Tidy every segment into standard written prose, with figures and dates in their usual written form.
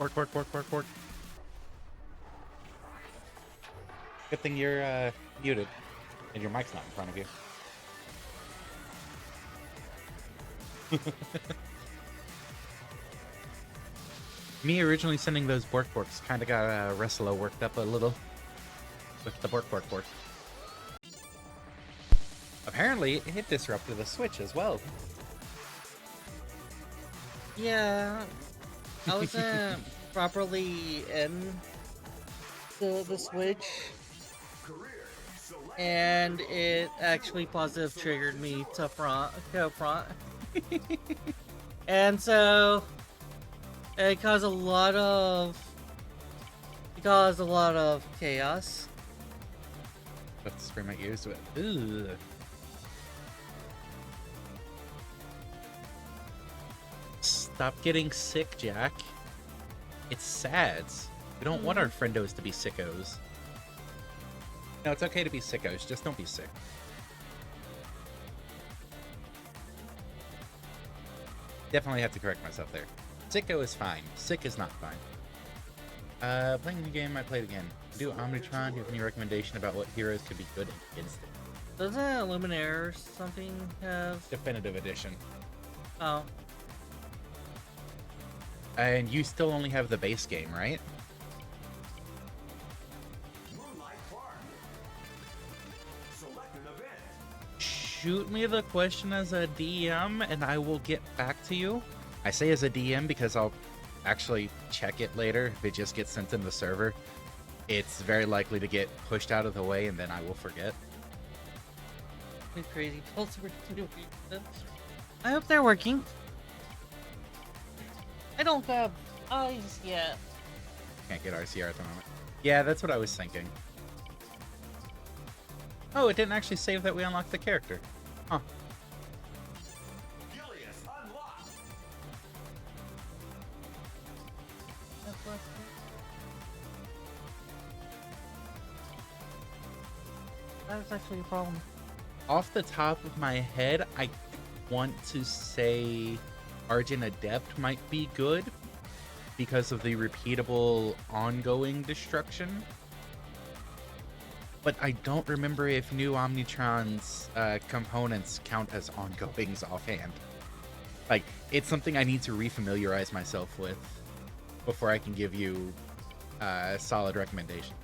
Work, work, work, work, work. Good thing you're muted and your mic's not in front of you. Me originally sending those bork borks kind of got Resila worked up a little with the bork bork bork. Apparently, it disrupted the Switch as well. Yeah, I wasn't properly in the Switch, and it actually positive triggered me to front. And so it caused a lot of chaos. Have to spray my ears with. Ugh. Stop getting sick, Jack. It's sad. We don't want our friendos to be sickos. No, it's okay to be sickos. Just don't be sick. Definitely have to correct myself there. Sicko is fine. Sick is not fine. Playing the game, I played again. Do Omnitron. Do you have any recommendation about what heroes could be good against it? Doesn't Luminaire or something have? Definitive Edition. Oh. And you still only have the base game, right? Shoot me the question as a DM and I will get back to you. I say as a DM because I'll actually check it later. If it just gets sent in the server, it's very likely to get pushed out of the way and then I will forget. Crazy. I hope they're working. I don't have eyes yet. Can't get RCR at the moment. Yeah, that's what I was thinking. Oh, it didn't actually save that we unlocked the character. Huh. That's actually a problem. Off the top of my head, I want to say Argent Adept might be good because of the repeatable ongoing destruction. But I don't remember if new Omnitron's components count as ongoings offhand. Like, it's something I need to refamiliarize myself with before I can give you a solid recommendation.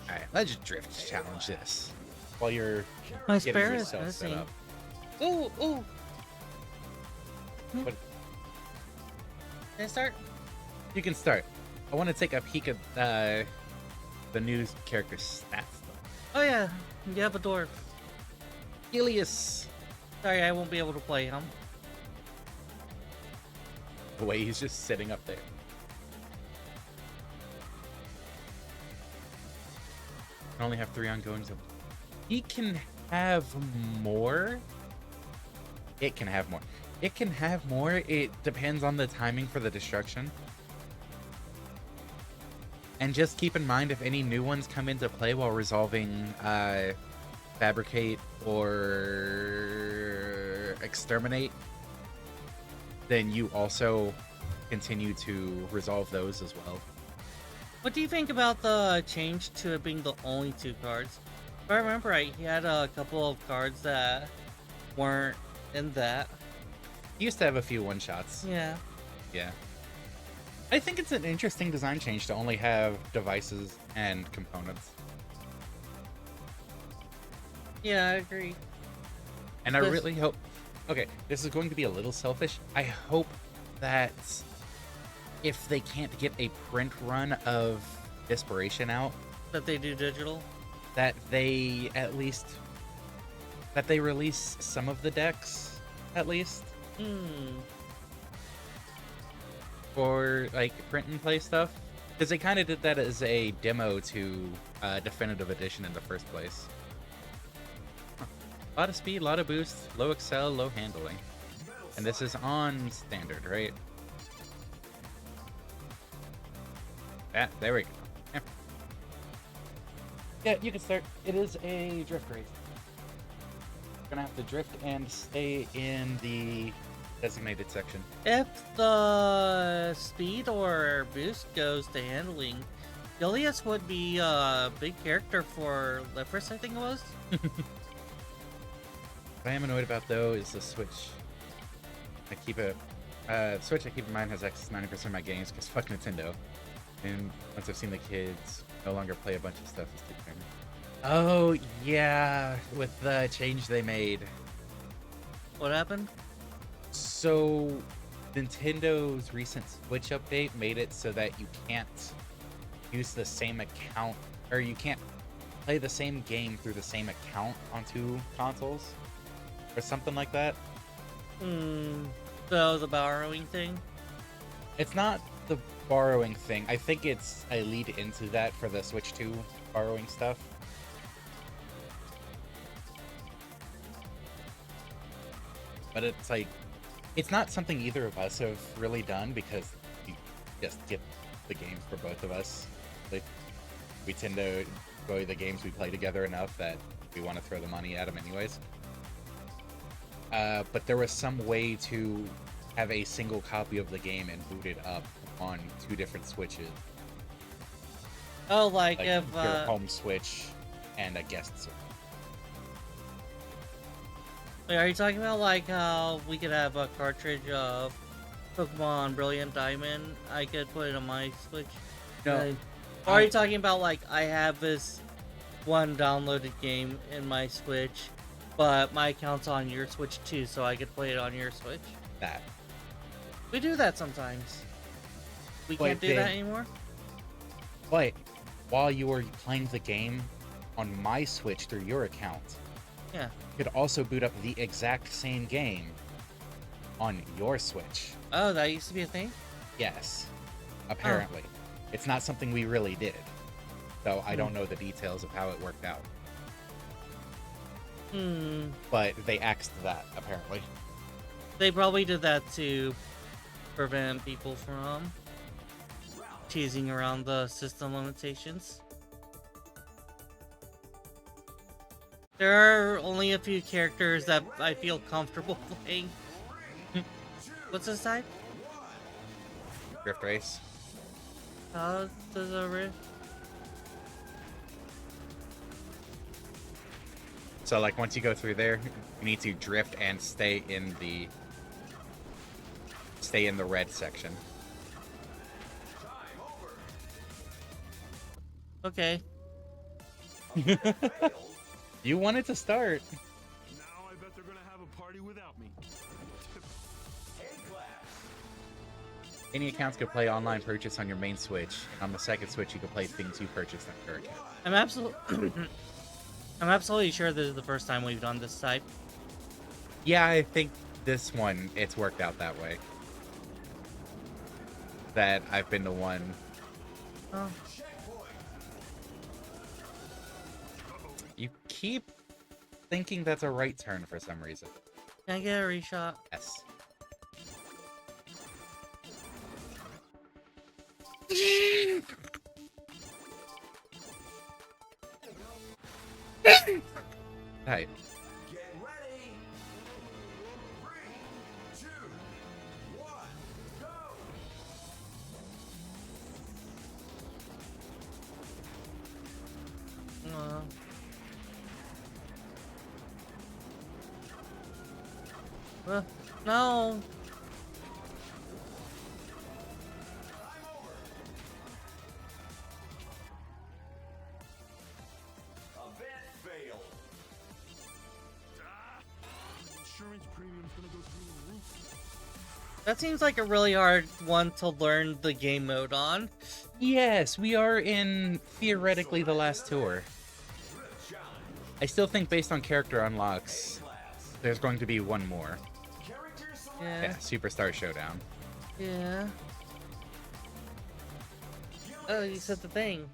Alright, let's just drift challenge this while you're My getting spare is yourself set missing. up. Ooh, ooh. What- Can I start? You can start. I want to take a peek at the new character stats, though. Oh yeah, you have a dwarf. Helios. Sorry, I won't be able to play him. The way he's just sitting up there. I only have 3 ongoings. He can have more. It can have more. It can have more. It depends on the timing for the destruction. And just keep in mind if any new ones come into play while resolving fabricate or exterminate, then you also continue to resolve those as well. What do you think about the change to it being the only 2 cards? If I remember right, he had a couple of cards that weren't in that. He used to have a few one-shots. Yeah. Yeah. I think it's an interesting design change to only have devices and components. Yeah, I agree. And I really hope... Okay, this is going to be a little selfish. I hope that if they can't get a print run of Desperation out, That they do digital. that they at least... that they release some of the decks, at least. For, like, print and play stuff. Because they kind of did that as a demo to Definitive Edition in the first place. Huh. A lot of speed, a lot of boost, low excel, low handling. And this is on standard, right? Ah, there we go. Yeah. Yeah, you can start. It is a drift race. Gonna have to drift and stay in the designated section. If the speed or boost goes to handling, Gilius would be a big character for Lepris, I think it was. What I am annoyed about though is the Switch. I keep it. Switch I keep in mind has access to 90% of my games because fuck Nintendo. And once I've seen the kids no longer play a bunch of stuff, it's too crazy. Oh yeah, with the change they made. What happened? So Nintendo's recent Switch update made it so that you can't use the same account, or you can't play the same game through the same account on two consoles, or something like that. So the borrowing thing? It's not the borrowing thing. I think it's a lead into that for the Switch 2 borrowing stuff. But it's like, it's not something either of us have really done because we just get the games for both of us. Like, we tend to enjoy the games we play together enough that we want to throw the money at them anyways. But there was some way to have a single copy of the game and boot it up on two different Switches. Oh, like Like if your home Switch and a guest Switch. wait, are you talking about like how we could have a cartridge of Pokemon Brilliant Diamond? I could put it on my Switch. No. Or are you talking about like I have this one downloaded game in my Switch, but my account's on your Switch too, so I could play it on your Switch? That. We do that sometimes. We Wait, can't do that anymore? But while you were playing the game on my Switch through your account, Yeah. you could also boot up the exact same game on your Switch. Oh, that used to be a thing? Yes. Apparently. It's not something we really did. So I don't know the details of how it worked out. But they axed that, apparently. They probably did that to prevent people from teasing around the system limitations. There are only a few characters that I feel comfortable playing. What's this type? Drift Race. How does a rift? So, like, once you go through there, you need to drift and stay in the red section. Okay. You wanted to start. Now I bet they're gonna have a party without me. Any accounts could play online purchase on your main Switch, and on the second Switch you could play things you purchased on your account. I'm absolutely sure this is the first time we've done this type. Yeah, I think this one, it's worked out that way. That I've been the one. Oh. You keep thinking that's a right turn for some reason. Can I get a reshot? Yes. Right. Get ready. 3, 2, 1, go. No. Event failed. Insurance premium's gonna go through the roof. That seems like a really hard one to learn the game mode on. Yes, we are in theoretically the last tour. I still think based on character unlocks, there's going to be one more. Yeah. Yeah, Superstar Showdown. Yeah. Oh, you said the thing.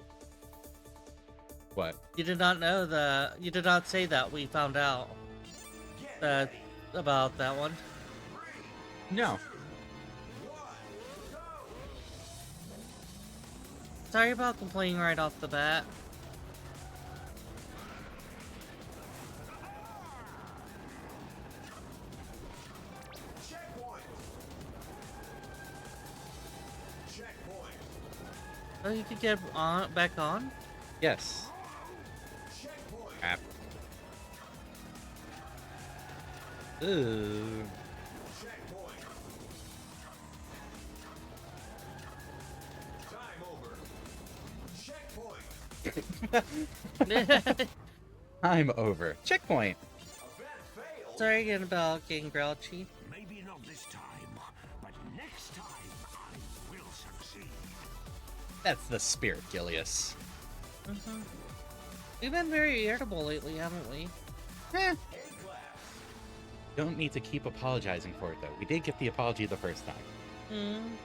What? You did not know that. You did not say that. We found out that about that one. No. Sorry about complaining right off the bat. Oh, you could get on back on? Yes. Crap. Ooh. I'm over. Checkpoint. Sorry again about getting grouchy. Maybe not this time, but next time I will succeed. That's the spirit, Gilius. We've been very irritable lately, haven't we? Eh. Don't need to keep apologizing for it, though. We did get the apology the first time. Hmm.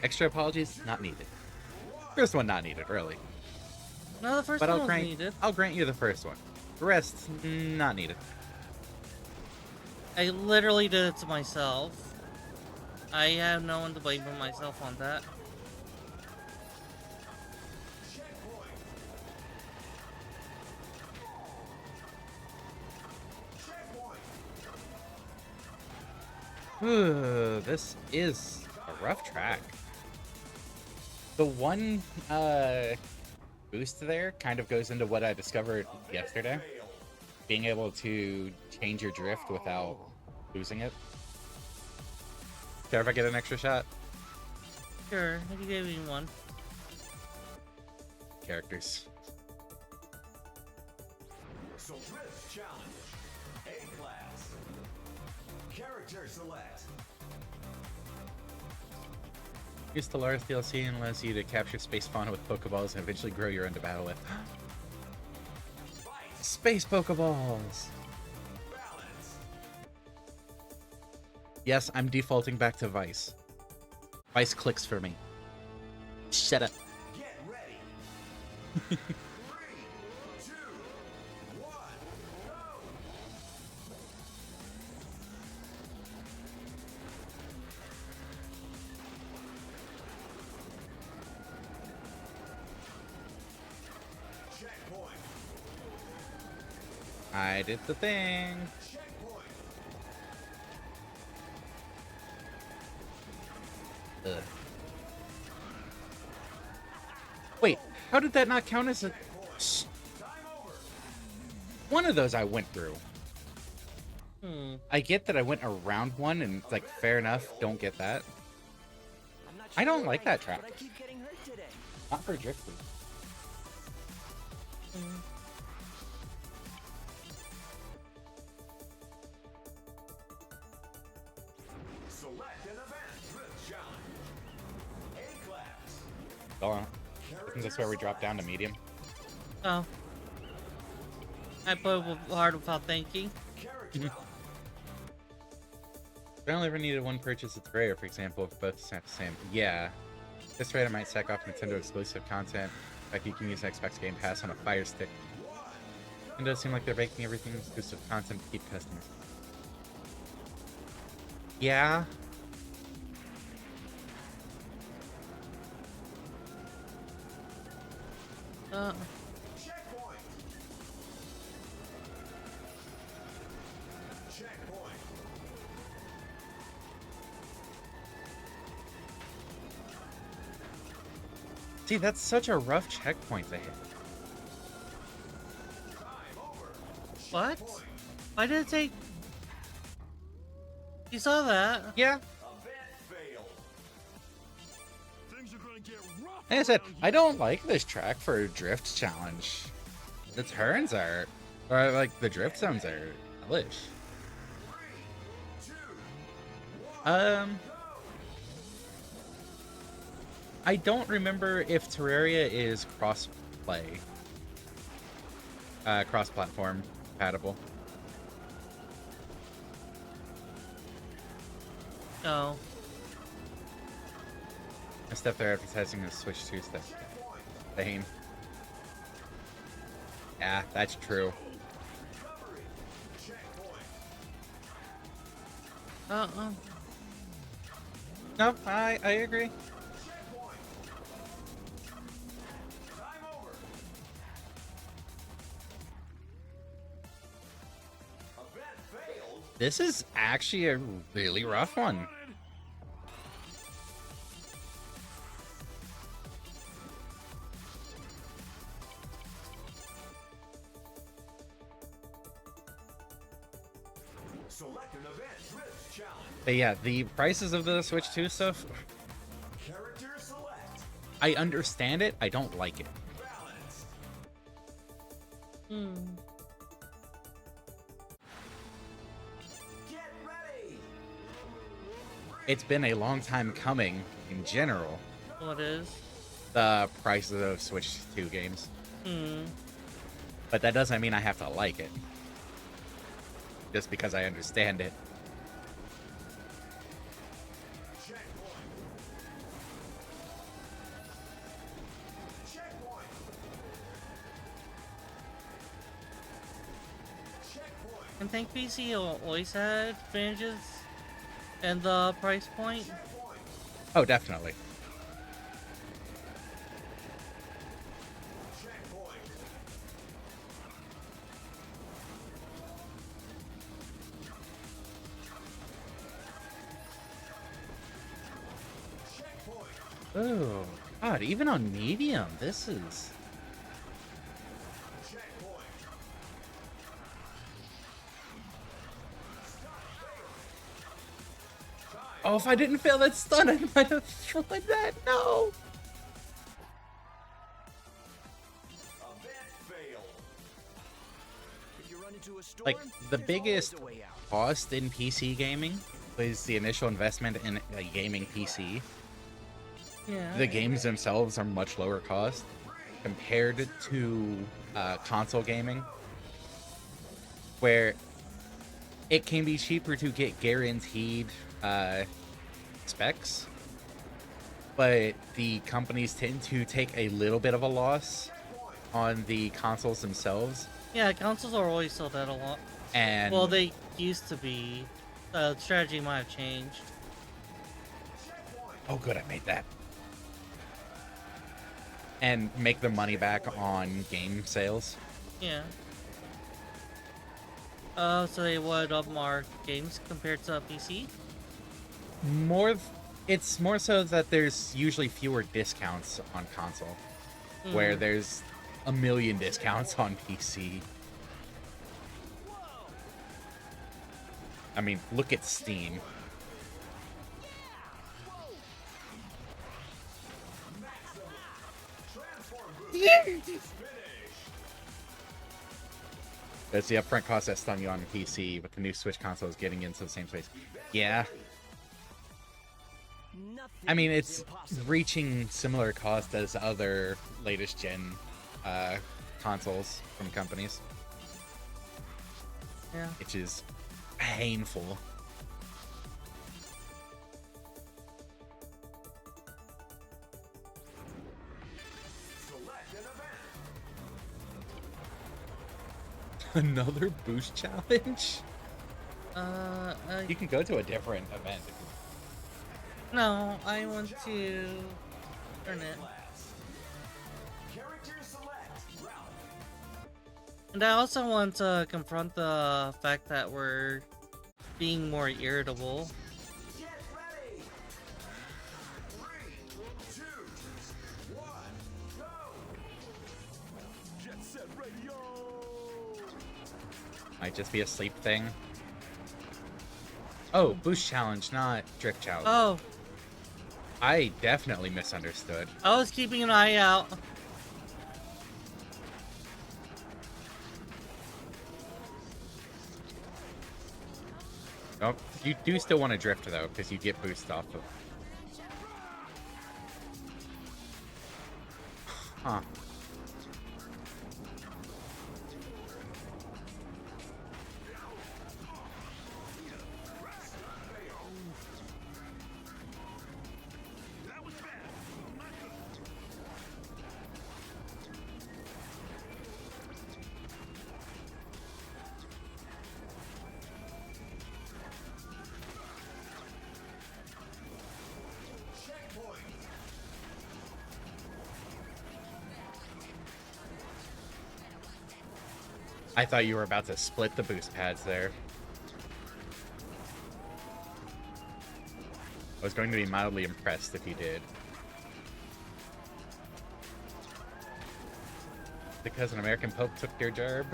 Extra apologies, not needed. First one, not needed, really. No, the first But one was I'll needed. grant you the first one. The rest, not needed. I literally did it to myself. I have no one to blame but myself on that. This is a rough track. The one boost there kind of goes into what I discovered yesterday. Being able to change your drift without losing it. Care if I get an extra shot? Sure, you gave me one. Characters. So Drift Challenge. A class. Character select. Use Stellaris DLC and allows you to capture space fauna with Pokeballs and eventually grow your own to battle with. Space Pokeballs! Balance. Yes, I'm defaulting back to Vice. Vice clicks for me. Shut up. Get ready. 3, 2, 1, go! Checkpoint. I did the thing. Checkpoint. Ugh. Wait, how did that not count as a... Time over. One of those I went through. Hmm. I get that I went around one, and it's like, fair enough, don't get that. I don't like that track. But I keep getting hurt today. Not for drifting. Select an event. Drift Challenge. A class. Go on. Isn't this where we drop down to medium? Oh. I put it hard without thinking. Character. If I only ever needed one purchase, it's rare, for example, if both sound the same. Yeah. This rate I might sack off Nintendo exclusive content. Like you can use Xbox Game Pass on a Fire Stick. It does seem like they're making everything exclusive content to keep customers. Yeah. Checkpoint. Checkpoint. See, that's such a rough checkpoint to hit. Time over. What? Why did it take... You saw that? Yeah. Event failed. Things are gonna get rough. Like I said, around I don't like this track for a drift challenge. The turns are, or like the drift zones are hellish. 3, 2, 1. I don't remember if Terraria is cross-play, cross-platform compatible. No. The stuff they're advertising is Switch 2 stuff. Same. Yeah, that's true. No, I agree. This is actually a really rough one. Select an event. Rift challenge. But yeah, the prices of the Switch 2 stuff, Character select. I understand it. I don't like it. Balance. Hmm. Get ready. It's been a long time coming in general, What is? the prices of Switch 2 games. Hmm. But that doesn't mean I have to like it. Just because I understand it. Checkpoint. Checkpoint. Checkpoint. I think PC always had advantages and the price point. Checkpoint. Oh, definitely. Checkpoint. Checkpoint. Oh, God, even on medium, this is... Checkpoint. Oh, if I didn't fail that stun, I might have thrown that. No! Event failed. If you run into a storm, Like, the there's biggest always a way out. cost in PC gaming is the initial investment in a gaming PC. Yeah. The games themselves are much lower cost compared to console gaming, where it can be cheaper to get guaranteed specs, but the companies tend to take a little bit of a loss on the consoles themselves. Yeah, consoles are always sold out a lot. And Well, they used to be. The strategy might have changed. oh, good, I made that. And make the money back on game sales. Yeah. So they would up more games compared to PC? It's more so that there's usually fewer discounts on console, where there's a million discounts on PC. I mean, look at Steam. That's the upfront cost that stung you on PC, but the new Switch console is getting into the same place. Yeah, Nothing I mean, is it's impossible. reaching similar cost as other latest gen consoles from companies, Yeah. which is painful. Select an event. Another boost challenge? Uh, You can go to a different event. no, I want to turn it. Character select. Route. And I also want to confront the fact that we're being more irritable. Get ready. 3, 2, 1, go. Jet set radio. Might just be a sleep thing. Oh, boost challenge, not drift challenge. Oh, I definitely misunderstood. I was keeping an eye out. Oh, you do still want to drift though, because you get boost off of. Huh. That was bad. Not good. Checkpoint. I thought you were about to split the boost pads there. I was going to be mildly impressed if you did. Because an American Pope took their gerb.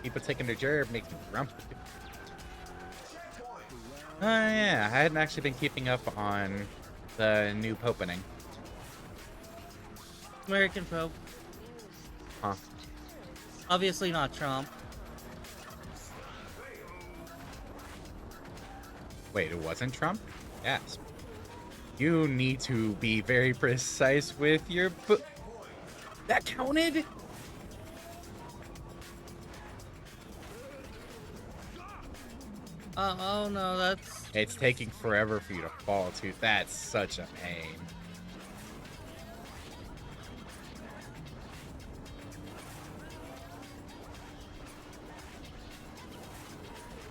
People taking their gerb makes me grumpy. Oh yeah, I hadn't actually been keeping up on the new Popening. American Pope. Huh. Obviously not Trump. Wait, it wasn't Trump? Yes. You need to be very precise with your that counted? Oh no, that's... It's taking forever for you to fall too. That's such a pain.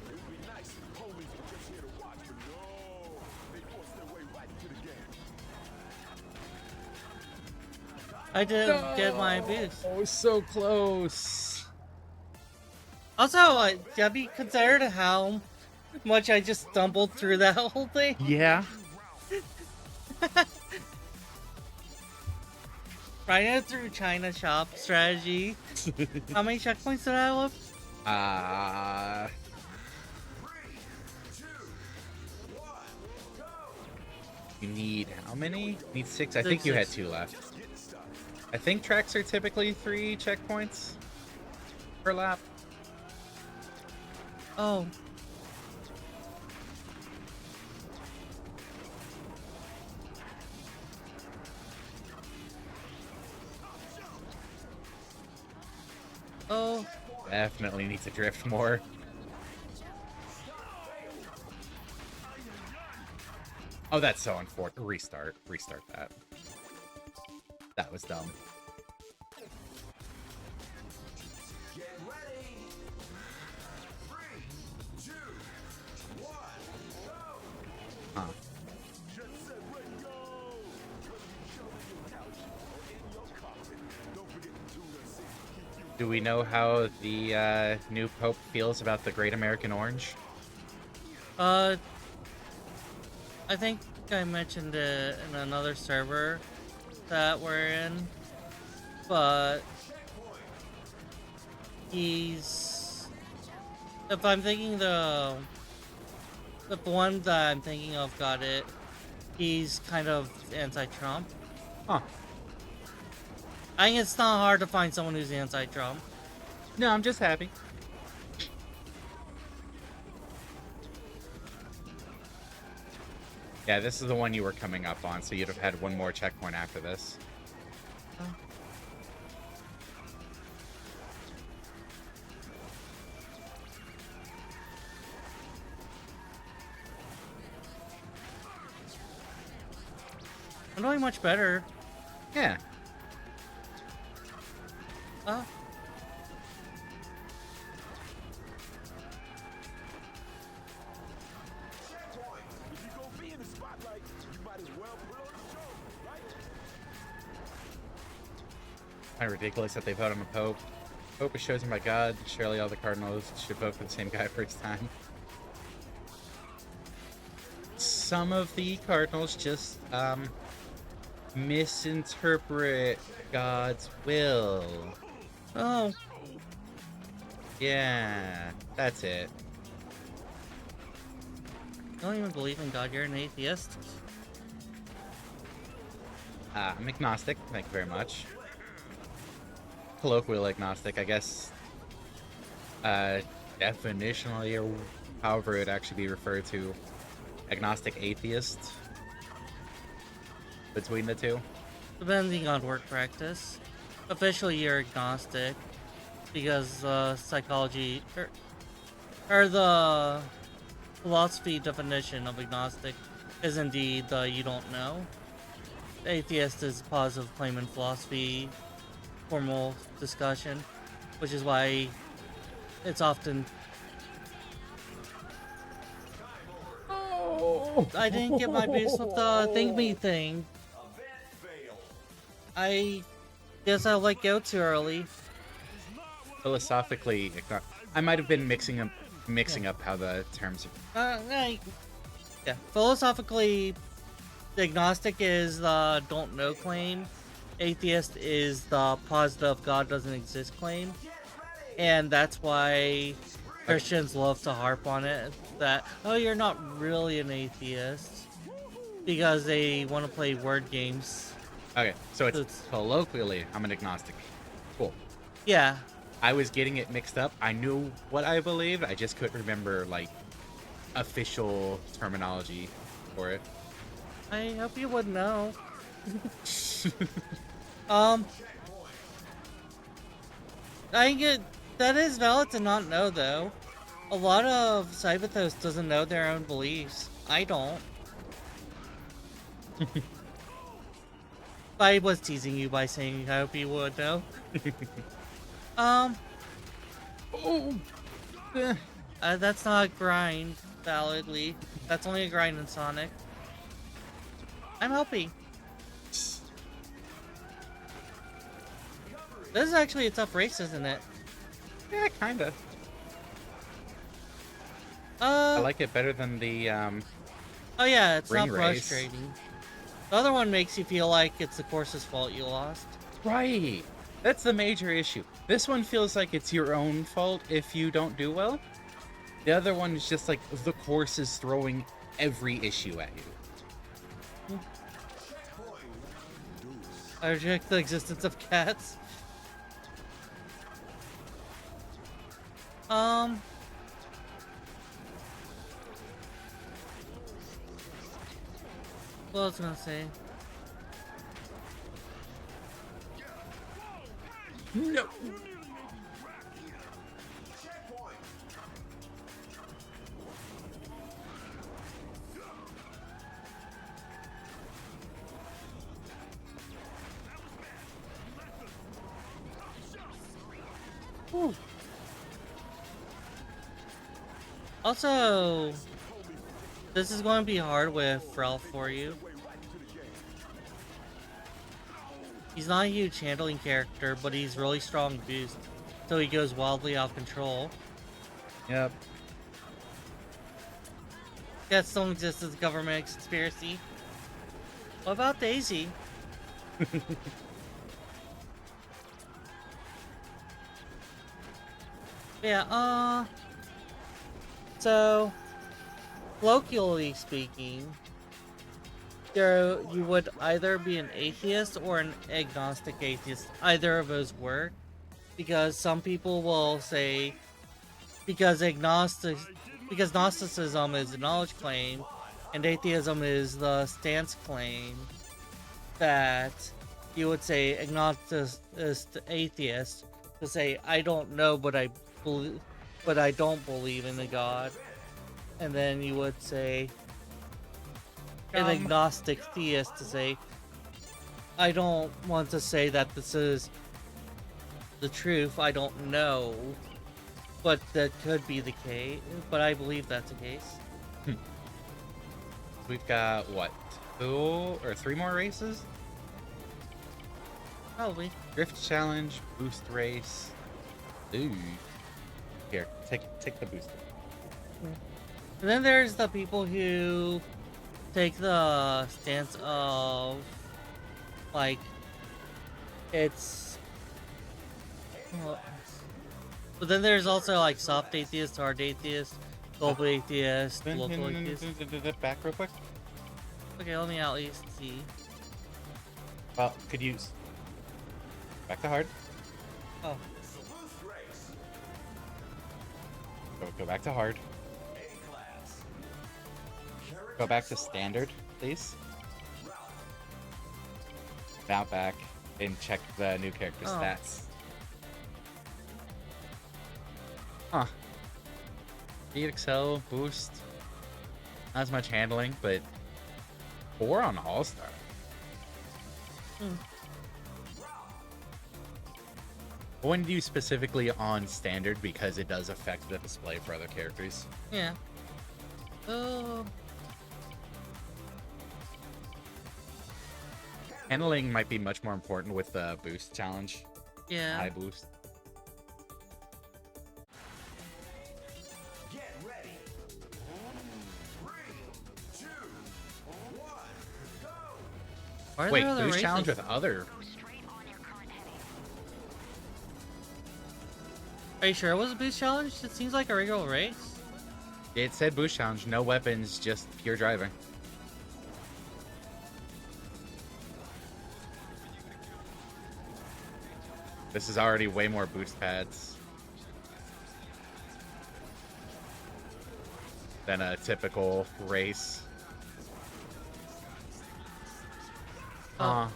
It would be nice if the homies were just here to watch, but no. They forced their way right into the game. I didn't get my boost. Oh, so close. Also, have you considered how much I just stumbled through that whole thing? Yeah. Right through China shop strategy. How many checkpoints did I have? 3, 2, 1, go! You need how many? You need 6. I Six, think you had six. 2 left. I think tracks are typically 3 checkpoints per lap. Oh. Oh. Definitely need to drift more. Oh, that's so unfortunate. Restart that. That was dumb. Get ready! 3, 2, 1, go! Huh. Jet set, ready, go! Whether you show in your couch or in your coffin, don't forget to tune us in to keep you. Do we know how the new Pope feels about the Great American Orange? I think I mentioned it in another server that we're in, but he's... If I'm thinking the one that I'm thinking of got it, he's kind of anti-Trump. Huh. I think it's not hard to find someone who's anti-Trump. No, I'm just happy. Yeah, this is the one you were coming up on, so you'd have had one more checkpoint after this. I'm doing much better. Yeah. Oh. Checkpoint! If you gonna be in the spotlight, you might as well put on the show, right? Kind of ridiculous that they vote on the Pope. Pope is chosen by God. Surely all the cardinals should vote for the same guy first time. Some of the cardinals just misinterpret God's will. Oh. Yeah, that's it. I don't even believe in God. You're an atheist. I'm agnostic. Thank you very much. Colloquial agnostic, I guess. Definitionally, or however it would actually be referred to, agnostic atheist. Between the two. Depending on work practice. Officially, you're agnostic because psychology or the philosophy definition of agnostic is indeed you don't know. Atheist is positive claim in philosophy, formal discussion, which is why it's often. Oh! I didn't get my boost with the think me thing. Event fail! I guess I let go too early. Philosophically, I might have been mixing up how the terms. Yeah. Philosophically, agnostic is the don't know claim. Atheist is the positive God doesn't exist claim. And that's why Christians love to harp on it that, oh, you're not really an atheist because they want to play word games. Okay, so it's It's- colloquially, I'm an agnostic. Cool. Yeah, I was getting it mixed up. I knew what I believed. I just couldn't remember like official terminology for it. I hope you would know. Um, I get that is valid to not know though. A lot of Cyberthos doesn't know their own beliefs. I don't. I was teasing you by saying I hope you would know. Um, Oh, eh. that's not a grind, validly. That's only a grind in Sonic. I'm helping. This is actually a tough race, isn't it? Yeah, kinda. I Uh, like it better than the oh yeah, it's ring not race. frustrating. The other one makes you feel like it's the course's fault you lost. Right. That's the major issue. This one feels like it's your own fault if you don't do well. The other one is just like the course is throwing every issue at you. I reject the existence of cats. What was I gonna say? No. Checkpoint. Also, this is going to be hard with Ralph for you. He's not a huge handling character, but he's really strong boost, so he goes wildly out of control. Yep. That still exists as a government conspiracy. What about Daisy? Yeah, so, colloquially speaking, you would either be an atheist or an agnostic atheist. Either of those work, because some people will say because Gnosticism is the knowledge claim and atheism is the stance claim, that you would say agnostic atheist to say I don't know, but I believe, but I don't believe in a god, and then you would say an agnostic theist to say I don't want to say that this is the truth, I don't know, but that could be the case, but I believe that's the case. We've got what, 2 or 3 more races? Probably. Drift challenge, boost race. Ooh. Here, take the booster. And then there's the people who take the stance of like it's but then there's also like soft atheist, hard atheist, global atheist, local atheist. Back real quick. Okay, let me at least see. Well, could use back to hard. Oh, Boost race. Go back to hard. A-class. Go back to standard, please. Now back and check the new character Oh. stats. Huh. Speed, excel, boost. Not as much handling, but 4 on All-Star. I wanted to use specifically on standard because it does affect the display for other characters. yeah. Oh, Handling might be much more important with the boost challenge. yeah. High boost. Get ready. 3, 2, 1, go. Why are Wait, there other boost races? challenge with other. Are you sure it was a boost challenge? It seems like a regular race. It said boost challenge, no weapons, just pure driving. This is already way more boost pads than a typical race. Oh.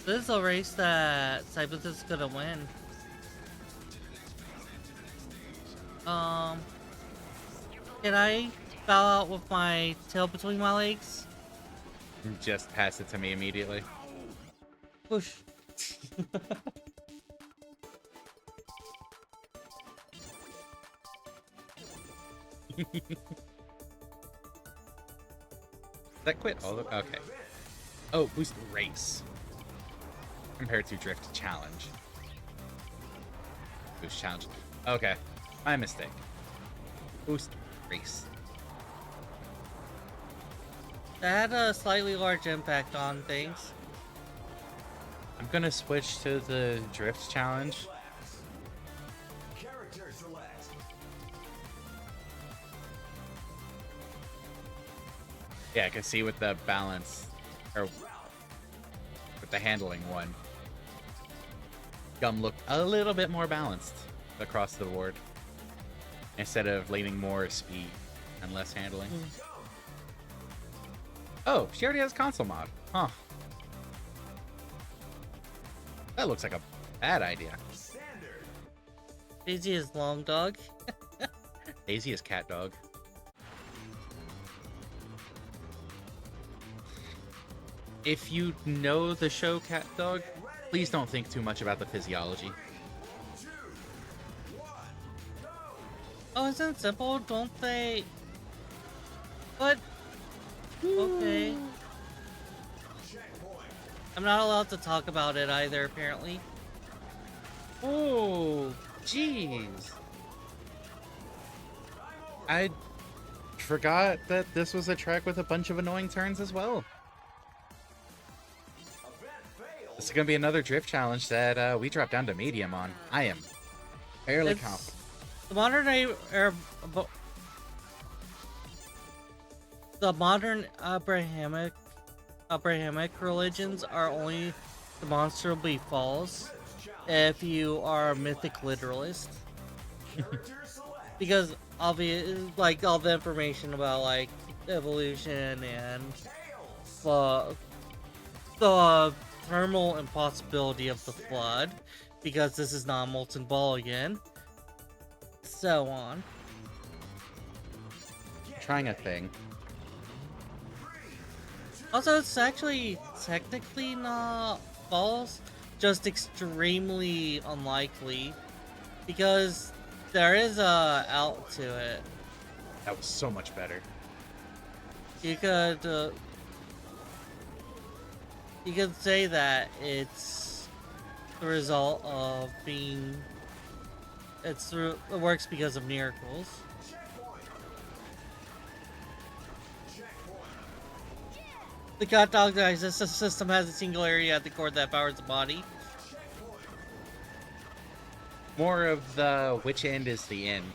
This is a race that Cyprus is gonna win. Can I bow out with my tail between my legs? Just pass it to me immediately. Push. That quit all the okay. Oh, boost race. Compared to drift challenge. Boost challenge. Okay. My mistake. Boost race. That had a slightly large impact on things. I'm gonna switch to the drift challenge. Class. Character select. Yeah, I can see with the balance, or with the handling one, Gum looked a little bit more balanced across the board, instead of leaning more speed and less handling. Oh, she already has console mod. Huh. That looks like a bad idea. Standard. Daisy is long dog. Daisy is cat dog. If you know the show Cat Dog, please don't think too much about the physiology. 2, 1, go. Oh, isn't it simple? Don't they? What? Okay. Checkpoint. I'm not allowed to talk about it either, apparently. Oh, jeez. I forgot that this was a track with a bunch of annoying turns as well. Event failed. This is gonna be another drift challenge that we drop down to medium on. I am fairly It's- confident. The modern Abrahamic religions are only demonstrably false if you are a mythic literalist. Character select. Because obvious, like all the information about like evolution and Tails. the thermal impossibility of the flood, because this is not a molten ball again. So on. Trying a thing. Also, it's actually technically not false, just extremely unlikely, because there is a out to it. That was so much better. You could say that it's the result of being. It works because of miracles. Checkpoint. Checkpoint. The cat dog digestive system has a singularity at the core that powers the body. Checkpoint. More of the which end is the end.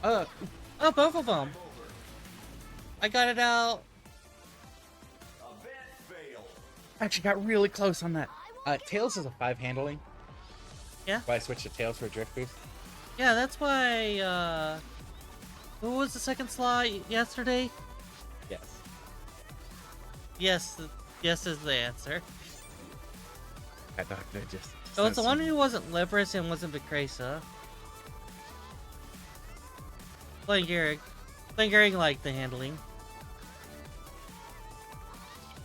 Oh, both of them. I got it out. Event failed. Actually got really close on that. Tails is a 5 handling. Yeah. Why I switched to Tails for a drift boost. Yeah, that's why. Who was the second slot yesterday? Yes. Yes is the answer. Cat Dog just. So it's the one who wasn't Libris and wasn't Vicresa. Playing Gehrig liked the handling.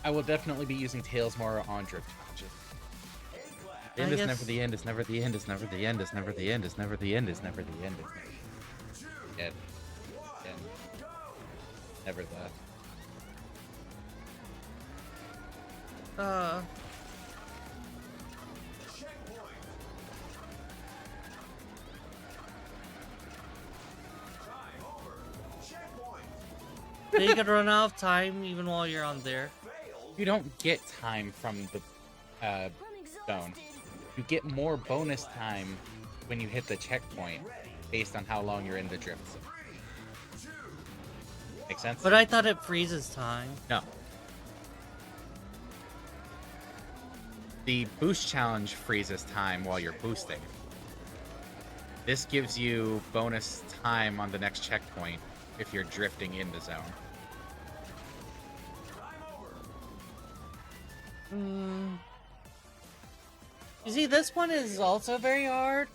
I will definitely be using Tails more on drift challenges. A-class. The end I is guess- never the end, is never the end, is never the end, is never the end, is never the end, is never the end, is never the end. End. Go. Never the. Checkpoint. Time over. Checkpoint. You could run out of time even while you're on there. Failed. You don't get time from the I'm zone. exhausted. you get more bonus time when you hit the checkpoint based on how long you're in the drift zone. Make sense? But I thought it freezes time. No. The boost challenge freezes time while you're boosting. This gives you bonus time on the next checkpoint if you're drifting in the zone. You see, this one is also very hard,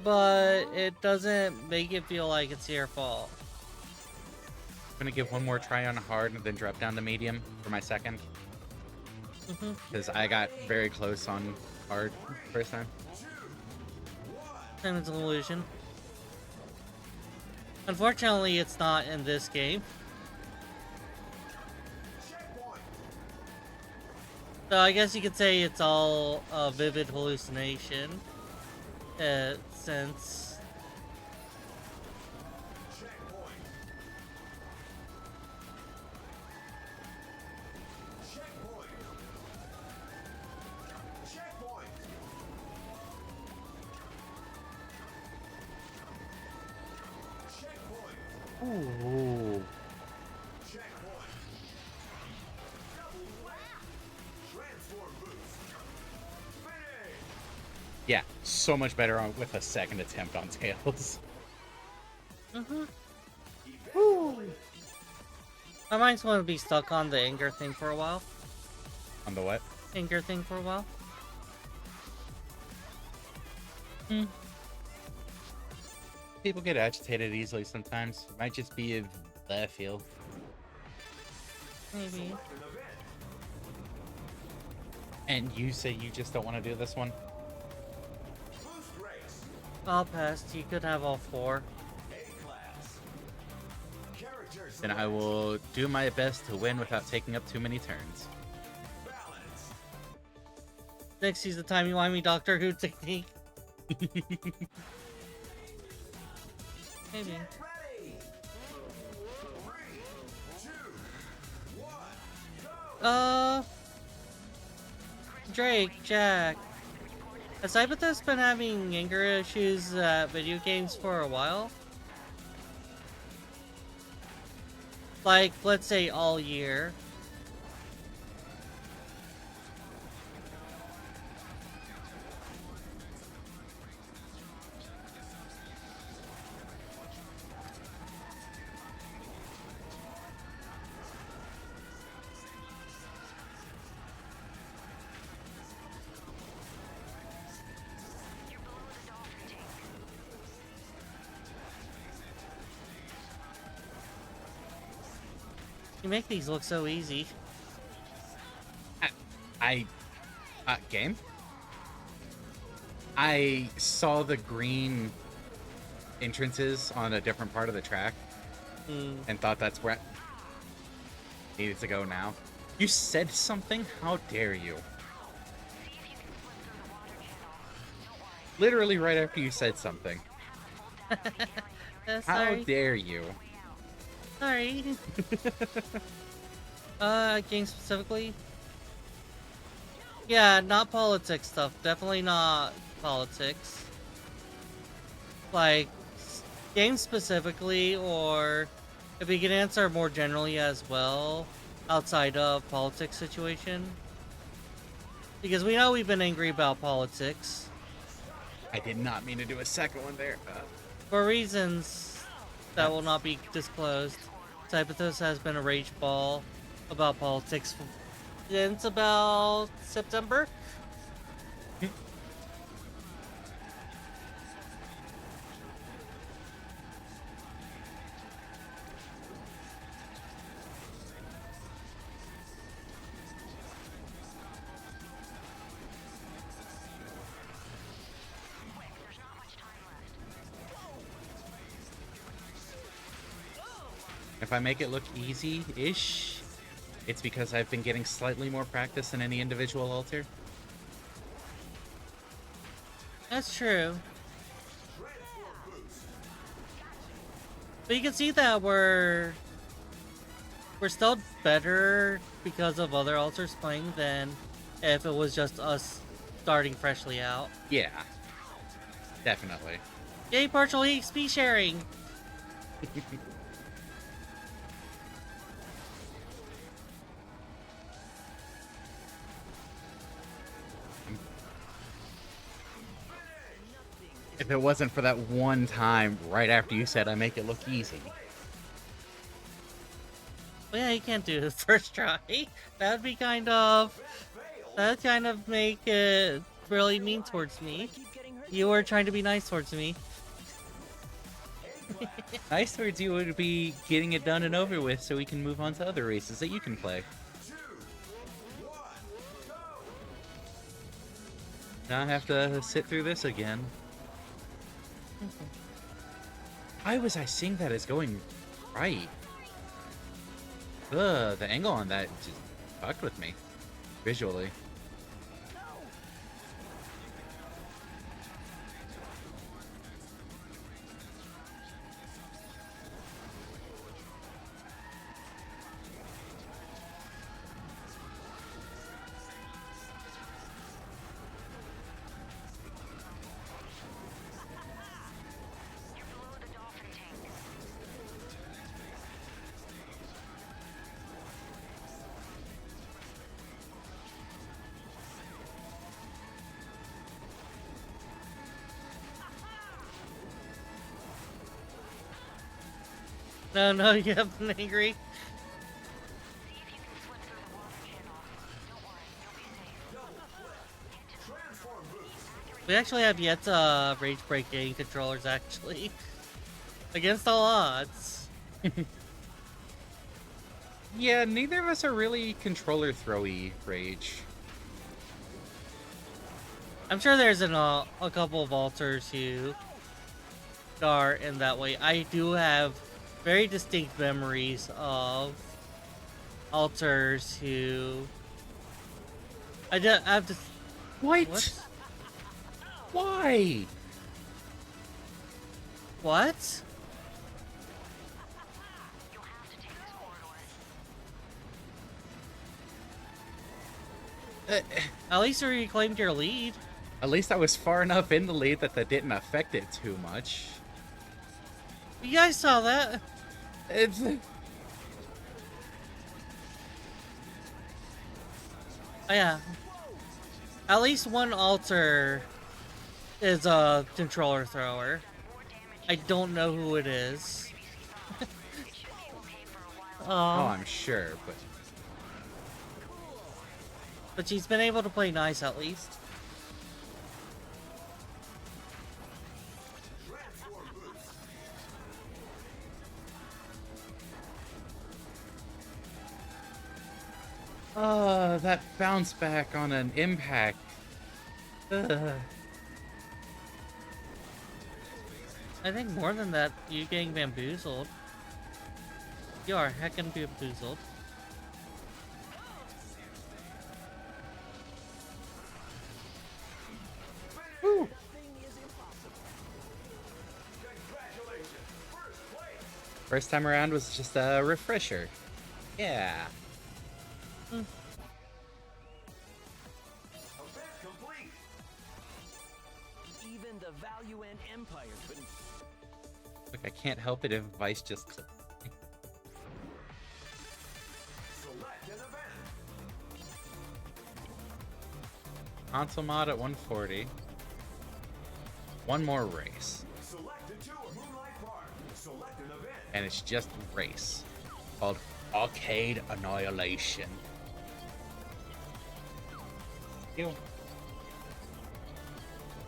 but it doesn't make it feel like it's your fault. I'm gonna give one more try on hard and then drop down to medium for my second. Because I got very close on hard first time. Time is an illusion. Unfortunately, it's not in this game. So I guess you could say it's all a vivid hallucination. Since... Ooh. Yeah, so much better with a second attempt on Tails. My mind's going to be stuck on the anger thing for a while. On the what? Anger thing for a while. People get agitated easily sometimes. It might just be a I feel. Maybe. And you say you just don't want to do this one? I'll pass. You could have all four. Then I will do my best to win without taking up too many turns. Next is the timey-wimey Doctor Who technique. Maybe. Drake, Jack. Has Cyberthus been having anger issues at video games for a while? Like, let's say all year. You make these look so easy. Game? I saw the green entrances on a different part of the track and thought that's where I needed to go now. You said something? How dare you? Literally right after you said something. How Sorry. dare you? Sorry. Game specifically? Yeah, not politics stuff. Definitely not politics. Like, game specifically, or if we can answer more generally as well, outside of politics situation. Because we know we've been angry about politics. I did not mean to do a second one there. For reasons that will not be disclosed. Cyberthus has been a rage ball about politics since about September. If I make it look easy-ish, it's because I've been getting slightly more practice than any individual altar. That's true. But you can see that we're still better because of other altars playing than if it was just us starting freshly out. Yeah, definitely. Yay, partial XP sharing! If it wasn't for that one time right after you said I make it look easy. Well, yeah, you can't do it first try. That'd be kind of... That'd kind of make it really mean towards me. Keep getting hurt. You were trying to be nice towards me. Nice towards you would be getting it done and over with so we can move on to other races that you can play. Now I have to sit through this again. Why was I seeing that as going right? Ugh, the angle on that just fucked with me. Visually. No, you have been angry. We actually have yet to rage break game controllers, actually. Against all odds. Yeah, neither of us are really controller throwy rage. I'm sure there's a couple of alters who are in that way. I do have very distinct memories of alters who... I have to... What? Why? What? At least you reclaimed your lead. At least I was far enough in the lead that didn't affect it too much. You guys saw that. It's... Oh, yeah. At least one alter is a controller thrower. I don't know who it is. oh, I'm sure, but she's been able to play nice at least. That bounce back on an impact. Ugh. I think more than that, you getting bamboozled. You are heckin' bamboozled. Woo. First time around was just a refresher. Yeah. Even the value and empire couldn't. Look, I can't help it if Vice just clicked. Select an event. Console mod at 140. One more race. Select a tour. Moonlight Park. Select an event. And it's just a race. Called Arcade Annihilation. Ew.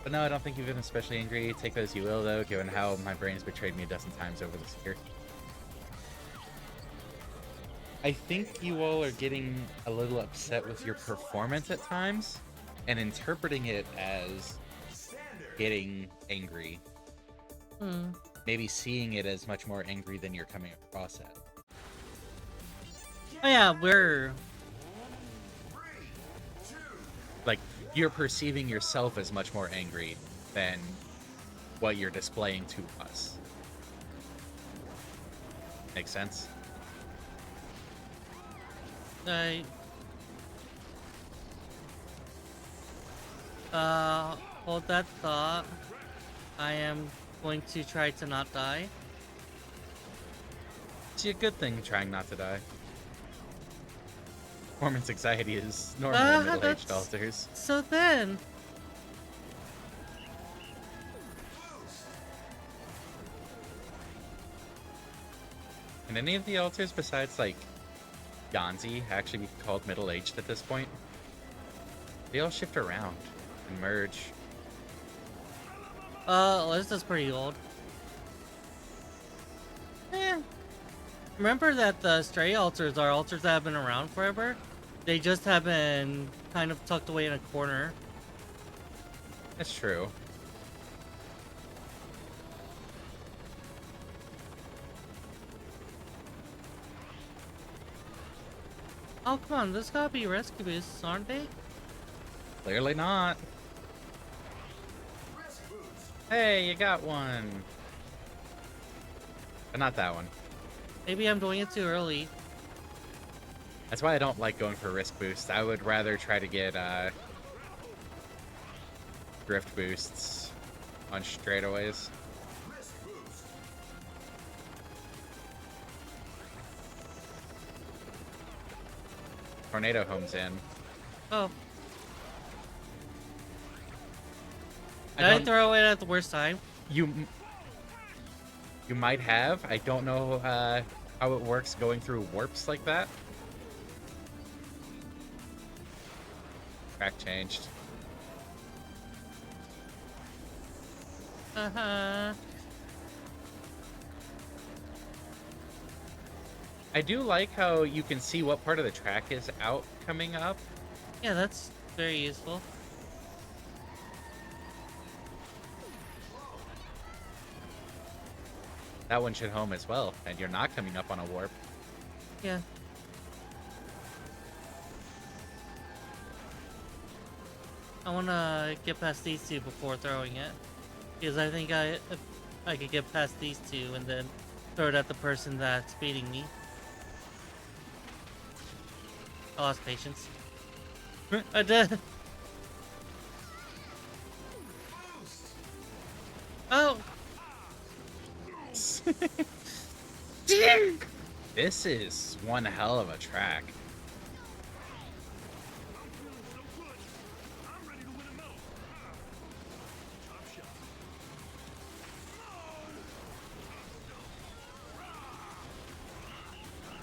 But no, I don't think you've been especially angry. Take that as you will, though, given how my brain's betrayed me a dozen times over this year. I think you all are getting a little upset with your performance at times, and interpreting it as getting angry. Maybe seeing it as much more angry than you're coming across at. Oh yeah, we're... Like, you're perceiving yourself as much more angry than what you're displaying to us. Make sense? Hold that thought. I am going to try to not die. It's a good thing trying not to die. Performance anxiety is normal in middle-aged That's... alters. So then... Can any of the alters besides, like, Yanzi actually be called middle-aged at this point? They all shift around and merge. Lista's pretty old. Remember that the stray altars are altars that have been around forever? They just have been kind of tucked away in a corner. That's true. Oh, come on, this gotta be rescue boosts, aren't they? Clearly not. Hey, you got one. But not that one. Maybe I'm doing it too early. That's why I don't like going for risk boost. I would rather try to get drift boosts on straightaways. Tornado homes in. Oh. I Did I don't- throw it at the worst time? You might have. I don't know how it works going through warps like that. Track changed. Uh-huh. I do like how you can see what part of the track is out coming up. Yeah, that's very useful. That one should home as well, and you're not coming up on a warp. Yeah. I wanna get past these two before throwing it. Because I think if I could get past these two and then throw it at the person that's beating me. I lost patience. I did. Oh! This is one hell of a track.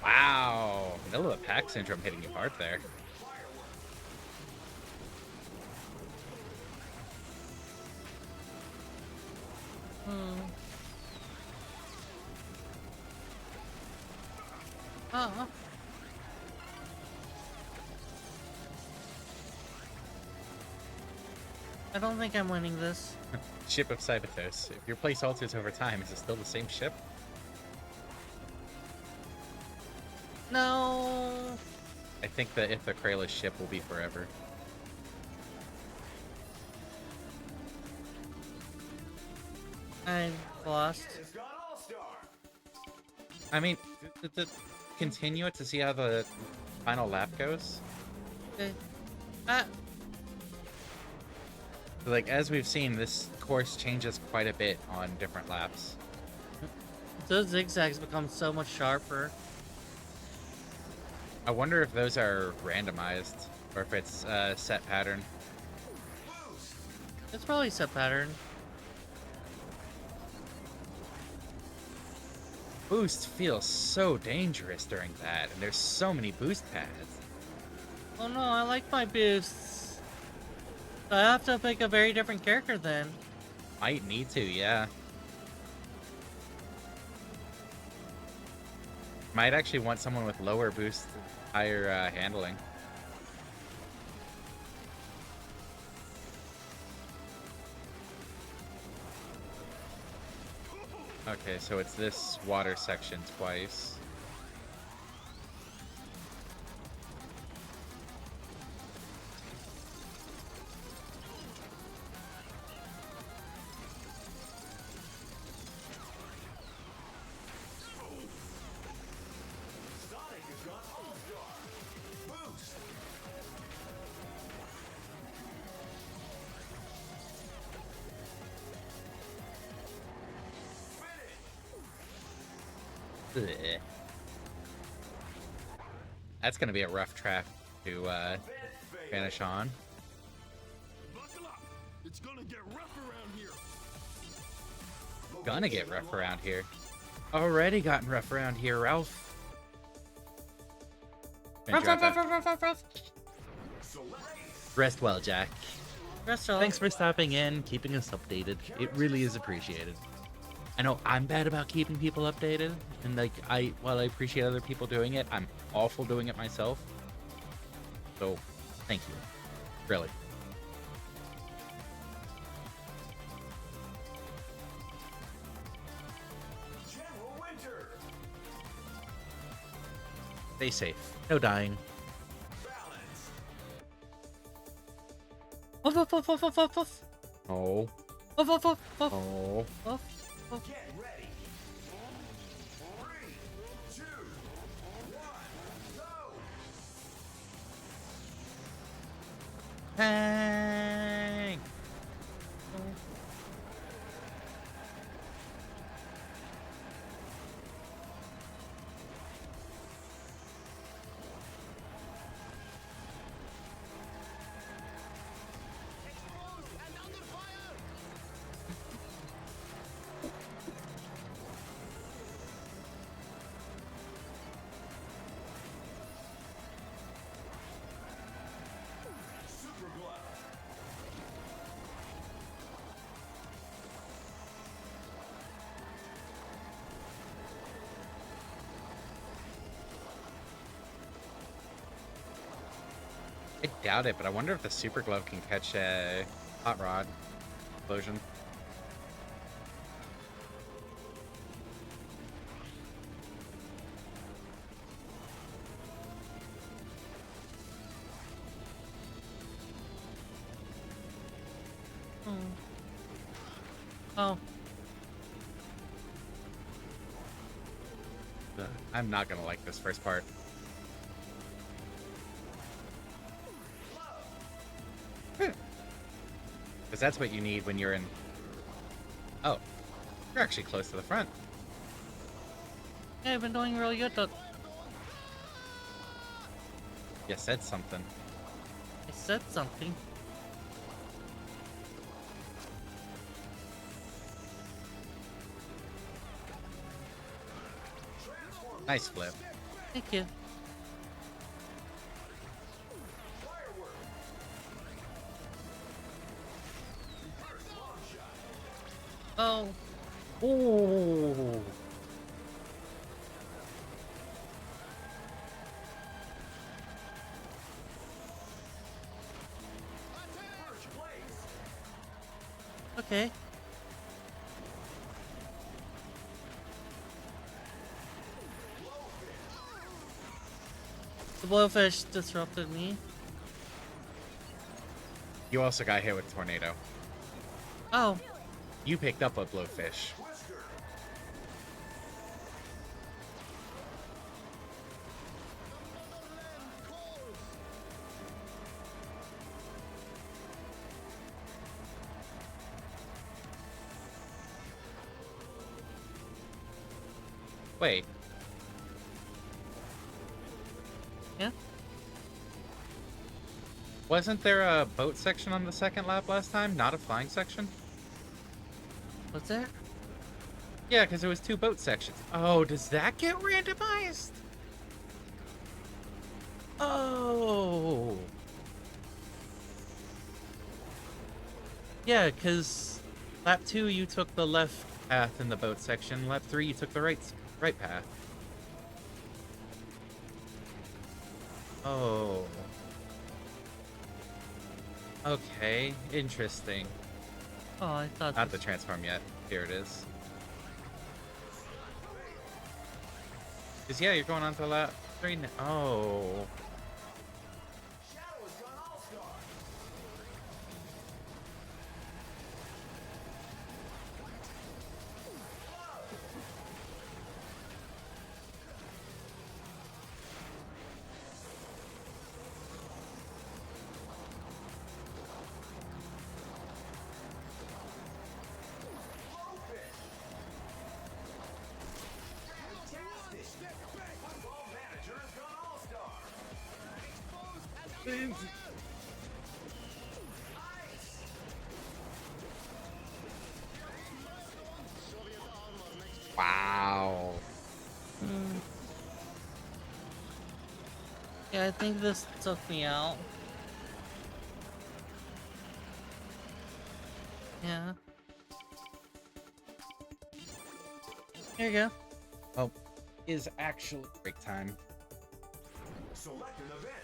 Wow, middle of the pack syndrome hitting you hard there. Oh. I don't think I'm winning this. Ship of Cyberthos. If your place alters over time, is it still the same ship? No. I think the Ithakrayla ship will be forever. I'm lost. It's gone all-star. I mean, continue it to see how the final lap goes. Okay. Ah. Like, as we've seen, this course changes quite a bit on different laps. Those zigzags become so much sharper. I wonder if those are randomized, or if it's a set pattern. It's probably set pattern. Boost feels so dangerous during that, and there's so many boost pads. Oh no, I like my boosts. I have to pick a very different character then. Might need to, yeah. Might actually want someone with lower boost, higher handling. Okay, so it's this water section twice. Sonic has gone all-star. Boost. Blech. That's gonna be a rough track to finish on. Buckle up. It's gonna get rough around here. Gonna get rough around here. Already gotten rough around here, Ralph. Gonna drop that. Ruff. Rest well, Jack. Rest well. Thanks for stopping in, keeping us updated. It really is appreciated. I know I'm bad about keeping people updated, and like while I appreciate other people doing it, I'm awful doing it myself. So, thank you. Really. General Winter. Stay safe. No dying. Balance. Woof. Oh. Woof. Oh. Get ready. 3, 2, 1, go. Hey. Super glove. I doubt it, but I wonder if the super glove can catch a hot rod explosion. Oh. I'm not gonna like this first part. Because that's what you need when you're in... Oh. You're actually close to the front. Yeah, I've been doing really good though. You said something. I said something. Nice flip. Thank you. Oh. Ooh. Okay. The blowfish disrupted me. You also got hit with tornado. Oh. You picked up a blowfish. Wait. Yeah? Wasn't there a boat section on the second lap last time? Not a flying section? What's there? Yeah, because it was 2 boat sections. Oh, does that get randomized? Oh. Yeah, because lap 2 you took the left path in the boat section. Lap 3 you took the right path. Oh. Okay, interesting. Oh, I thought Not the this- transform yet. Here it is. Cause yeah, you're going on to lap 3 now. Oh. Shadow has gone all-star. Blowfish. Fantastic. Wow. Hmm. Yeah, I think this took me out. Yeah. Here you go. Oh, is actually break time. Select an event.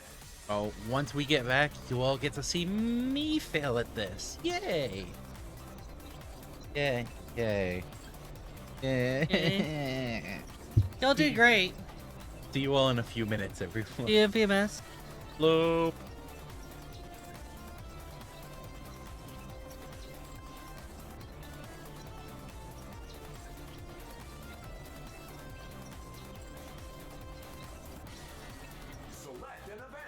Oh, once we get back, you all get to see me fail at this. Yay! Yay! Yay! Yay. Yay! Y'all did great. See you all in a few minutes, everyone. See you in a few minutes. Loop. Select an event.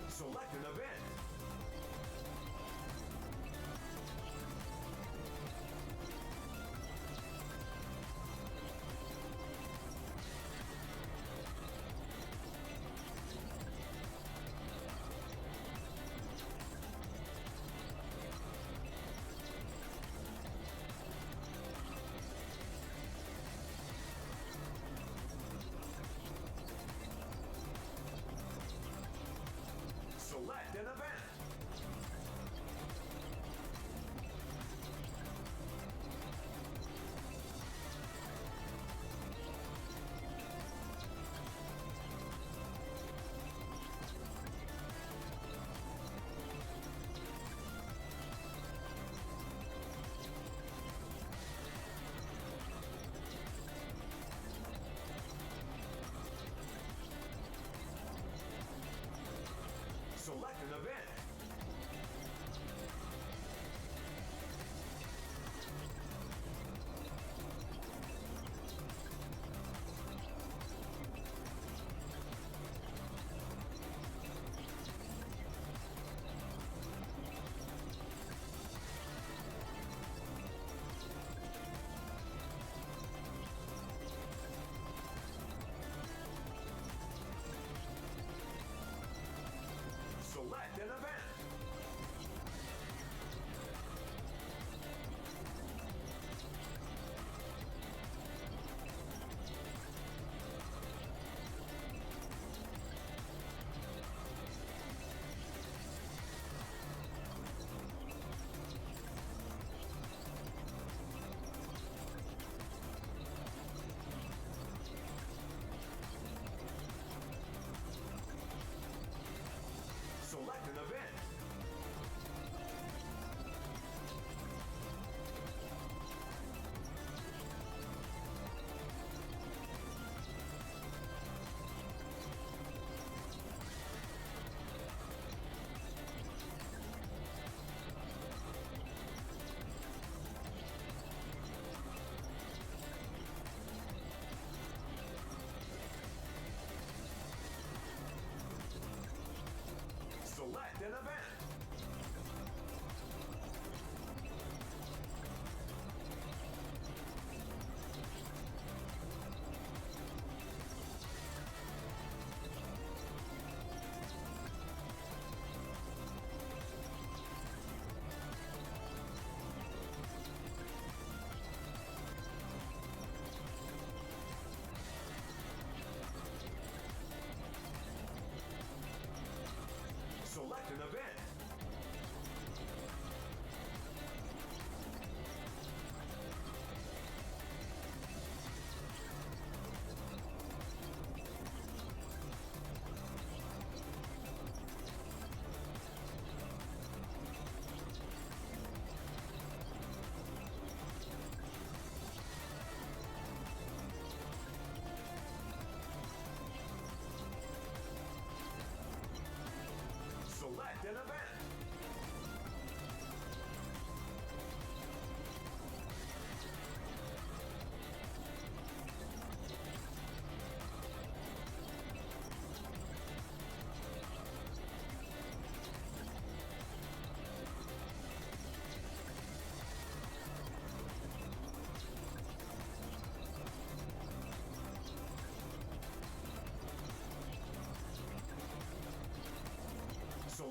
Select an event. Select an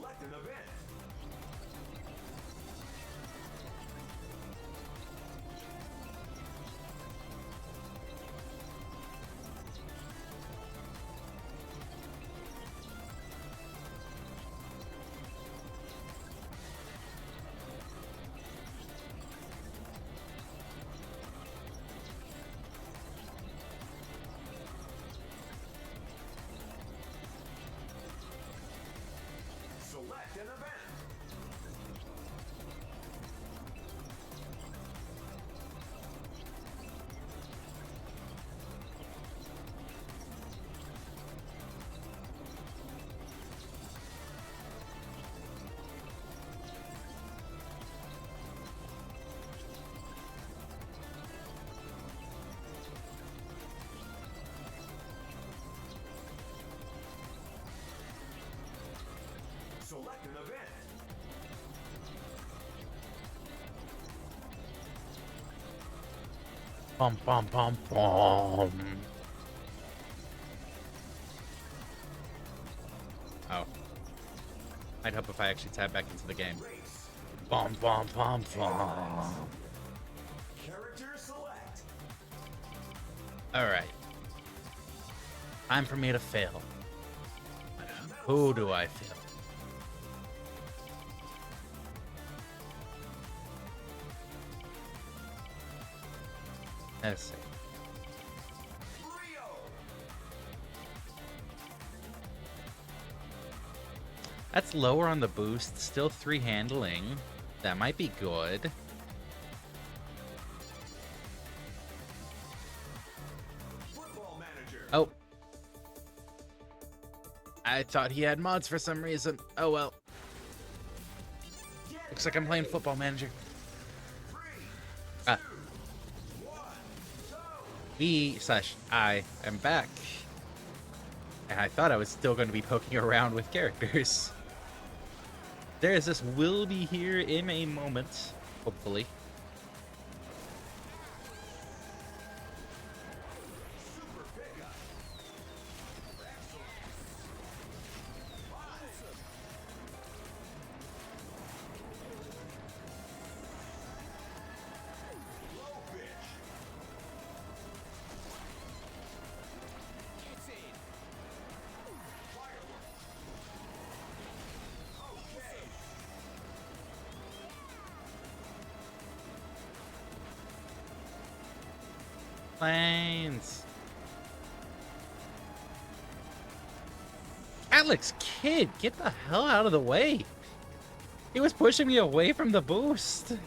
Select an event. Select an event. Select an event. Bum bum bum bum. Oh. I'd hope if I actually tab back into the game. Race. Bum bum bum bum. Character select. Alright. Time for me to fail. Who do I fail? Let's see. Rio. That's lower on the boost. Still 3 handling. That might be good. Football manager. Oh. I thought he had mods for some reason. Oh well. Looks like I'm playing Football Manager. 3, Ah. 2, 1, go. I am back. And I thought I was still going to be poking around with characters. There is this will be here in a moment, hopefully. Super pickup. Excellent. Awesome. Blowfish. Firework. Okay. Planes. Alex Kidd, get the hell out of the way. He was pushing me away from the boost.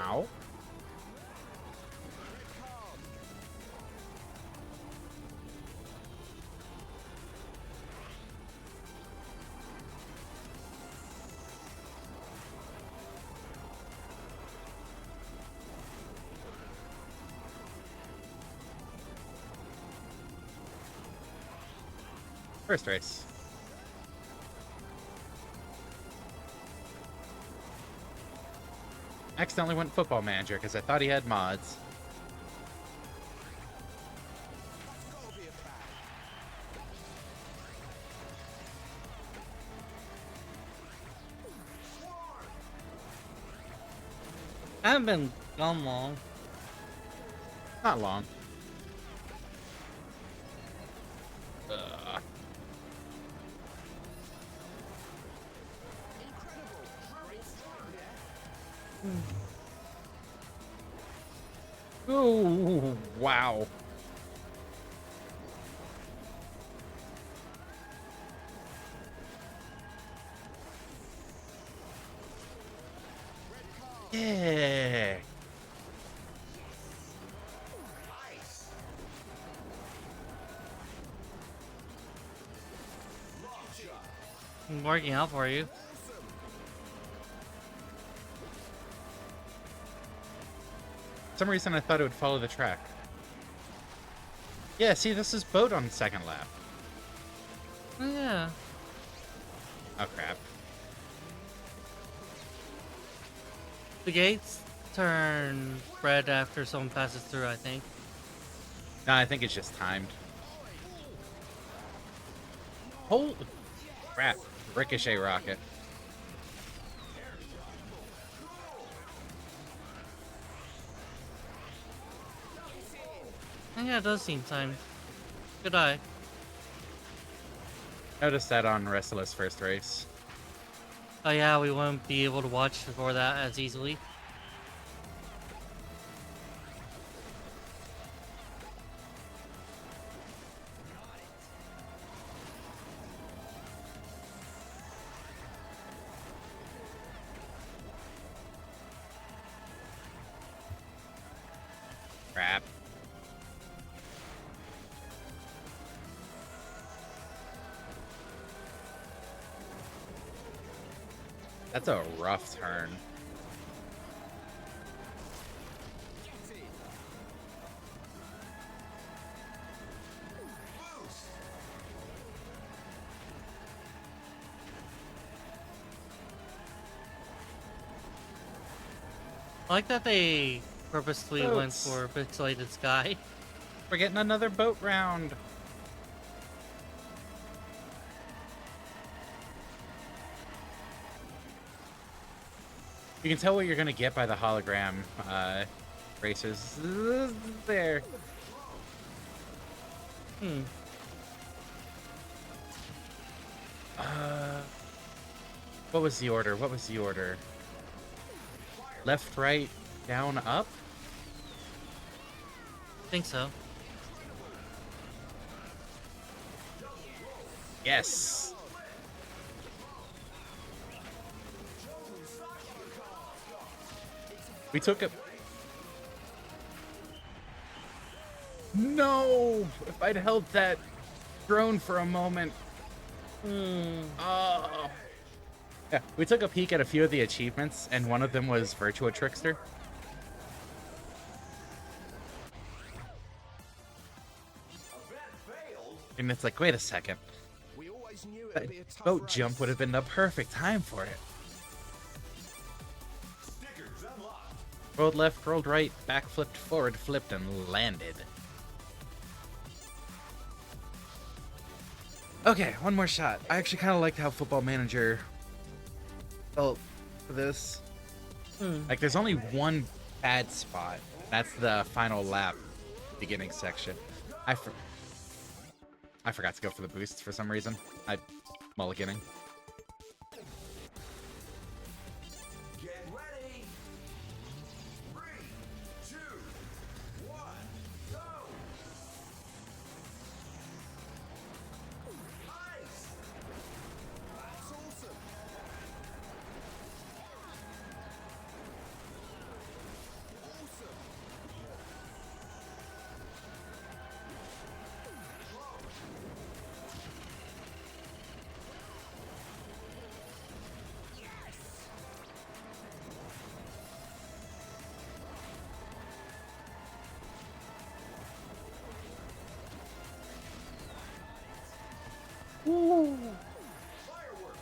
Ow. First race. Accidentally went Football Manager because I thought he had mods. I haven't been gone long. Not long. Ugh. Ooh, wow. Yeah. Ice. Long shot. I'm working out for you. For some reason I thought it would follow the track. Yeah, see, this is boat on the second lap. Oh, yeah. Oh, crap. The gates turn red after someone passes through, I think. No, I think it's just timed. Holy crap. Ricochet rocket. Yeah, it does seem timed. Good eye. Noticed that on Resila's first race. Oh yeah, we wouldn't be able to watch for that as easily. Crap. That's a rough turn. I like that they purposely went Boats. for pixelated sky. We're getting another boat round. You can tell what you're gonna get by the hologram races. There. Hmm. What was the order? What was the order? Left, right, down, up? Think so. Yes. We took it. No! If I'd held that drone for a moment. Oh. Yeah, we took a peek at a few of the achievements, and one of them was Virtua Trickster. And it's like, wait a second. We always knew That it'd be a tough boat race. jump would have been the perfect time for it. Stickers unlocked. Rolled left, rolled right, back flipped, forward flipped, and landed. Okay, one more shot. I actually kind of liked how Football Manager felt for this. Like, there's only one bad spot. That's the final lap, beginning section. I forgot to go for the boosts for some reason. I mulliganing. Get ready. 3, 2, 1, go. Nice. That's awesome. Awesome. Firework.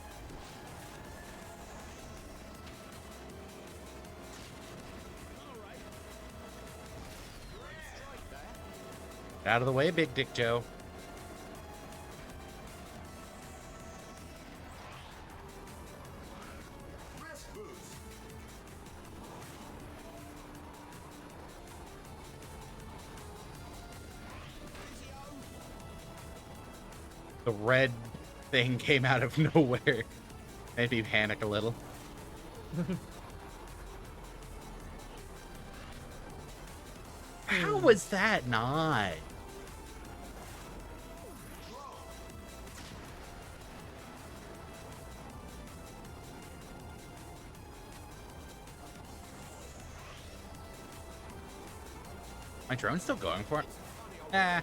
Get out of the way, Big Dick Joe. Wrist boost. The red thing came out of nowhere. Made me panic a little. How was that not? My drone's still going for it? Ah.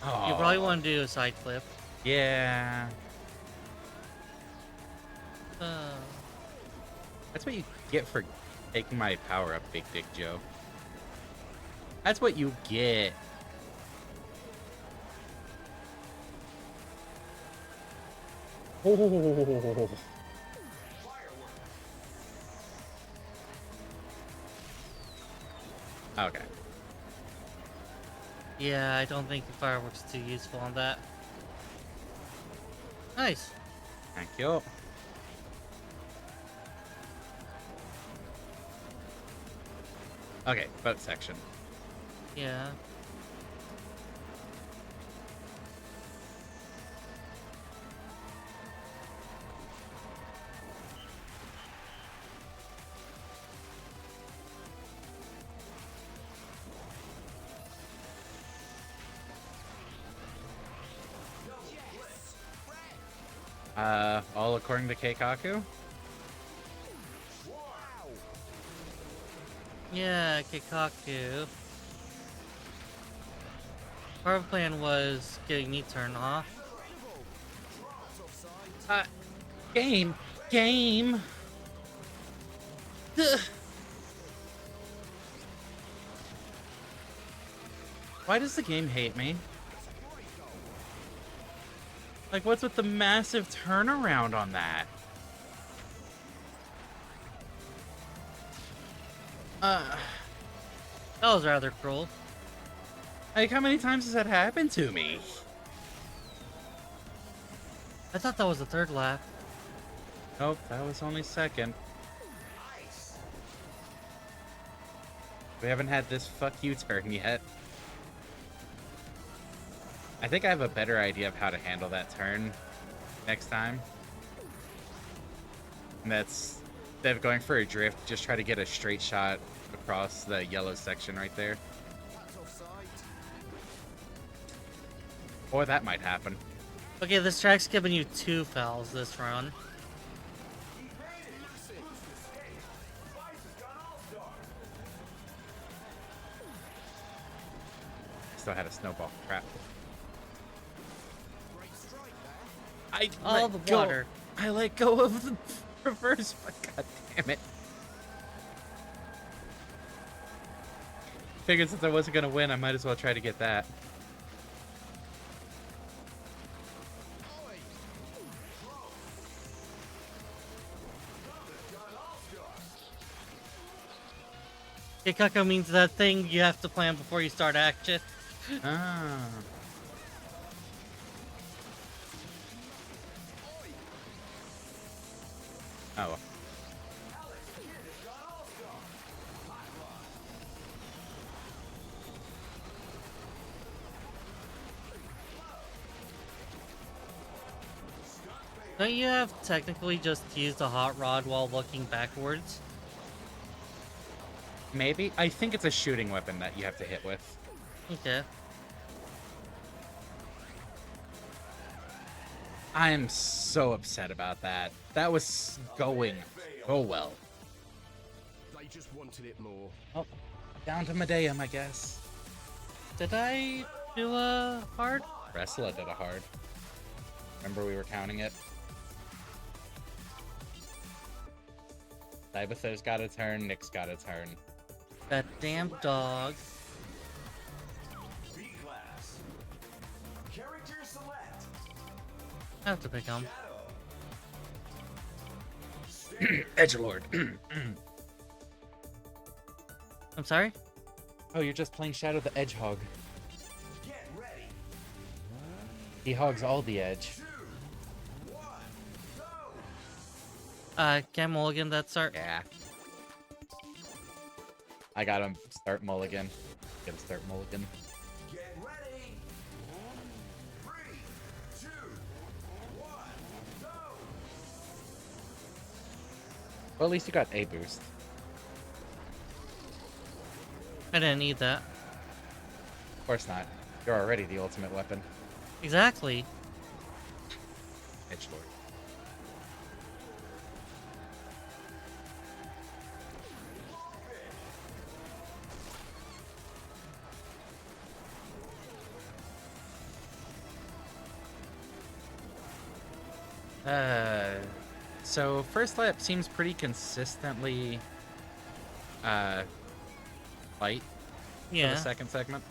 Oh, You probably want to do a side flip. yeah. Uh, That's what you get for taking my power up, Big Dick Joe. That's what you get. Oh. Okay. Yeah, I don't think the fireworks are too useful on that. Nice. Thank you. Okay, boat section. Yeah. All according to Keikaku? Yeah, Kikaku. Part of the plan was getting me turned off. Game! Game! Ugh. Why does the game hate me? Like, what's with the massive turnaround on that? That was rather cruel. Like, how many times has that happened to me? I thought that was the third lap. Nope, that was only second. We haven't had this fuck you turn yet. I think I have a better idea of how to handle that turn next time. And that's, instead of going for a drift, just try to get a straight shot across the yellow section right there. Or that might happen. Okay, this track's giving you 2 fouls this run. Still had a snowball trap. All the water. I let go of the reverse, but god damn it. Figured since I wasn't gonna win, I might as well try to get that. Kikaku means that thing you have to plan before you start action. Ah. Oh. Don't you have technically just used a hot rod while looking backwards? Maybe? I think it's a shooting weapon that you have to hit with. Okay. I am so upset about that. That was going so well. They just wanted it more. Oh, down to Medea, I guess. Did I do a hard? Resila did a hard. Remember we were counting it? Dibather's got a turn, Nick's got a turn. That damn dog. B-class. Character select. I have to pick him. Edgelord. I'm sorry? Oh, you're just playing Shadow the Edgehog. Get ready. He hogs all the edge. 2, 1, go. Can Mulligan that start? Yeah. I got him start mulligan. Get him start mulligan. Get ready. 3, 2, 1, go. Well, at least you got a boost. I didn't need that. Of course not. You're already the ultimate weapon. Exactly. Edgelord. So first lap seems pretty consistently light for Yeah. the second segment.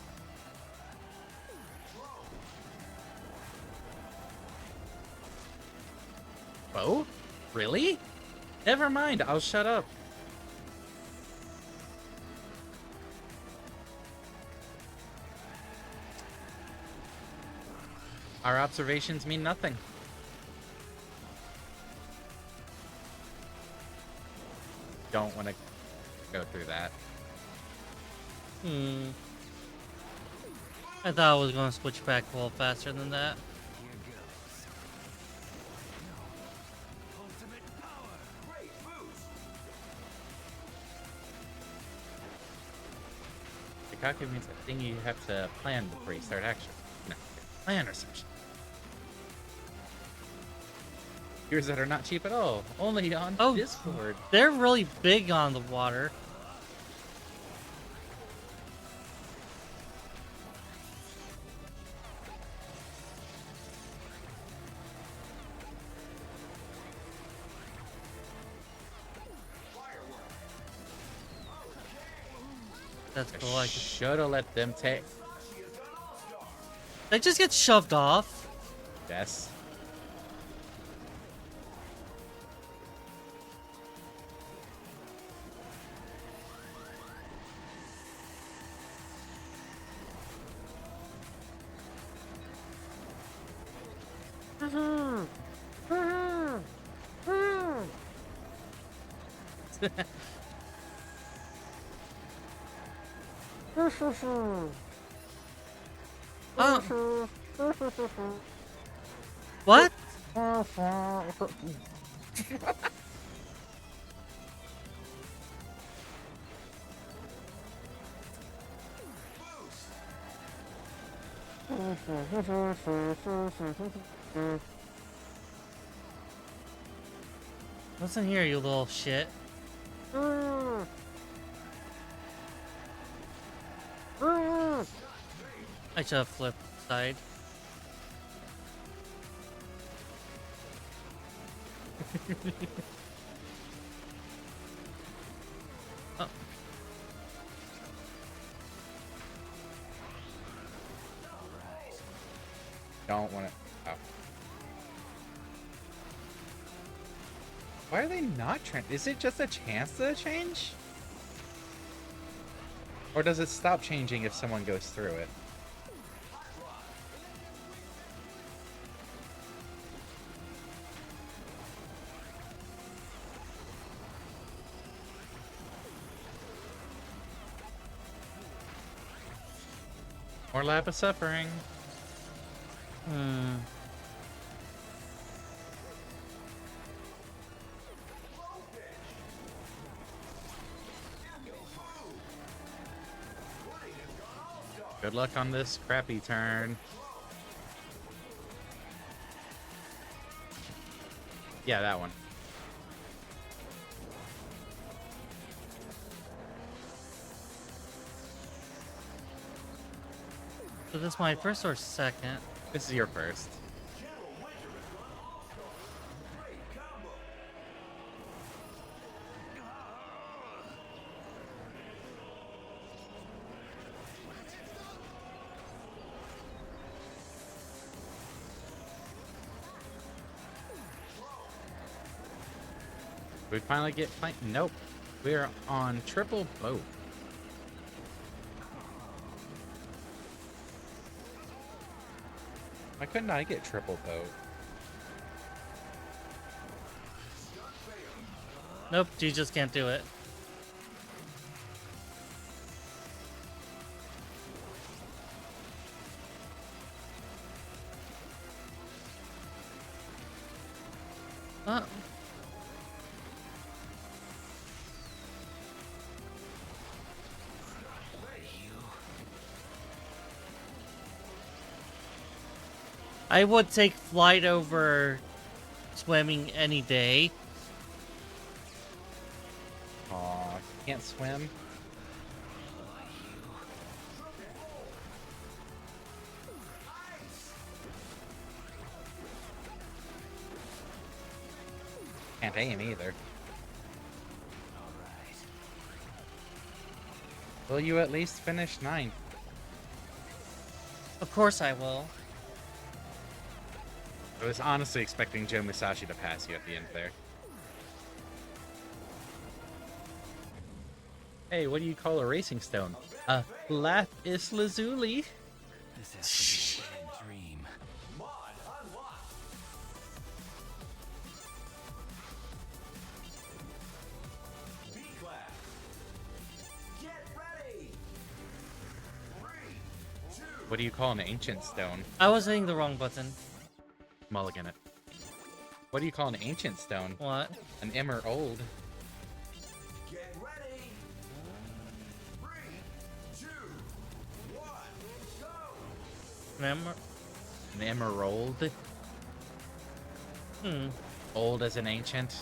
Oh? Really? Never mind, I'll shut up. Our observations mean nothing. Don't want to go through that. I thought I was going to switch back a little faster than that. Here goes. Ultimate power. Great boost. Shikaku means a thing you have to plan before you start action. No, plan reception. Gears that are not cheap at all. Only on Oh. Discord. They're really big on the water. That's cool. I just, Shoulda let them take. they just get shoved off. Yes. Oh. What? Listen here, you little shit. I should have flipped side. Oh. Don't want to. Oh. Why are they not Is it just a chance to change? Or does it stop changing if someone goes through it? More lap of suffering. Good luck on this crappy turn. Yeah, that one. So this is my first or second? This is your first. We finally get fight. Nope. We're on triple boat. Why couldn't I get triple boat? Nope, you just can't do it. Uh, I would take flight over swimming any day. Aw, can't swim. Can't aim either. Will you at least finish 9th? Of course I will. I was honestly expecting Joe Musashi to pass you at the end there. Hey, what do you call a racing stone? A lapis lazuli. This has to be a dream. What do you call an ancient stone? I was hitting the wrong button. Mulligan it. What do you call an ancient stone? What? An emerald. Get ready. 3, 2, 1, go. Remember? An emerald. Old as an ancient.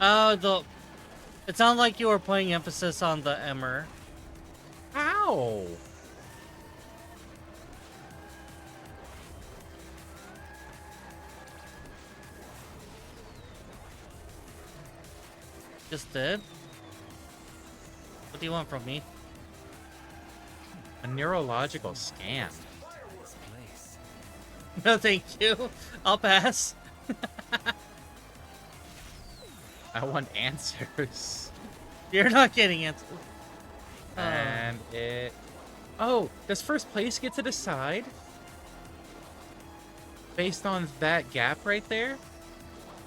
Oh, it sounded like you were putting emphasis on the emmer. Ow! Just did? What do you want from me? A neurological scan. This place. No, thank you. I'll pass. I want answers. You're not getting answers. And it... Oh, does first place get to decide? Based on that gap right there?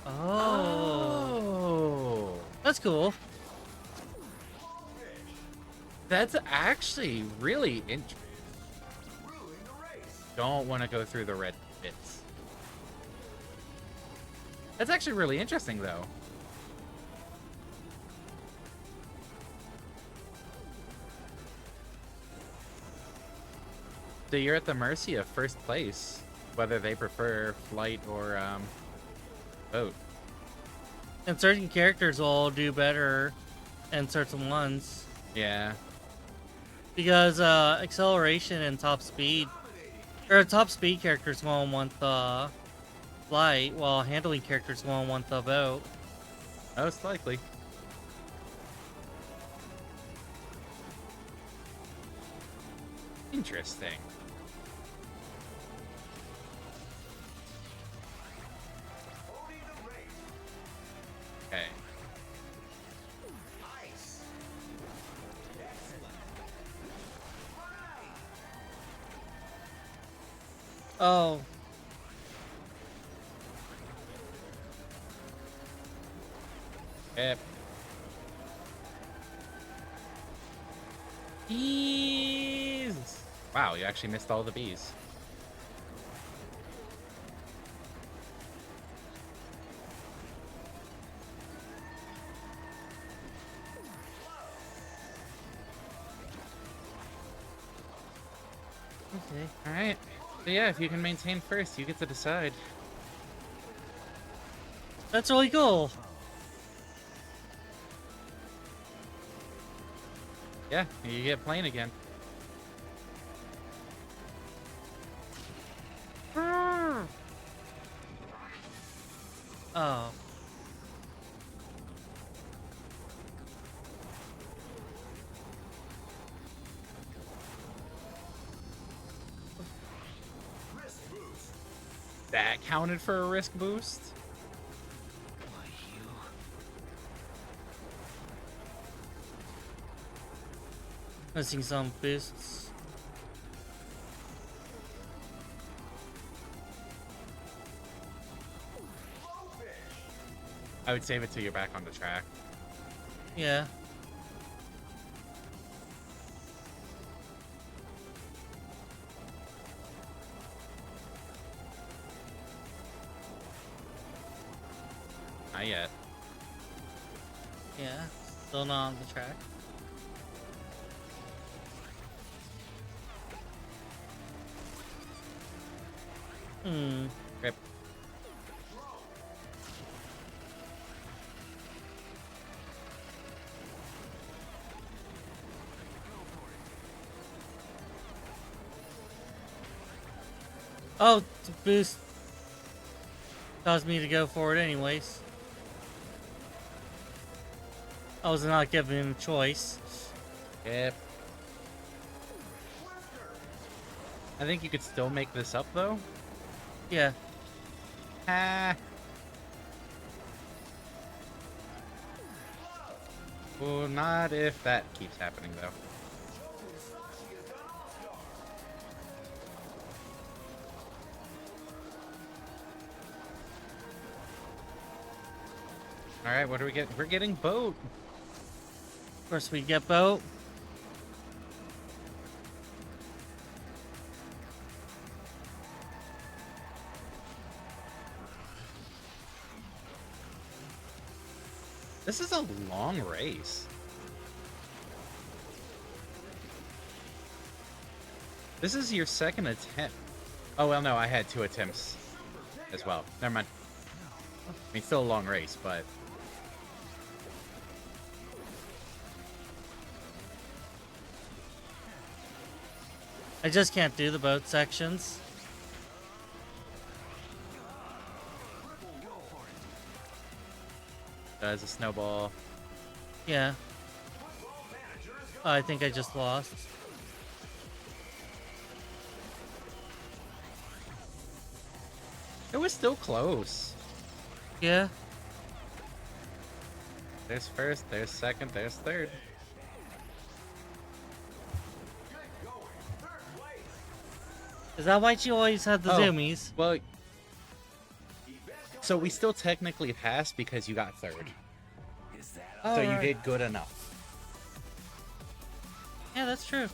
Oh. That's cool. That's actually really interesting. Ruling the race. Don't want to go through the red bits. That's actually really interesting, though. So you're at the mercy of first place, whether they prefer flight or boat. And certain characters will do better in certain ones. Yeah. Because acceleration and top speed, or top speed characters won't want the flight, while handling characters won't want the boat. Most likely. Interesting. Owning the race. Okay. Nice. Excellent. Right. Oh. Yep. Bees! Wow, you actually missed all the bees. Okay. Alright. So yeah, if you can maintain first, you get to decide. That's really cool. Yeah, you get playing again. Oh. Risk boost. That counted for a risk boost? Why, you. Missing some boosts. I would save it till you're back on the track. Yeah. Not yet. Yeah. Still not on the track. Hmm. Rip. Oh, the boost caused me to go for it anyways. I was not giving him a choice. Yep. I think you could still make this up, though. Yeah. Ah. Well, not if that keeps happening, though. Alright, what do we get? We're getting boat. Of course, we get boat. This is a long race. This is your second attempt. Oh, well, no, I had 2 attempts as well. Never mind. I mean, still a long race, but... I just can't do the boat sections. As a snowball. Yeah. Oh, I think I just lost. It was still close. Yeah. There's first, there's second, there's third. Is that why you always had the Oh, zoomies? Well, so we still technically passed because you got third. So you Alright. did good enough. Yeah, that's true.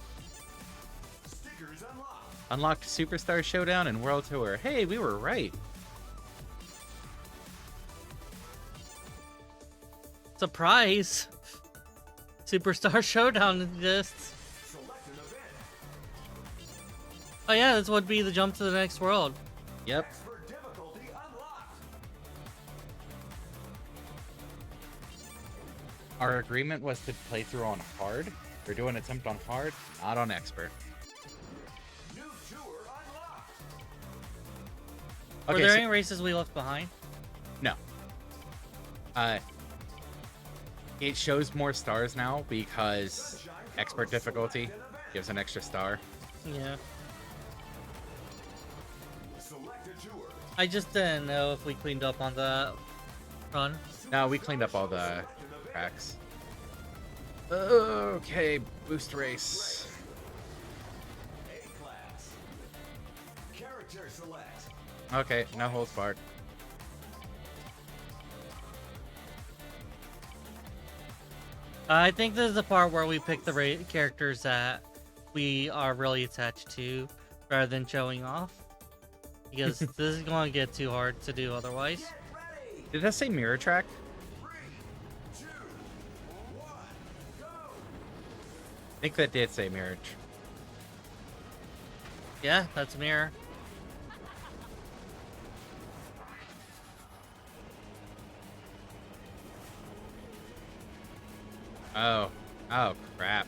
Stickers unlocked. Unlocked Superstar Showdown and World Tour. Hey, we were right. Surprise! Superstar Showdown exists. Select an event. Oh yeah, this would be the jump to the next world. Yep. Expert difficulty unlocked. Our agreement was to play through on hard. Or do an attempt on hard, not on expert. New tour unlocked. Were Okay, there so- any races we left behind? No. It shows more stars now because expert difficulty gives an extra star. Yeah. Select a tour. I just didn't know if we cleaned up on the run. Now we cleaned up all the tracks. Okay, boost race. A class. Character select. Okay, no holds barred. I think this is the part where we pick the characters that we are really attached to, rather than showing off. Because this is going to get too hard to do otherwise. Did that say mirror track? 3, 2, 1, go. I think that did say mirror. Yeah, that's a mirror. Oh. Oh, crap.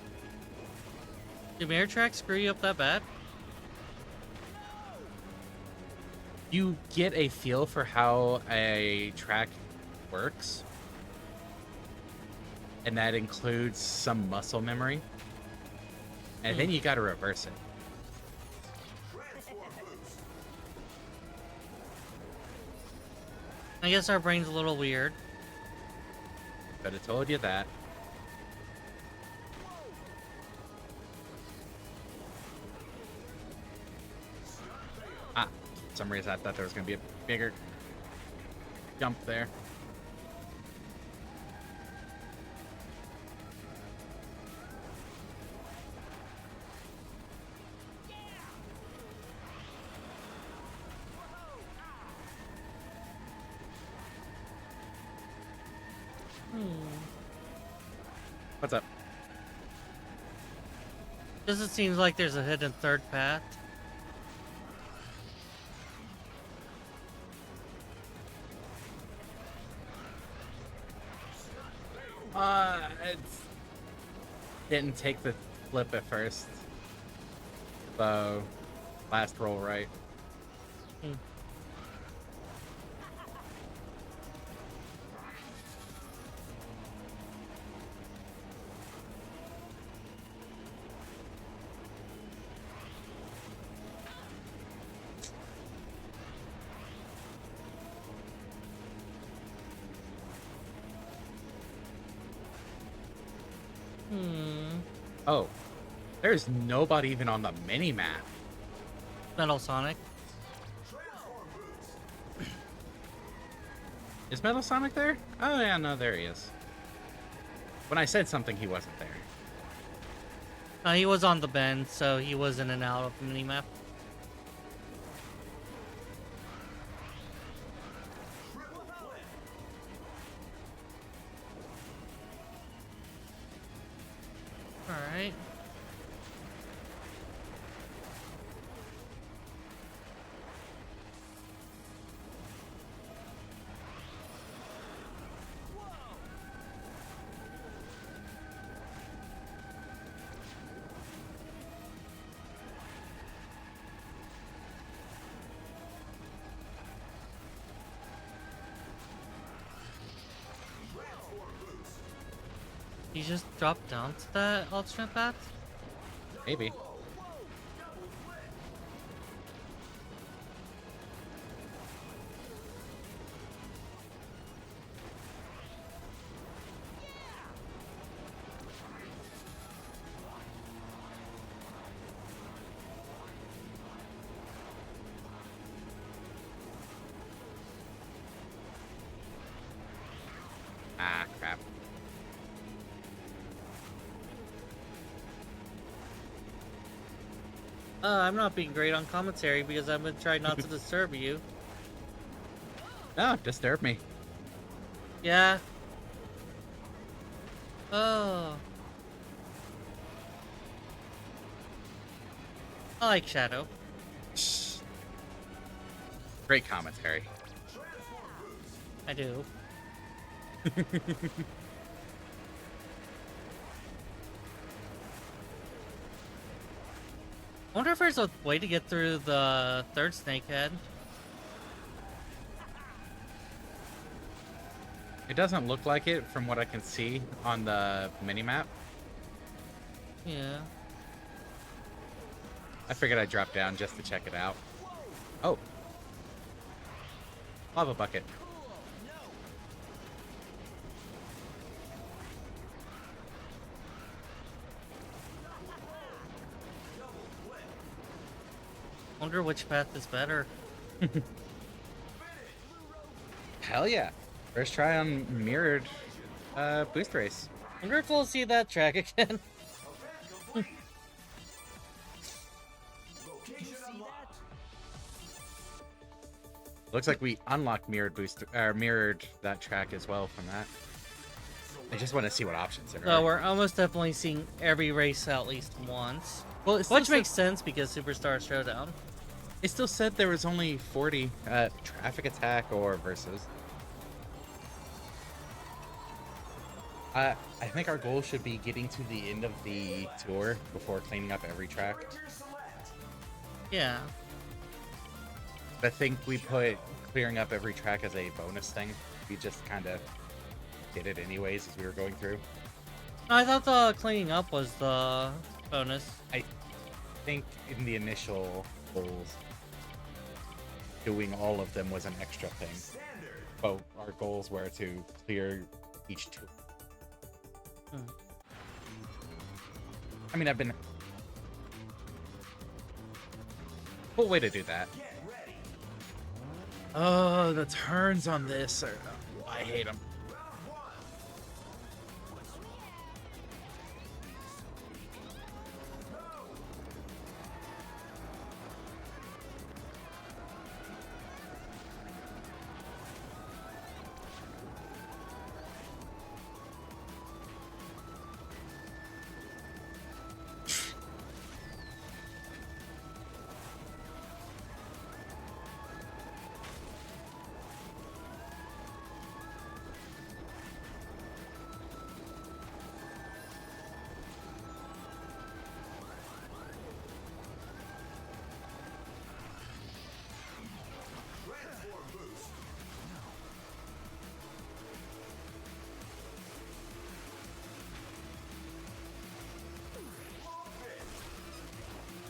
Did mirror tracks screw you up that bad? You get a feel for how a track works. And that includes some muscle memory. And then you gotta reverse it. Transform boost. I guess our brain's a little weird. Could have told you that. Ah, for some reason I thought there was gonna be a bigger jump there. What's up? Just it seems like there's a hidden third path. It didn't take the flip at first. So, last roll right. Oh, there's nobody even on the mini map. Metal Sonic. Transform boost. Is Metal Sonic there? Oh yeah, no, there he is. When I said something, he wasn't there. He was on the bend, so he was in and out of the minimap. Triple flip. You just drop down to that alternate path? Maybe. Ah, crap. I'm not being great on commentary because I've been trying not to disturb you. No, disturb me. Yeah. Oh. I like Shadow. Great commentary. I do. I wonder if there's a way to get through the third snakehead. It doesn't look like it from what I can see on the minimap. Yeah. I figured I'd drop down just to check it out. Oh. Lava bucket. Wonder which path is better. Hell yeah. First try on mirrored boost race. Wonder if we'll see that track again. Looks like we unlocked mirrored boost or mirrored that track as well from that. I just want to see what options there So are. we're almost definitely seeing every race at least once. Well, it still Which said- makes sense because Superstar Showdown. It still said there was only 40 traffic attack or versus. I think our goal should be getting to the end of the tour before cleaning up every track. Yeah. I think we put clearing up every track as a bonus thing. We just kind of did it anyways as we were going through. No, I thought the cleaning up was the bonus. I think in the initial goals, doing all of them was an extra thing. But our goals were to clear each tour. I mean, I've been... Cool way to do that. Oh, the turns on this are... I hate them.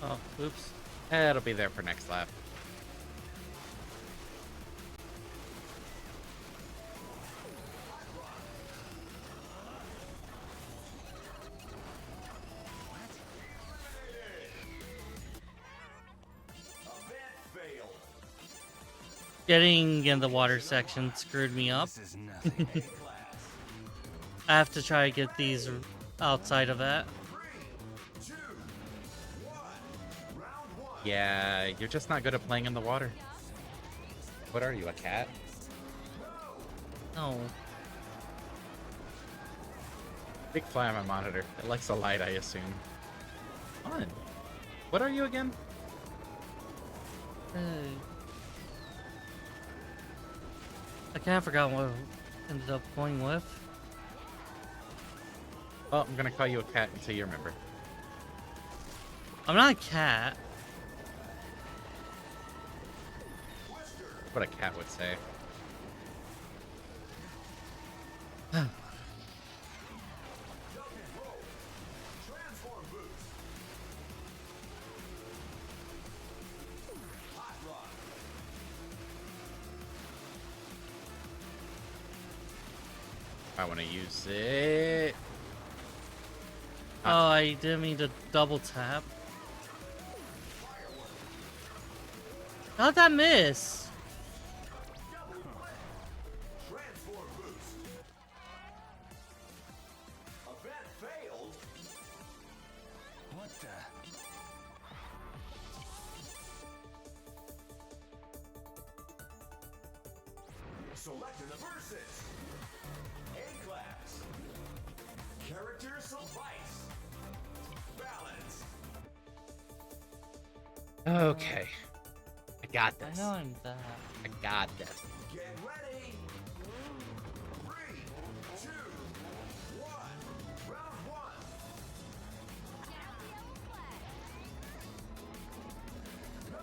Oh, oops. It'll be there for next lap. Getting in the water section screwed me up. This is nothing. I have to try to get these outside of that. Yeah, you're just not good at playing in the water. What are you, a cat? No. Big fly on my monitor. It likes the light, I assume. Fun. What are you again? I kind of forgot what I ended up going with. Well, I'm gonna call you a cat until you remember. I'm not a cat. What a cat would say. I want to use it. Oh, I didn't mean to double tap. How'd that miss? Transform boost. Event failed. What the? Selecting the verses. A-class. Character suffice. Balance. Okay. I got I this. know I'm that. I got this. Get ready. 3, 2, 1. Round 1. Go.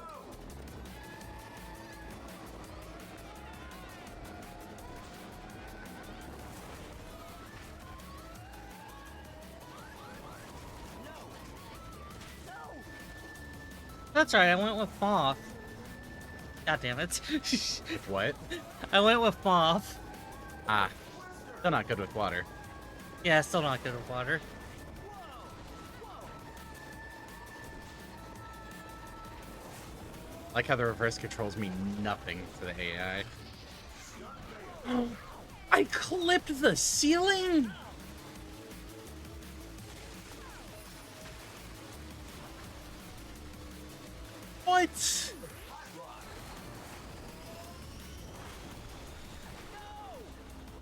That's right, I went with Moth. God damn it. With what? I went with Moth. Ah. Still not good with water. Yeah, still not good with water. Like how the reverse controls mean nothing to the AI. I clipped the ceiling? What?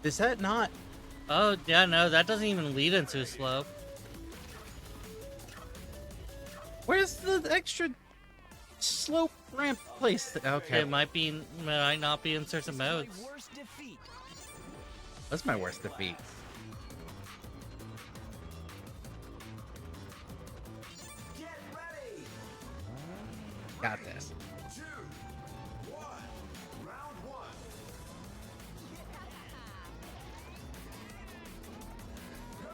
Is that not? Oh, yeah, no, that doesn't even lead into a slope. Where's the extra slope ramp place? Okay, It might not be in certain My modes. worst defeat. that's my worst defeat. Get ready. Got this. 2, 1. Round 1. Go.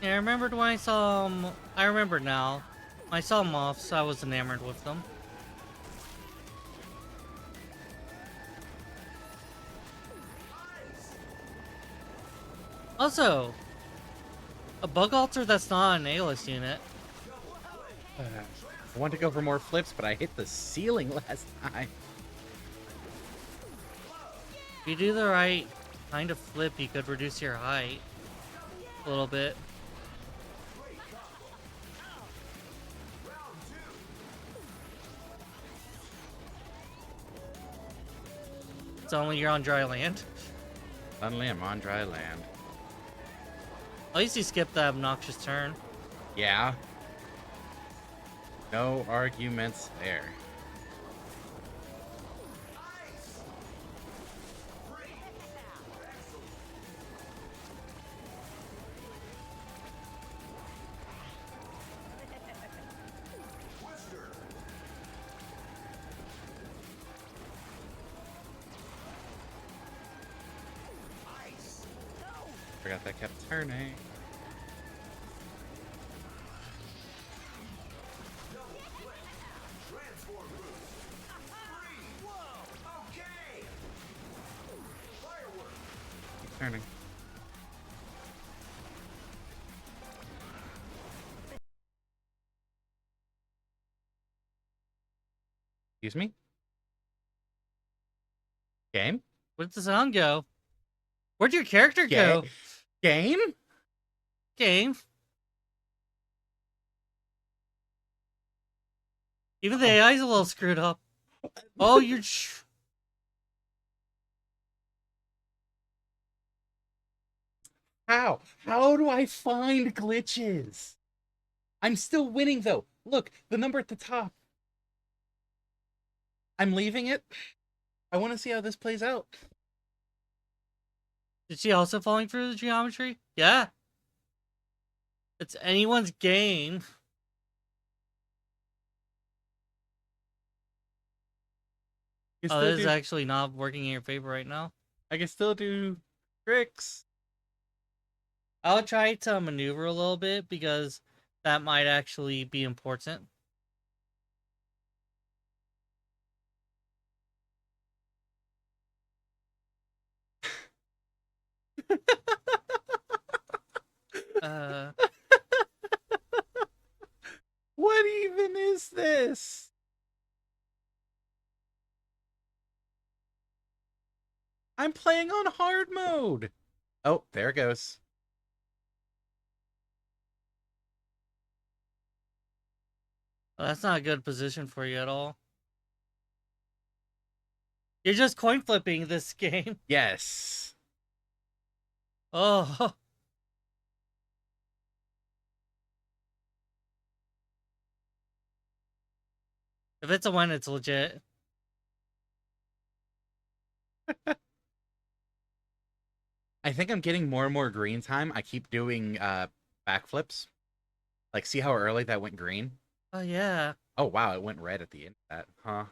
Yeah, I remembered when I saw I remember now. When I saw moths, I was enamored with them. Also, a bug alter that's not an A-list unit. I wanted to go for more flips, but I hit the ceiling last time. If you do the right kind of flip, you could reduce your height a little bit. It's only you're on dry land. Suddenly I'm on dry land. At least you skipped that obnoxious turn. Yeah. No arguments there. Twister. Ice. Forgot that kept turning. Double flip. Transform boost. 3. Whoa. Okay. Firework. Keep turning. Excuse me? Game? Where'd the sound go? Where'd your character Ga- go? Game? Game. Even the AI's a little screwed up. Oh, you're... How? How do I find glitches? I'm still winning though. Look, the number at the top. I'm leaving it. I want to see how this plays out. Is she also falling through the geometry? Yeah. It's anyone's game. I can Oh, still this is do, actually not working in your favor right now. I can still do tricks. I'll try to maneuver a little bit because that might actually be important. Uh, What even is this? I'm playing on hard mode. Oh, there it goes. that's not a good position for you at all. You're just coin flipping this game. Yes. Oh, if it's a win, it's legit. I think I'm getting more and more green time. I keep doing backflips. Like, see how early that went green? Oh yeah. Oh, wow, it went red at the end of that. Huh.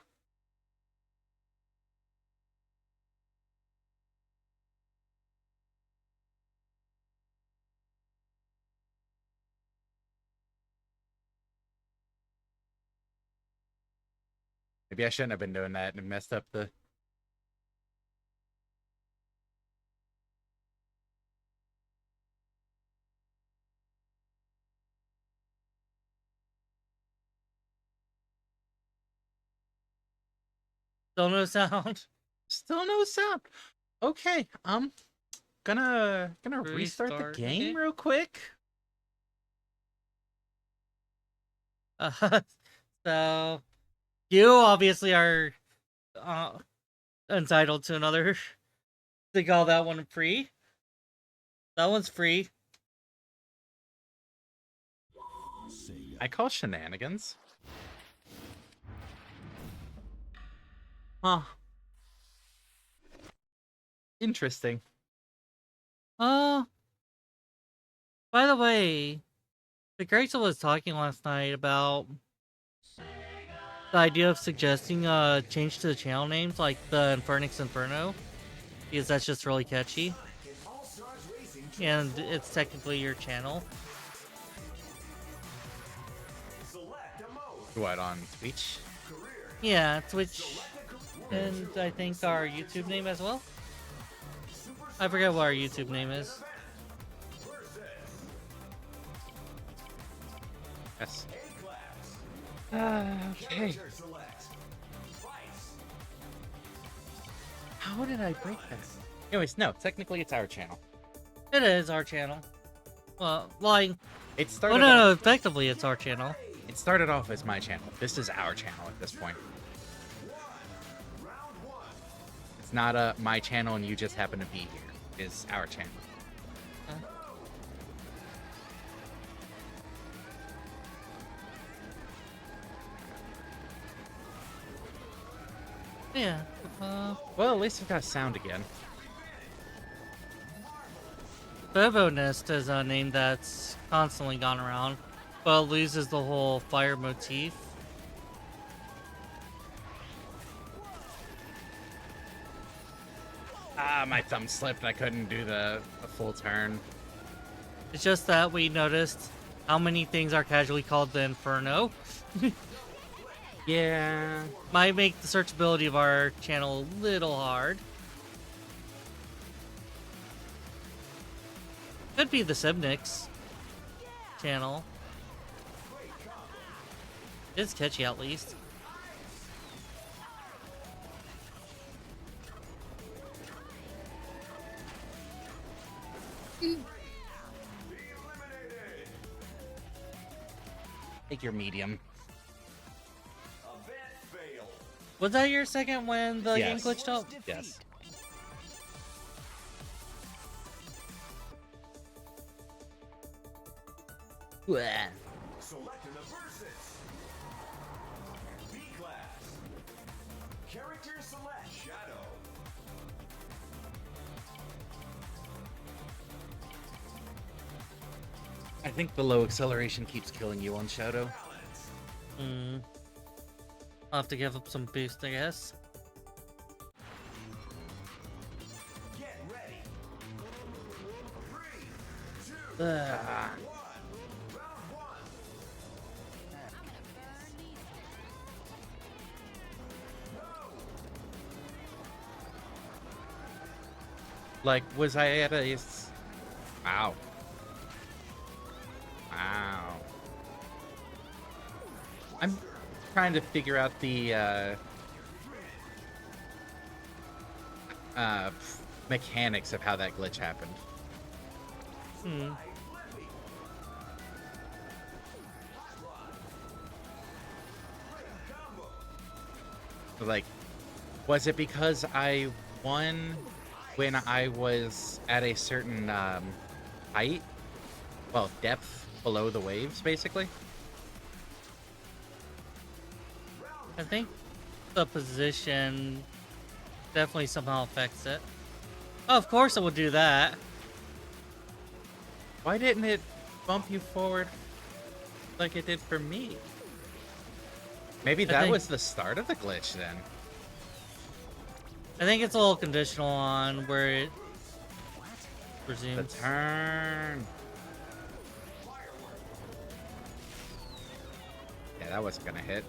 Maybe I shouldn't have been doing that and messed up the... Still no sound. Still no sound. Okay, gonna restart the Restart, game okay. real quick. So you obviously are uh, entitled to another. They call that one free. That one's free. I call shenanigans. Huh. Interesting. Uh, by the way, the Gracer was talking last night about the idea of suggesting a change to the channel names, like the Infernix Inferno, because that's just really catchy, and it's technically your channel. What, on Twitch? Yeah, Twitch, and I think our YouTube name as well. I forget what our YouTube name is. Yes. Okay. How did I break that? Anyways, no, technically it's our channel. It is our channel. Well, like, It oh started no, off, effectively it's our channel. it started off as my channel. This is our channel at this point. It's not my channel and you just happen to be here. It's our channel. Yeah. Well, at least we've got sound again. Bobo Nest is a name that's constantly gone around, but it loses the whole fire motif. Ah, my thumb slipped. I couldn't do the full turn. It's just that we noticed how many things are casually called the Inferno. Yeah. Might make the searchability of our channel a little hard. Could be the Sibnix channel. It's catchy at least. Take your medium. Was that your second when the game Yes. glitched out? Yes. Bleh. Selecting the versus. B class. Character select Shadow. I think the low acceleration keeps killing you on Shadow. Hmm. I'll have to give up some boost, I guess. Get ready. 3, 2, Ah. Like, was I at a... Wow. Wow. I'm trying to figure out the uh, mechanics of how that glitch happened. Hmm. Like, was it because I won when I was at a certain height? Well, depth below the waves, basically? I think the position definitely somehow affects it. Oh, of course it would do that. Why didn't it bump you forward like it did for me? Maybe I that think- was the start of the glitch then. I think it's a little conditional on where it The resumes. turn. Yeah, that wasn't gonna hit.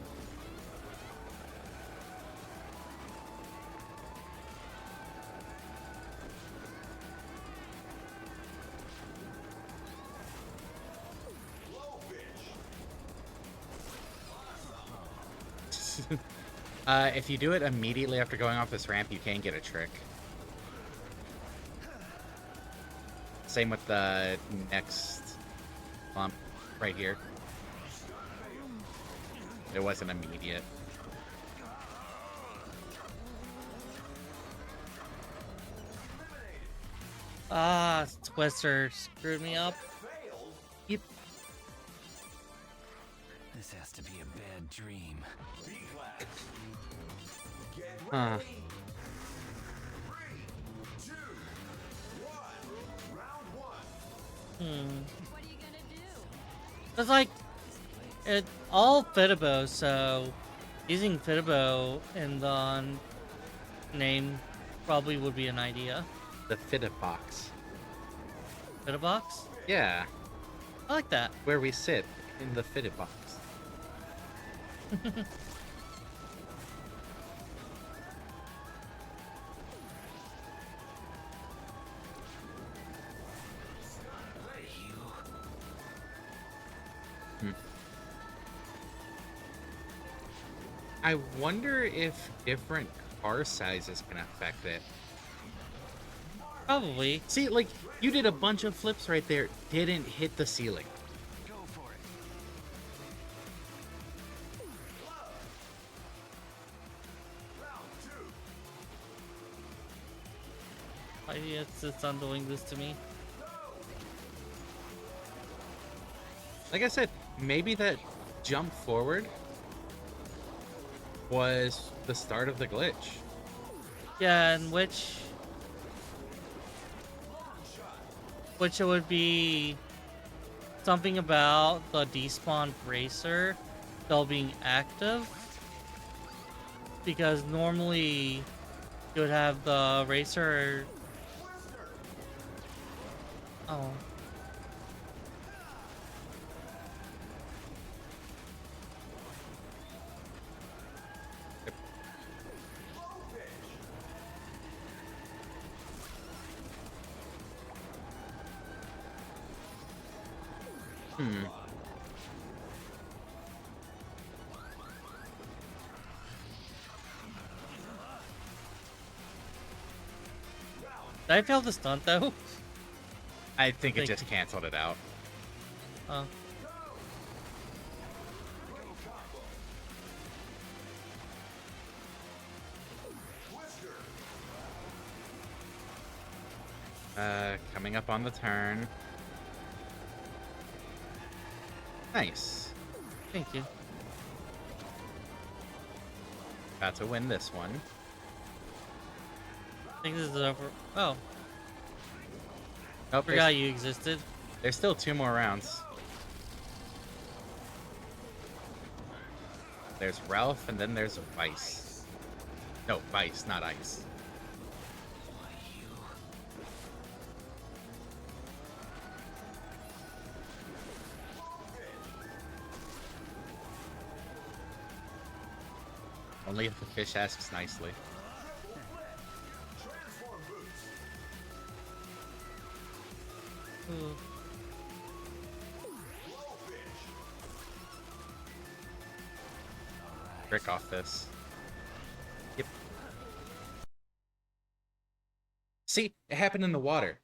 If you do it immediately after going off this ramp, you can get a trick. Same with the next bump right here. It wasn't immediate. Ah, Twister screwed me up. Yep. This has to be a bad dream. Huh. 3, 2, 1. Round 1. What are you gonna do? It's like it all Fitabo, so using Fitabo in the name probably would be an idea. The fitted box. Fitabox? Yeah, I like that. where we sit in the fitted box. I wonder if different car sizes can affect it. Probably. See, like, you did a bunch of flips right there, didn't hit the ceiling. Go for it. Why it's on doing this to me? Like I said, maybe that jump forward was the start of the glitch. Yeah, and which it would be something about the despawned racer still being active, because normally you would have the racer. Oh. Hmm. Did I fail the stunt though? I think it Thank just canceled it out. Oh. Coming up on the turn. Nice. Thank you. About to win this one. I think this is over. Oh, Nope, forgot you existed. there's still 2 more rounds. There's Ralph, and then there's Vice. No, Vice, not Ice. Only if the fish asks nicely. Transform boots. Ooh. Blowfish. Trick off this. Yep. See, it happened in the water.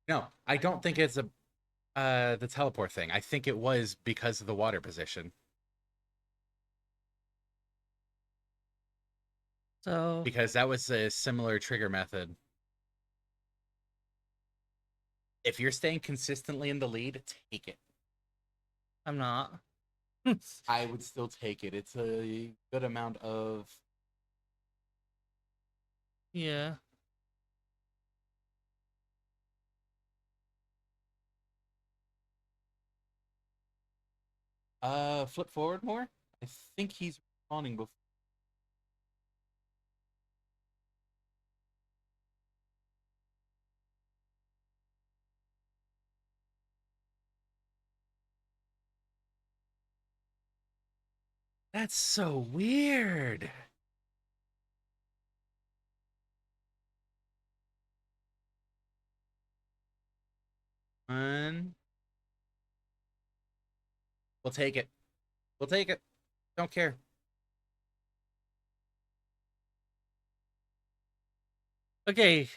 No, I don't think it's a the teleport thing. I think it was because of the water position. So Because that was a similar trigger method. If you're staying consistently in the lead, take it. I'm not. I would still take it. It's a good amount of... Yeah. Flip forward more? I think he's respawning before. That's so weird. One. We'll take it. We'll take it. Don't care. Okay.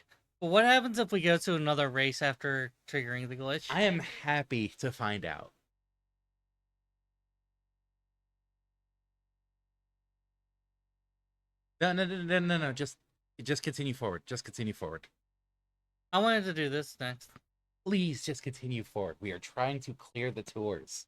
Well, what happens if we go to another race after triggering the glitch? I am happy to find out. No. Just continue forward. Just continue forward. I wanted to do this next. Please just continue forward. We are trying to clear the tours.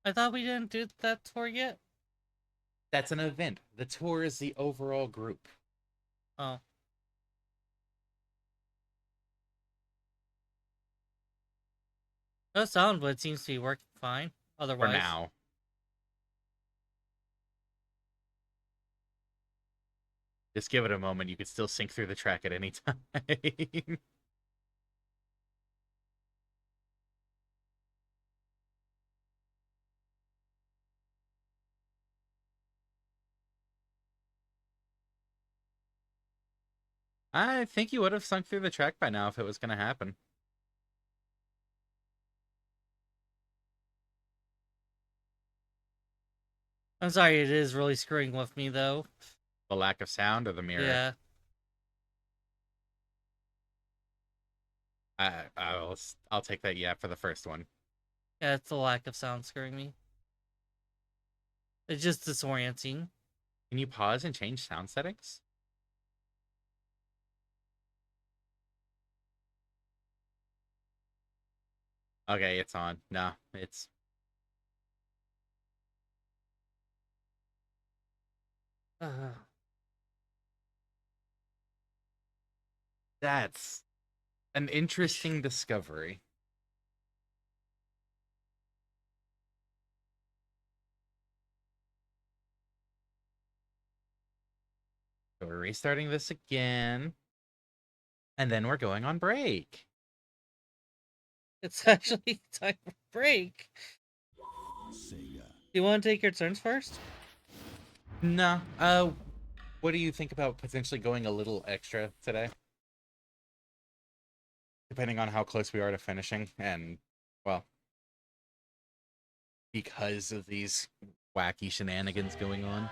I thought we didn't do that tour yet. That's an event. The tour is the overall group. Oh. No sound, but it seems to be working fine. For Otherwise, now. Just give it a moment. You could still sync through the track at any time. I think you would have sunk through the track by now if it was going to happen. I'm sorry, it is really screwing with me though. The lack of sound or the mirror? Yeah. I'll take that yeah for the first one. Yeah, it's the lack of sound screwing me. It's just disorienting. Can you pause and change sound settings? Okay, it's on. No, it's... That's an interesting discovery. So we're restarting this again. And then we're going on break. It's actually time for break. Sega. Do you want to take your turns first? No. What do you think about potentially going a little extra today? Depending on how close we are to finishing, and, well, because of these wacky shenanigans going on.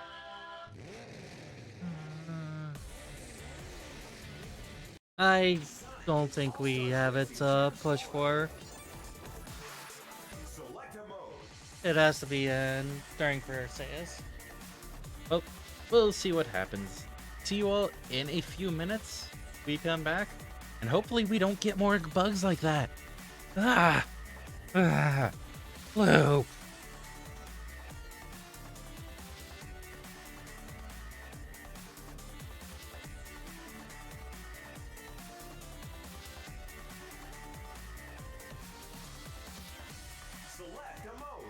I don't think we have it to push for. Select a mode. It has to be in during Parisaea's. Well, we'll see what happens. See you all in a few minutes. We come back, and hopefully we don't get more bugs like that. Blue. Select a mode.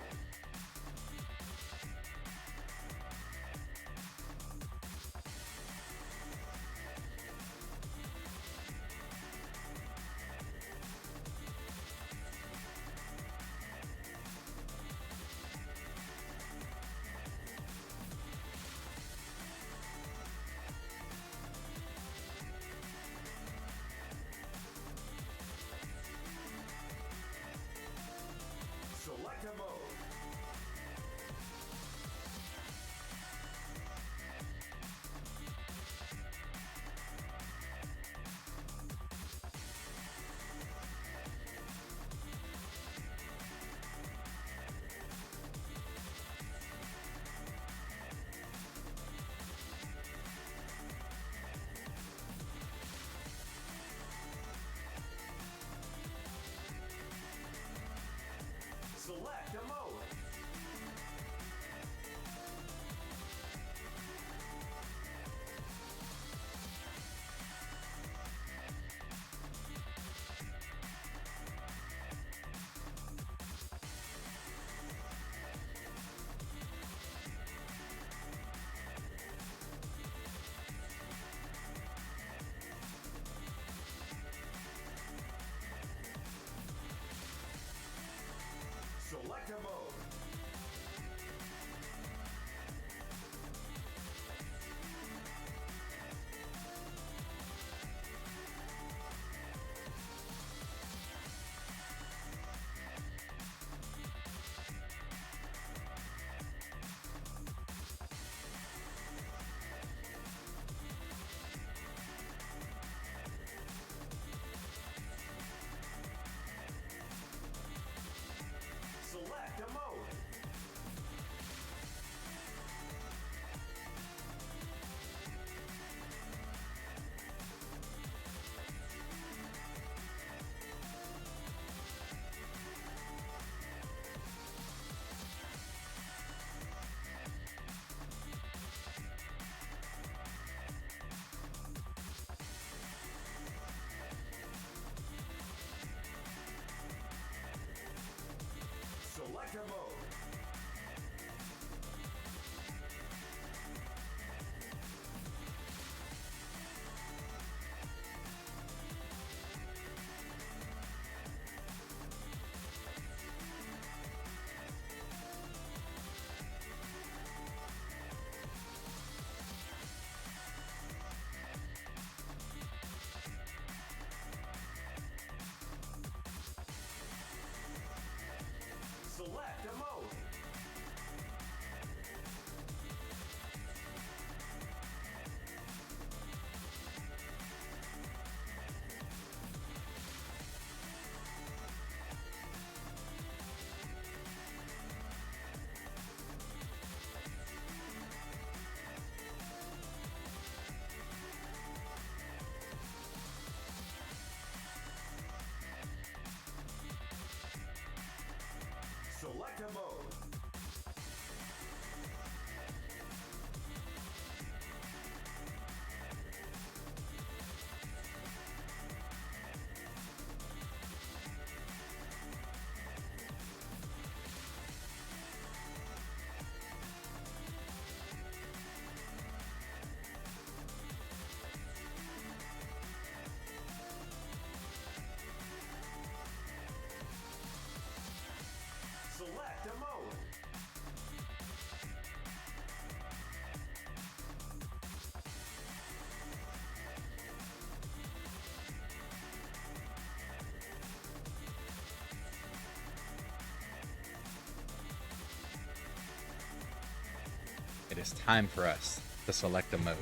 it is time for us to select a mode.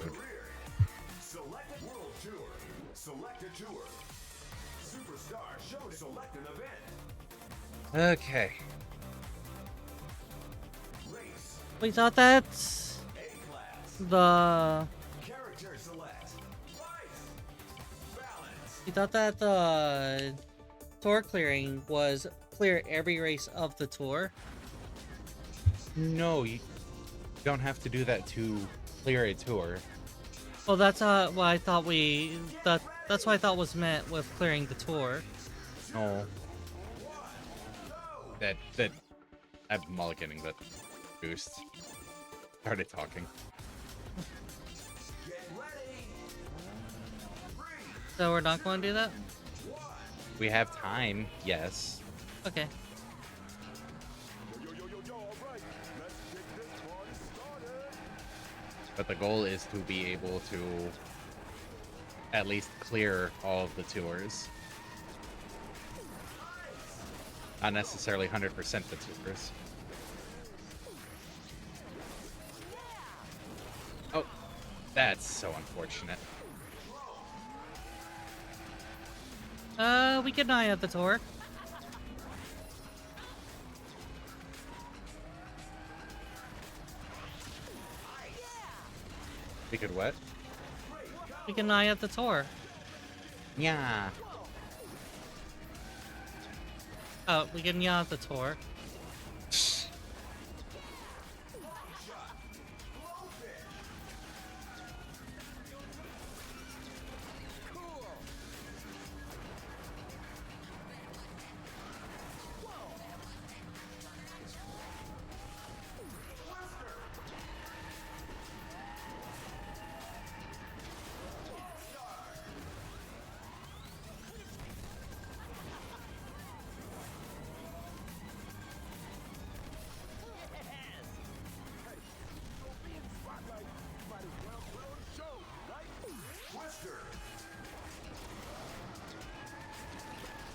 Select a world tour. Select a tour. Superstar show. Select an event. Okay. Race. We thought that's A-class. the. Character select. Life. Balance. We thought that the tour clearing was clear every race of the tour. No, you don't have to do that to clear a tour. Well, that's what I thought that's what I thought was meant with clearing the tour. No. That I'm mulliganing that boost. Started talking. Get ready. 3, So we're not going to do that? We have time, yes. Okay. Yo, all right. Let's get this party started. But the goal is to be able to at least clear all of the tours. Not necessarily 100% the tours. Oh, that's so unfortunate. We can eye at the tour. We could what? We can eye at the tour. Yeah. Oh, we can yaw at the tour.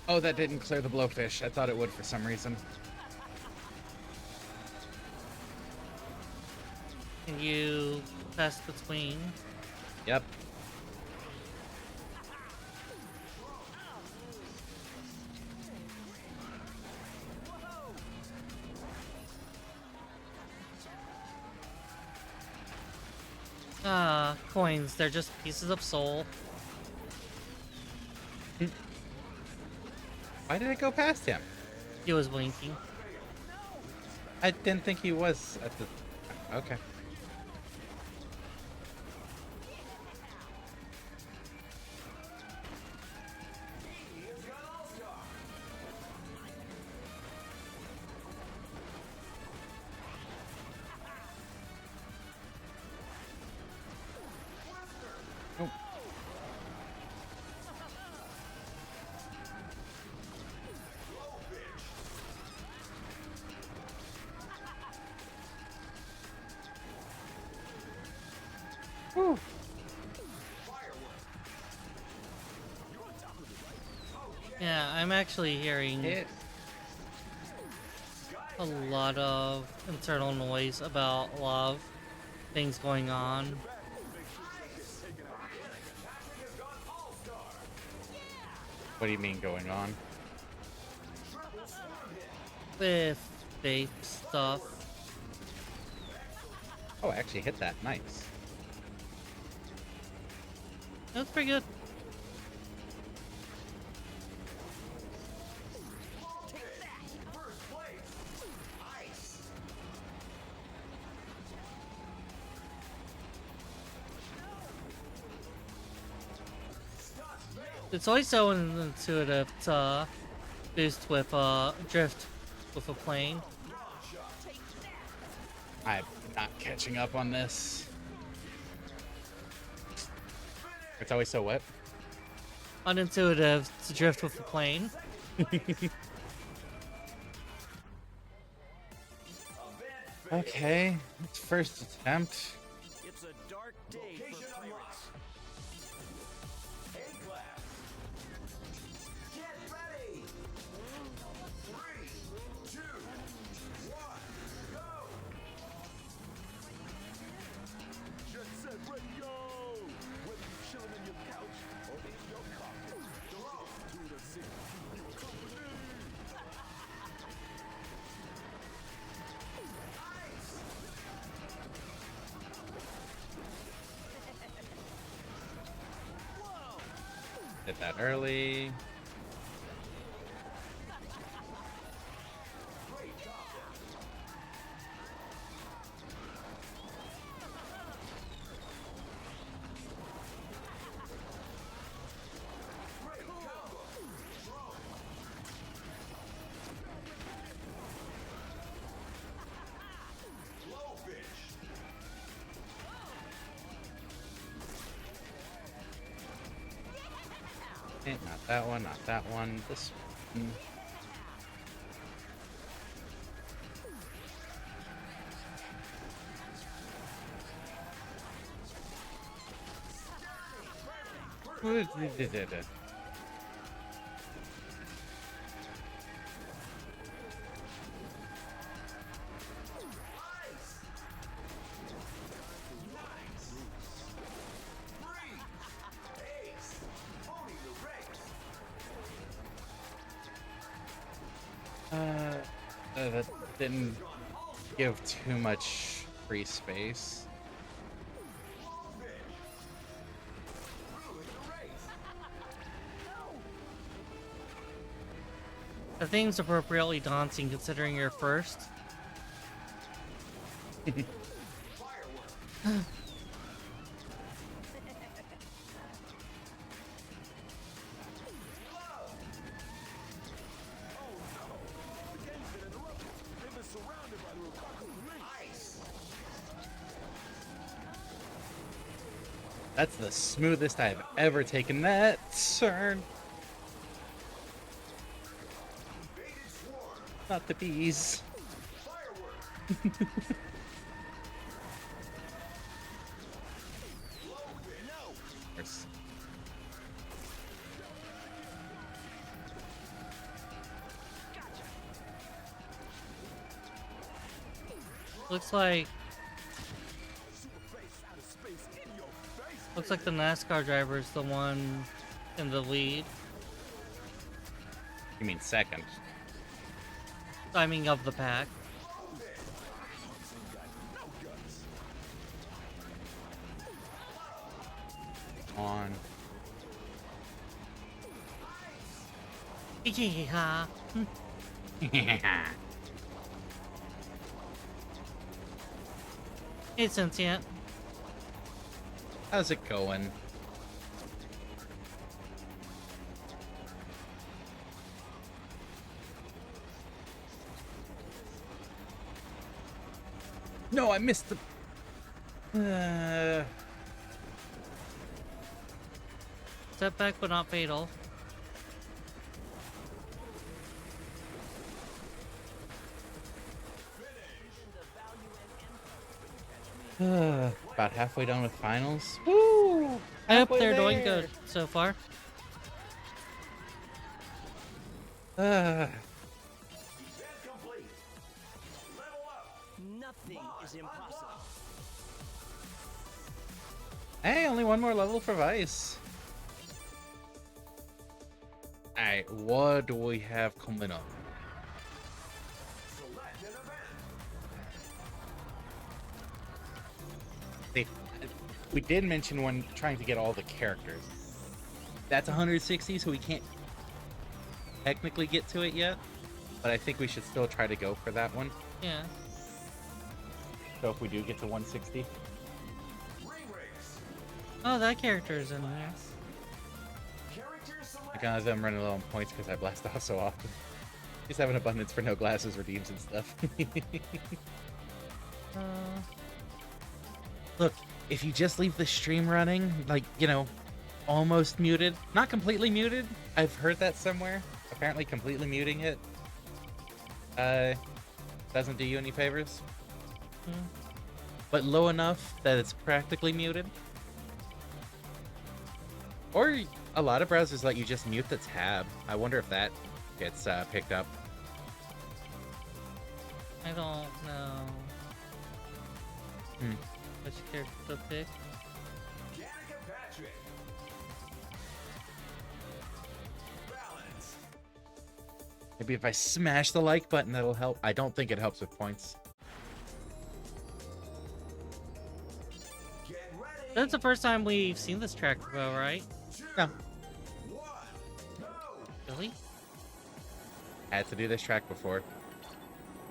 Oh, that didn't clear the blowfish. I thought it would for some reason. Can you pass between? Yep. Ah, coins. They're just pieces of soul. Why did it go past him? He was blinking. I didn't think he was at the... Okay. Oh. Whew. Yeah, I'm actually hearing It... a lot of internal noise about a lot of things going on What do you mean going on? with vape stuff. Oh, I actually hit that. Nice. That's pretty good. It's always so intuitive to boost with drift with a plane. I'm not catching up on this. It's always so what? Unintuitive to drift with a plane. Okay, it's first attempt. It's a dark day for pirates. A-class. Get ready. 3, 2, 1, go. Hit that early. Okay, not that one, not that one. This one. That didn't give too much free space. The thing's appropriately daunting considering you're first. That's the smoothest I've ever taken that turn. Not the bees. There's- Looks like the NASCAR driver is the one in the lead. You mean second? Timing of the pack. On. Yeah. Hey, Sentient. How's it going? No, I missed the... Setback, but not fatal. About halfway done with finals. Woo! I hope Halfway they're doing there. good so far. Nothing is impossible. Hey, only one more level for Vice. Alright, what do we have coming up? We did mention when trying to get all the characters. That's 160, so we can't technically get to it yet. But I think we should still try to go for that one. Yeah. So if we do get to 160. Oh, that character is in there. I got them running low on points because I blast off so often. Just have an abundance for no glasses, redeems, and stuff. Look, if you just leave the stream running, like, you know, almost muted, not completely muted. I've heard that somewhere. Apparently completely muting it doesn't do you any favors. But low enough that it's practically muted. Or a lot of browsers let you just mute the tab. I wonder if that gets picked up. I don't know which character to pick. Maybe if I smash the like button, that'll help. I don't think it helps with points. That's the first time we've seen this track though, right? No. Really? Had to do this track before.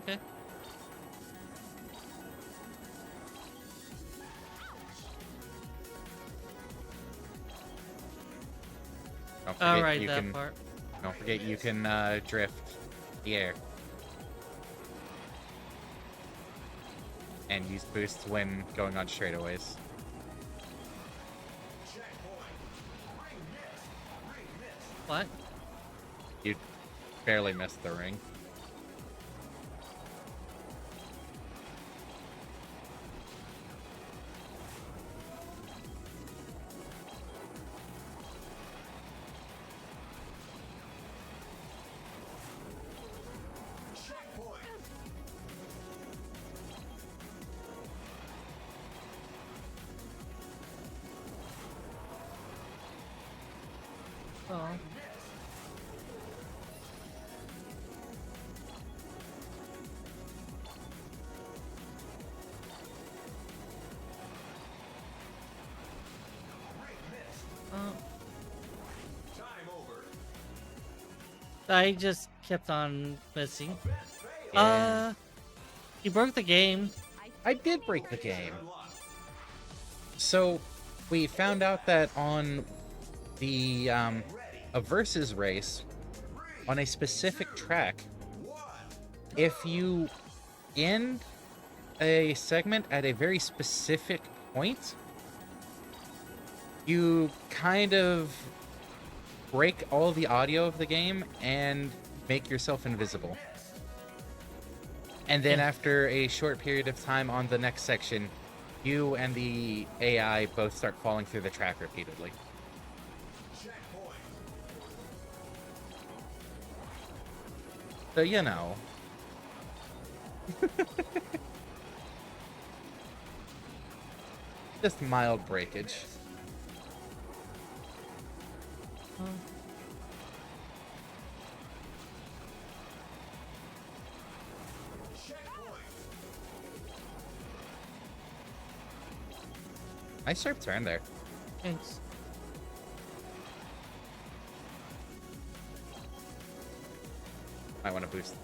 Okay. Don't forget Alright, you that can. part. Don't forget you can drift the air and use boosts when going on straightaways. What? You barely missed the ring. Oh. Oh. I just kept on missing. Yeah. You broke the game. I did break the game. So, we found out that on the a versus race on a specific track, if you end a segment at a very specific point, you kind of break all the audio of the game and make yourself invisible. And then after a short period of time on the next section, you and the AI both start falling through the track repeatedly. So, you know. Just mild breakage. Oh. Nice sharp turn there. Thanks. Might want to boost.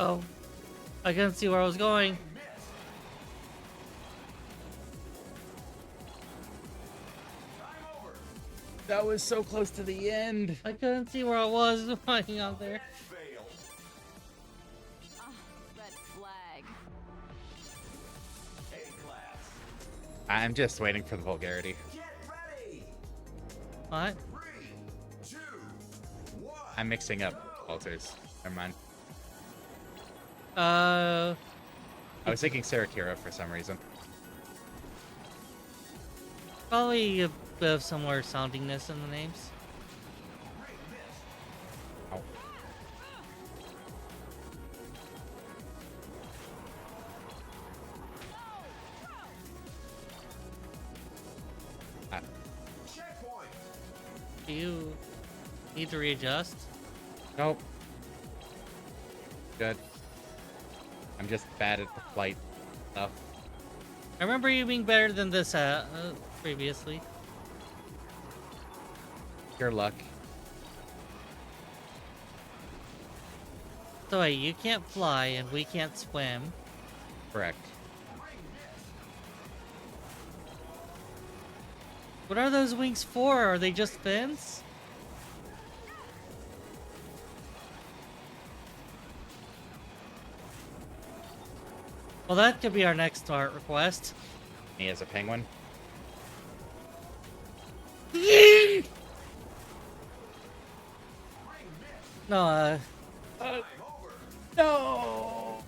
Oh. I couldn't see where I was going. That was so close to the end. I couldn't see where I was flying out there. Ah, that flag. I'm just waiting for the vulgarity. What? I'm mixing up altars. Never mind. Uh, I was thinking Sarakira for some reason. probably a bit of some more soundingness in the names. Oh. Do you need to readjust? Nope. Good. I'm just bad at the flight stuff. I remember you being better than this previously. Your luck. So wait, you can't fly and we can't swim. Correct. What are those wings for? Are they just fins? Well, that could be our next art request. Me as a penguin. No, No!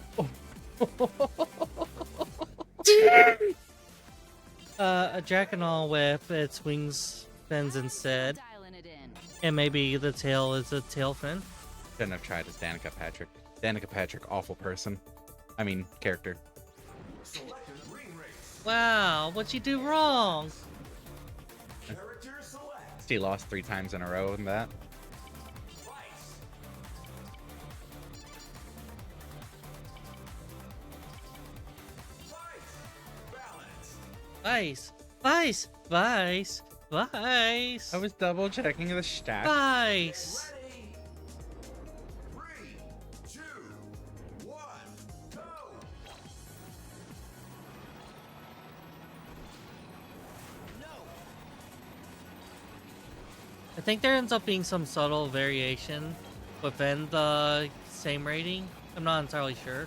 a Draconol with its wings fins instead. Dialing it in. And maybe the tail is a tail fin. Shouldn't have tried as Danica Patrick. Danica Patrick, awful person. I mean, character. Wow, what'd you do wrong? She lost 3 times in a row in that. Vice! Vice! Vice! Vice! I was double checking the stack. Vice! Ready? 3, 2, 1, go! I think there ends up being some subtle variation within the same rating. I'm not entirely sure.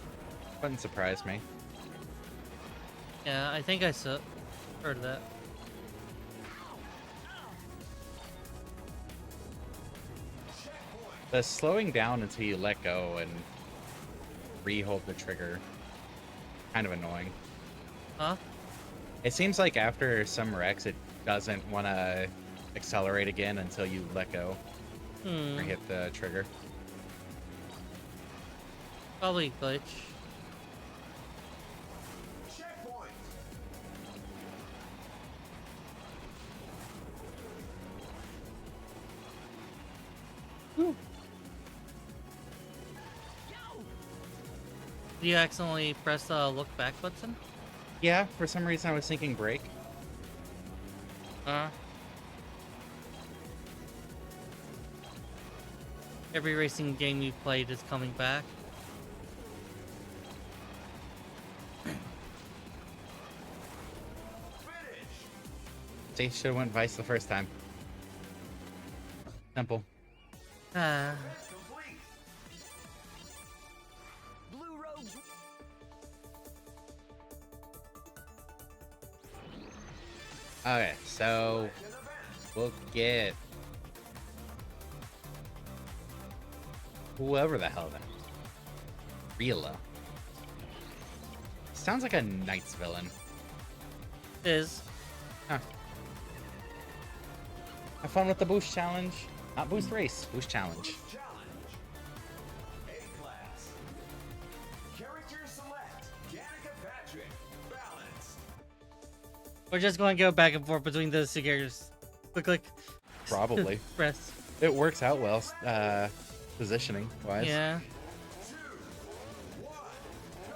Wouldn't surprise me. Yeah, I think I heard that. The slowing down until you let go and re-hold the trigger, kind of annoying. Huh? It seems like after some wrecks, it doesn't want to accelerate again until you let go or hit the trigger. Probably glitch. Checkpoint! Did you accidentally press the look back button? Yeah, for some reason I was thinking brake. Every racing game you've played is coming back. Finish! They should have went vice the first time. Simple. Ah. Complete! Blue Rogues. Okay, so An event! we'll get whoever the hell that is. Resila. Sounds like a Knights villain. Is. Huh. Have fun with the boost challenge. Not boost race, boost challenge. Challenge! A-Class. Character select. Danica Patrick. Balance. We're just going to go back and forth between those two characters. Click, click. Probably. Press. It works out well, positioning wise. Yeah. 2, 1, go!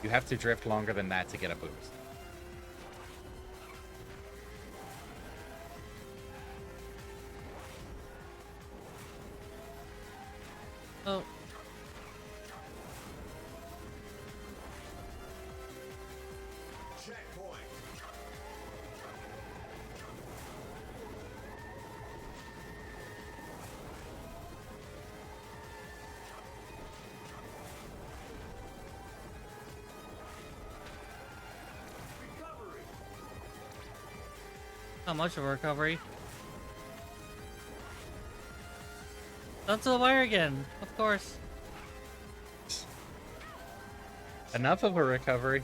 You have to drift longer than that to get a boost. Oh. Checkpoint. Recovery. How much of a recovery? Not to the wire again, of course. Enough of a recovery.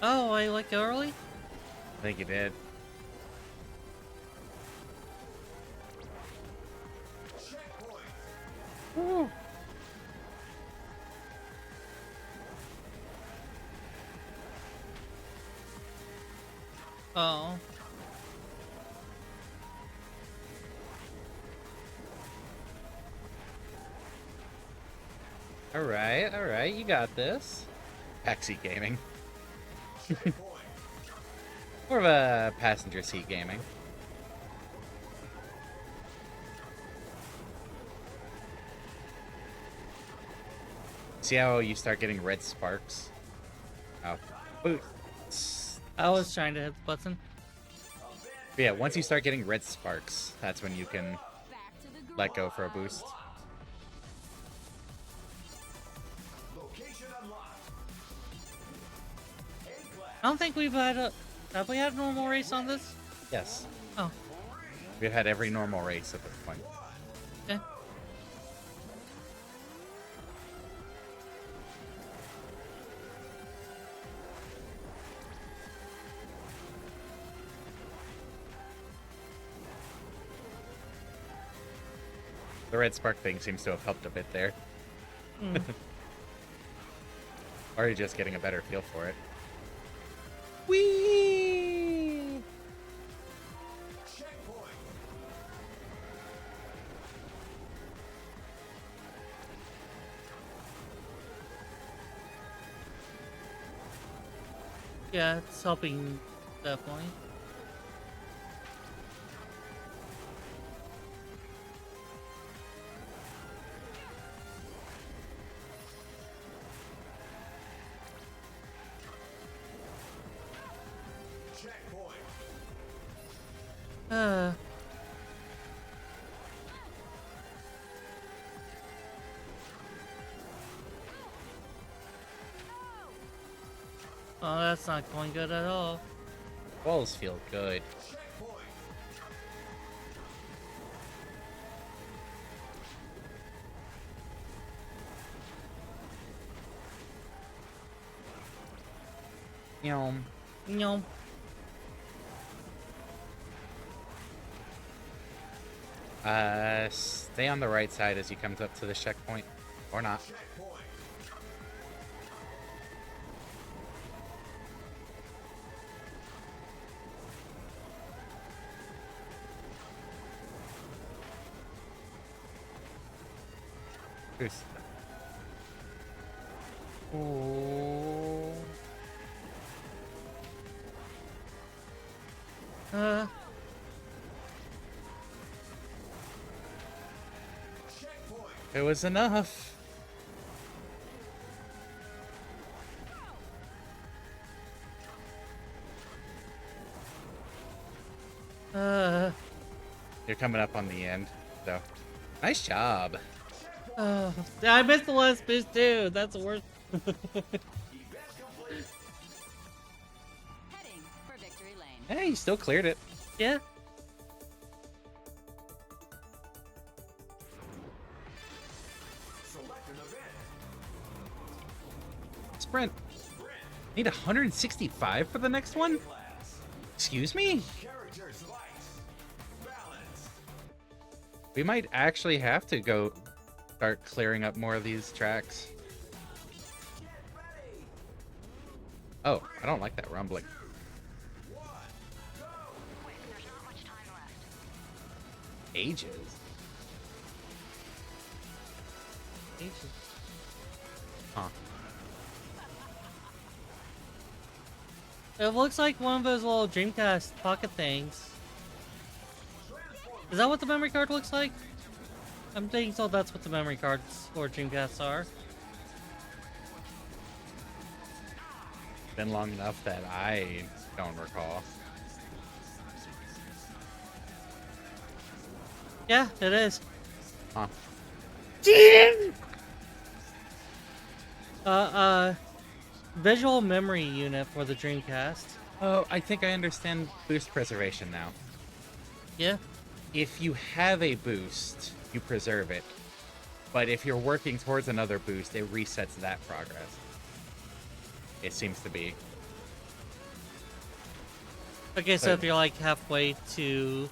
Oh, I like early? I think you did. Checkpoint. Oh. Alright, you got this. Backseat gaming. Checkpoint. More of a passenger seat gaming. See how you start getting red sparks? Oh. Boost. I was trying to hit the button. But yeah, once you start getting red sparks, that's when you can Back to the garage. let go for a boost. Location unlocked. A-Class. I don't think we've had a... Have we had a normal race on this? Yes. Oh, We've had every normal race at this point. okay. The red spark thing seems to have helped a bit there. Or you're just getting a better feel for it. Whee! Yeah, it's helping definitely. Checkpoint. Uh, oh, that's not going good at all. Walls feel good. Checkpoint. Yum. No. Stay on the right side as you come up to the checkpoint. Or not. Checkpoint. Boost. Oh. Checkpoint. It was enough. You're coming up on the end, so nice job. I missed the last boost too. That's the worst. Event complete. Heading for victory lane. Hey, you still cleared it. Yeah. Select an event. Sprint. Sprint. Need 165 for the next one? Class. Excuse me? Character slice. Balance. We might actually have to go start clearing up more of these tracks. Get ready. Oh, I don't like that rumbling. 1. Go. Ages. Huh. It looks like one of those little Dreamcast pocket things. Is that what the memory card looks like? I'm thinking so that's what the memory cards for Dreamcasts are. Been long enough that I don't recall. Yeah, it is. Huh. Visual memory unit for the Dreamcast. Oh, I think I understand boost preservation now. Yeah. If you have a boost, you preserve it. But if you're working towards another boost, it resets that progress. It seems to be. Okay, so But- if you're like halfway to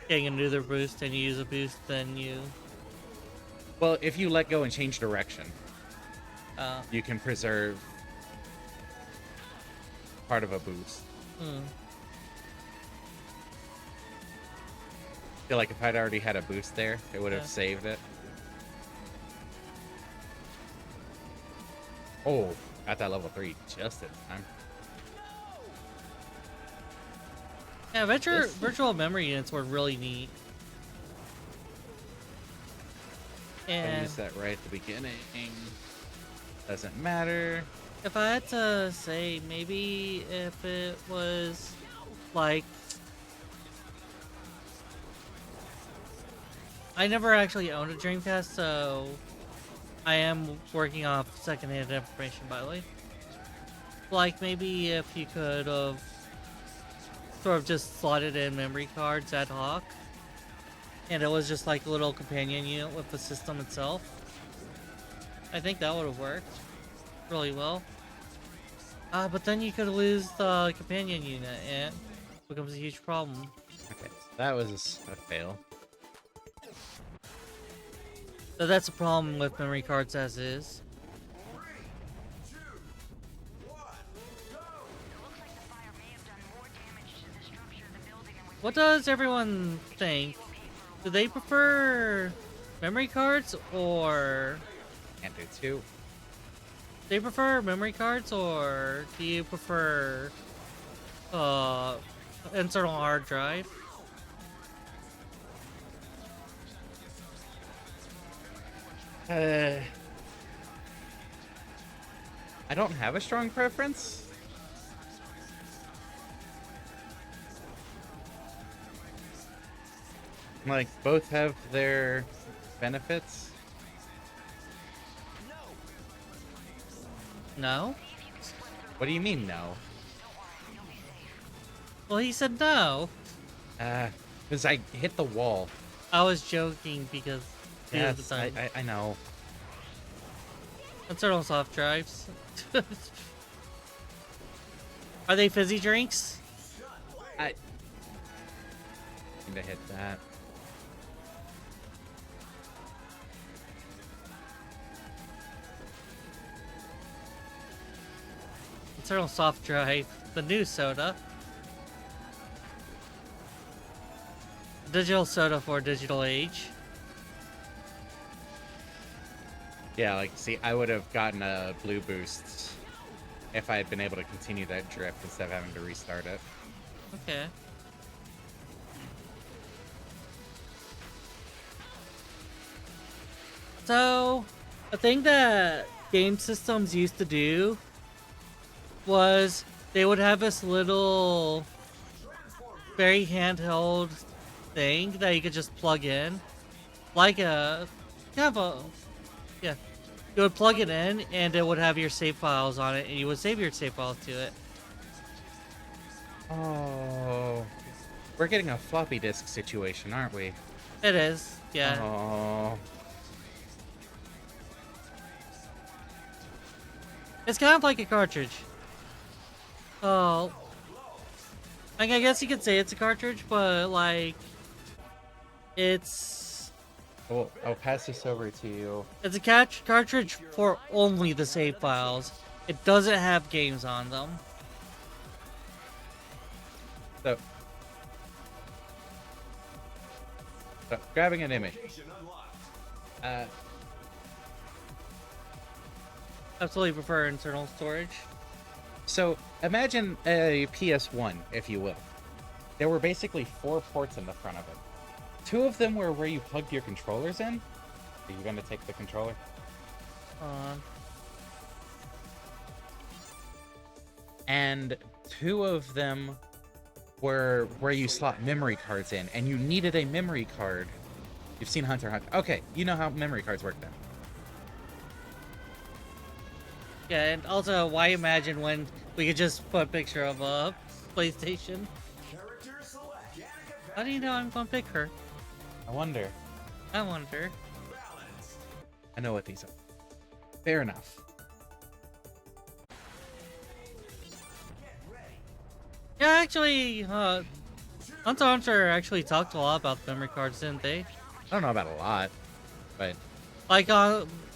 getting another boost and you use a boost, then you. Well, if you let go and change direction, Uh, you can preserve part of a boost. hmm. I feel like if I'd already had a boost there, it would have Yeah. saved it. Oh, got that level 3 just in time. Yeah, This- virtual memory units were really neat. I And used that right at the beginning. Doesn't matter. if I had to say, maybe if it was like. I never actually owned a Dreamcast, so I am working off secondhand information, by the way. Like, maybe if you could have sort of just slotted in memory cards ad hoc, and it was just like a little companion unit with the system itself. I think that would have worked really well. But then you could lose the companion unit, and it becomes a huge problem. Okay, that was a fail. So that's a problem with memory cards as is. 3, 2, 1. Go. What does everyone think? Do they prefer memory cards or Can't do 2. Do you prefer memory cards or do you prefer uh internal hard drive? Uh, I don't have a strong preference. Like, both have their benefits. No? What do you mean, no? Well, he said no. Because I hit the wall. I was joking because two of the Yes, time. I know. Internal soft drives. Are they fizzy drinks? I need to hit that. Internal soft drive. The new soda. Digital soda for digital age. Yeah, like, see, I would have gotten a blue boost if I had been able to continue that drift instead of having to restart it. Okay. So, a thing that game systems used to do was they would have this little, very handheld thing that you could just plug in, like a kind of a yeah. You would plug it in, and it would have your save files on it, and you would save your save files to it. Oh, we're getting a floppy disk situation, aren't we? It is, yeah. Oh, It's kind of like a cartridge. Oh, like I guess you could say it's a cartridge, but like it's I'll pass this over to you. it's a cartridge for only the save files. It doesn't have games on them. So, grabbing an image. Absolutely prefer internal storage. So imagine a PS1, if you will. There were basically 4 ports in the front of it. 2 of them were where you plugged your controllers in. Are you gonna take the controller? And 2 of them were where you slot memory cards in, and you needed a memory card. You've seen Hunter x Hunter. Okay, you know how memory cards work then. Yeah, and also, why imagine when we could just put a picture of a PlayStation? Character select. How do you know I'm gonna pick her? I wonder. I wonder. Balance. I know what these are. Fair enough. Get ready. Yeah, actually, Hunter x Hunter actually talked a lot about memory cards, didn't they? I don't know about a lot, but Like,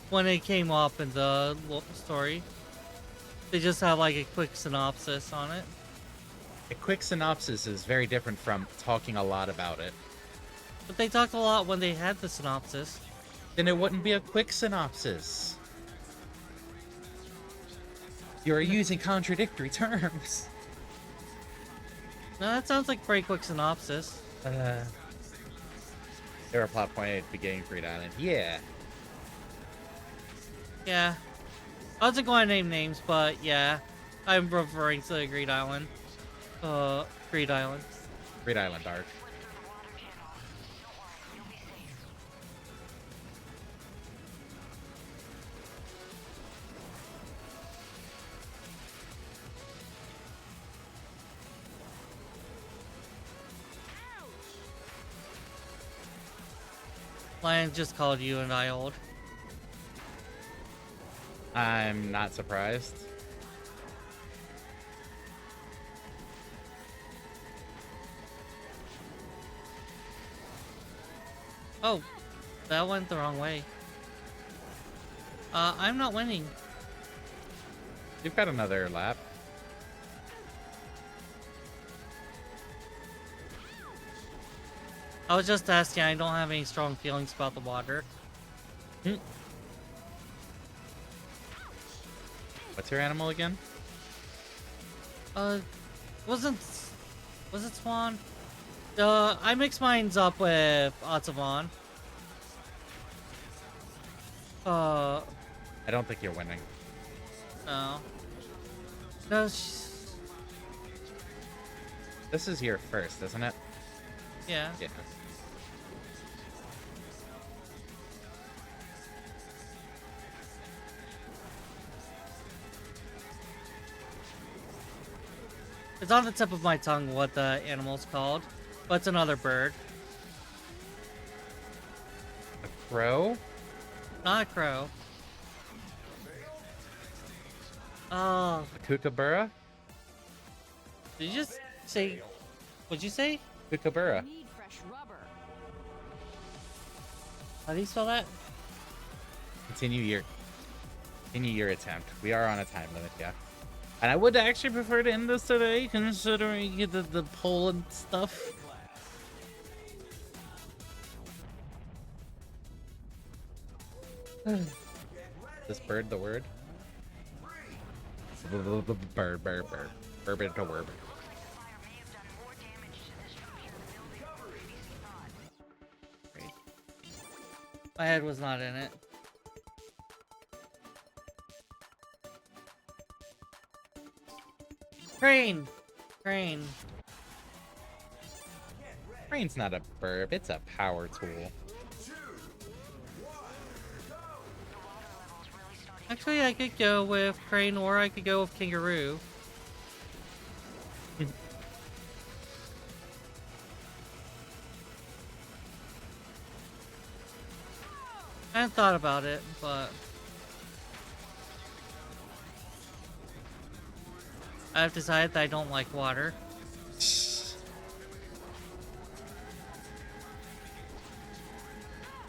when it came up in the story, they just have like a quick synopsis on it. a quick synopsis is very different from talking a lot about it. But they talked a lot when they had the synopsis. Then it wouldn't be a quick synopsis. You're using contradictory terms. No, that sounds like a very quick synopsis. There were a plot point at the beginning of Greed Island. Yeah. Yeah. I wasn't going to name names, but yeah. I'm referring to Greed Island. Greed Island. Greed Island arc. Lion just called you and I old. I'm not surprised. Oh, that went the wrong way. I'm not winning. You've got another lap. I was just asking, I don't have any strong feelings about the water. What's your animal again? Uh, wasn't was it Swan? I mixed mines up with Otavon. Uh, I don't think you're winning. no. No, This is your first, isn't it? yeah. Yeah. It's on the tip of my tongue what the animal's called, but it's another bird. A crow? Not a crow. Oh, A kookaburra? did you just say... What'd you say? Kookaburra. Need fresh rubber. How do you spell that? Continue your attempt. We are on a time limit, yeah. And I would actually prefer to end this today, considering the poll and stuff. This bird the word? Bird. Bird to word. Great. My head was not in it. Crane! Crane. Crane's not a burb, it's a power tool. Actually, I could go with Crane or I could go with Kangaroo. I hadn't thought about it, but... I've decided that I don't like water.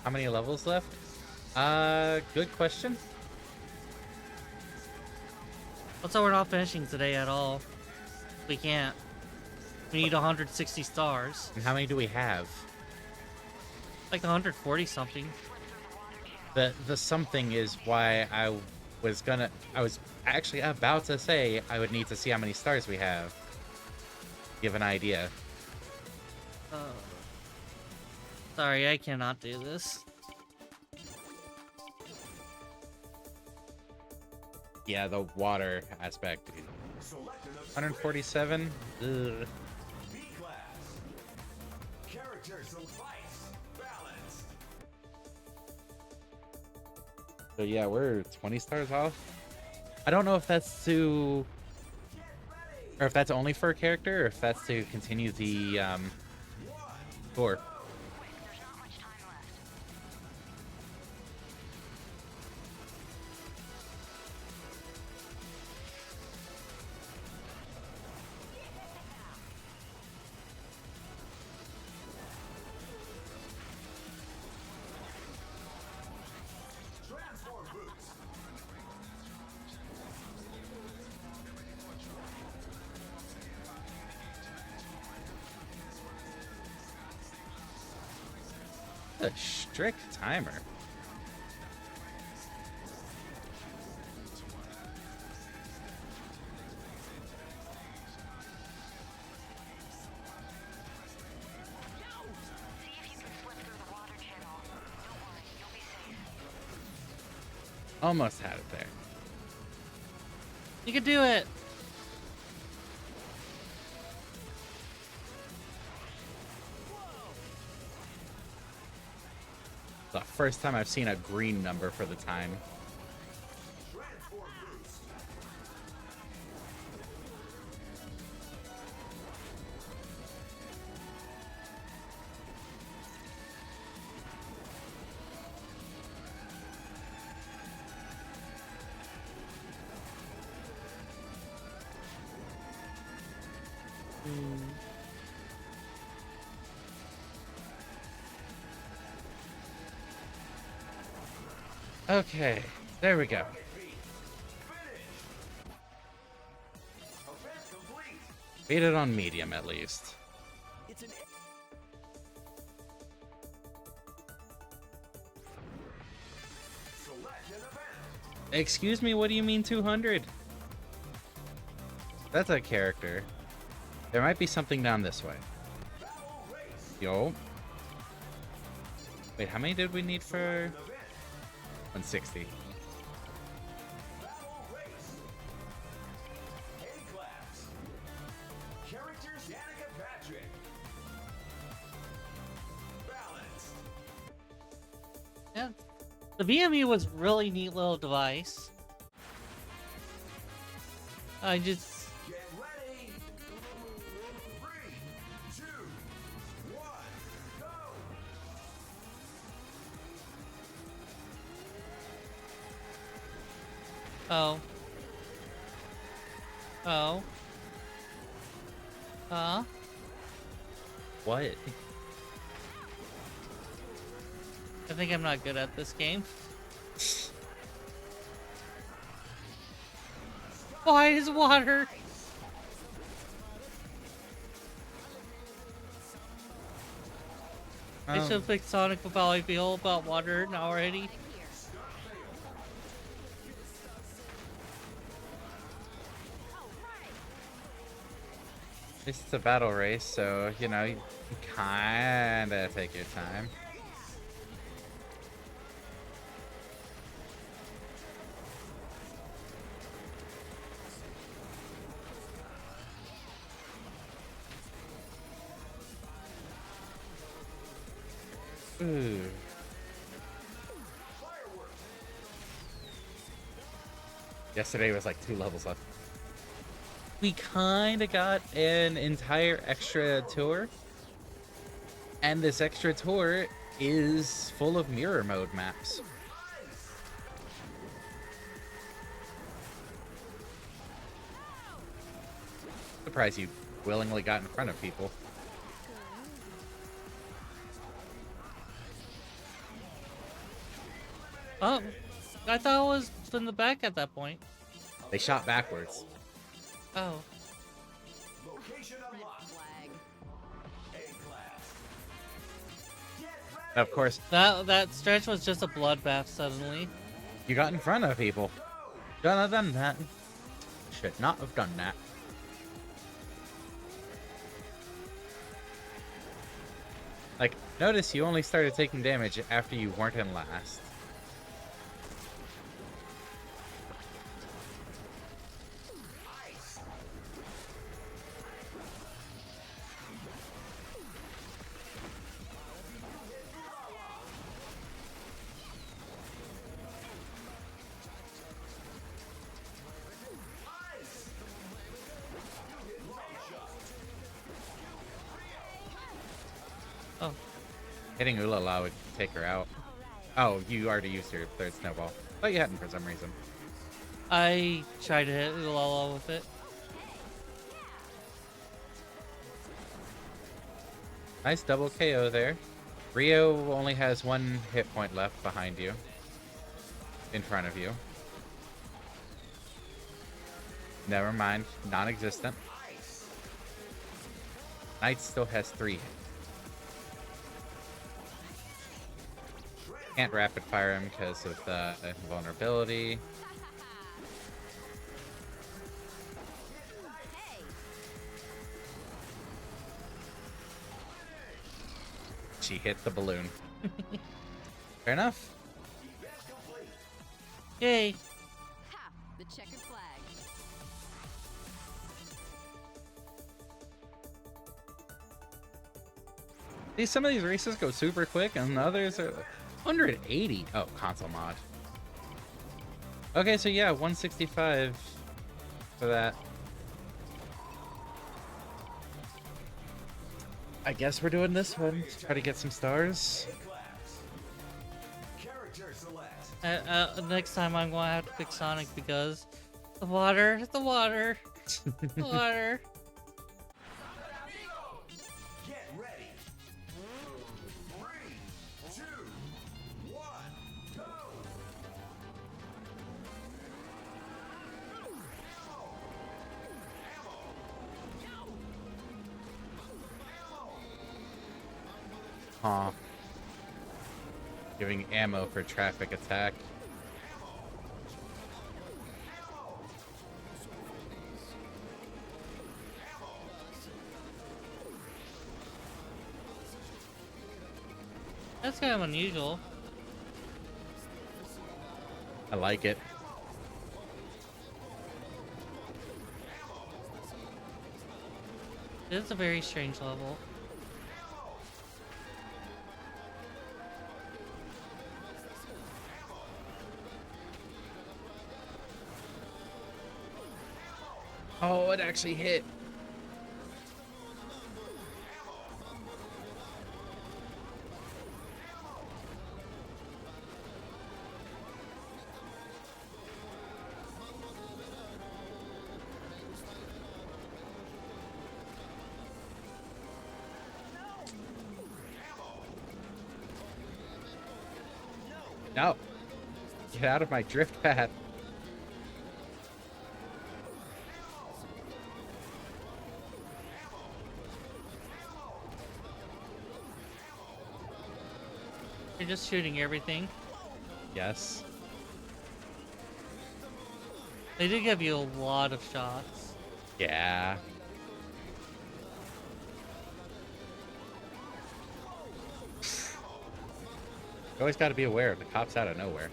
How many levels left? Good question. Also, we're not finishing today at all. We can't. We need 160 stars. And how many do we have? Like 140 something. The something is why I was actually about to say I would need to see how many stars we have. Give an idea. Sorry, I cannot do this. Yeah, the water aspect. 147? Ugh. B class. Character slice. Balanced. So yeah, we're 20 stars off. I don't know if that's to... Or if that's only for a character, or if that's to continue the, score. Transform boots. A strict timer. Almost had it there. You can do it! The first time I've seen a green number for the time. Transform boots. Okay, there we go. Finish. Event complete. Beat it on medium at least. It's an Select an event. Excuse me, what do you mean 200? That's a character. There might be something down this way. Yo. Wait, how many did we need for 160? Battle race. A-class. Characters Danica Patrick. Balanced. Yeah. The VMU was a really neat little device. I just... Get ready. 3, 2, 1, go. Oh. Oh. What? I think I'm not good at this game. Why is water? I should have picked Sonic with how I feel about water now already. It's a battle race, so, you know, you kinda take your time. Ooh. Yesterday was like 2 levels left. We kinda got an entire extra tour. And this extra tour is full of mirror mode maps. Surprised you willingly got in front of people. Oh, I thought it was in the back at that point. They shot backwards. Oh. Location Red unlocked. flag. A-class. Get ready. Of course, That stretch was just a bloodbath suddenly. you got in front of people. Shouldn't have done that. Should not have done that. Like, notice you only started taking damage after you weren't in last. Oh. Hitting Ulala would take her out. Oh, you already used your 3rd snowball. But you hadn't for some reason. I tried to hit Ulala with it. Nice double KO there. Rio only has 1 hit point left behind you. In front of you. Never mind. Non-existent. Knight still has 3 hits. Can't rapid fire him because of the vulnerability. Hey, She hit the balloon. Fair enough. Yay. ha! The checkered flag. Some of these races go super quick and others are 180. Oh, console mod. Okay, so yeah, 165 for that. I guess we're doing this one. Try to get some stars. A-class. Character select. Next time I'm going to have to pick Sonic because the water, the water, the water. Get ready. 3, 2, 1, go. Huh. Giving ammo for traffic attack. That's kind of unusual. I like it. It's a very strange level. Oh, it actually hit. No. Get out of my drift path. You're just shooting everything. Yes. They did give you a lot of shots. Yeah. You always got to be aware of the cops out of nowhere.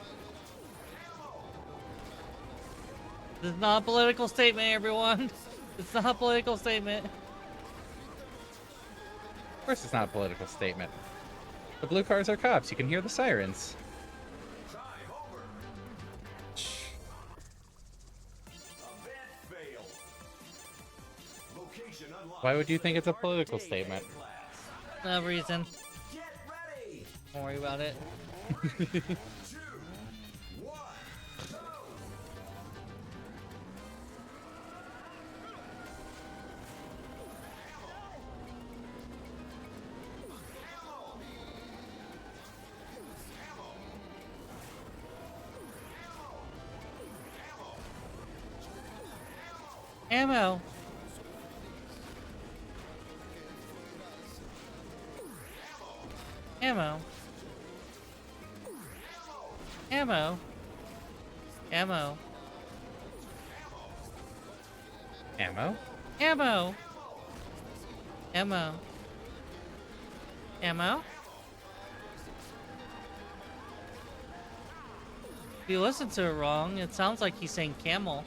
This is not a political statement, everyone. It's not a political statement. Of course it's not a political statement. The blue cars are cops. You can hear the sirens. Time over. Event failed. Location unlocked. Why would you think it's a political statement? Class. No reason. Get ready. Don't worry about it. 2, 1, go. Ammo. Ammo. Ammo. Ammo. Ammo? Ammo. Ammo. Ammo. If you listen to it wrong, it sounds like he's saying camel.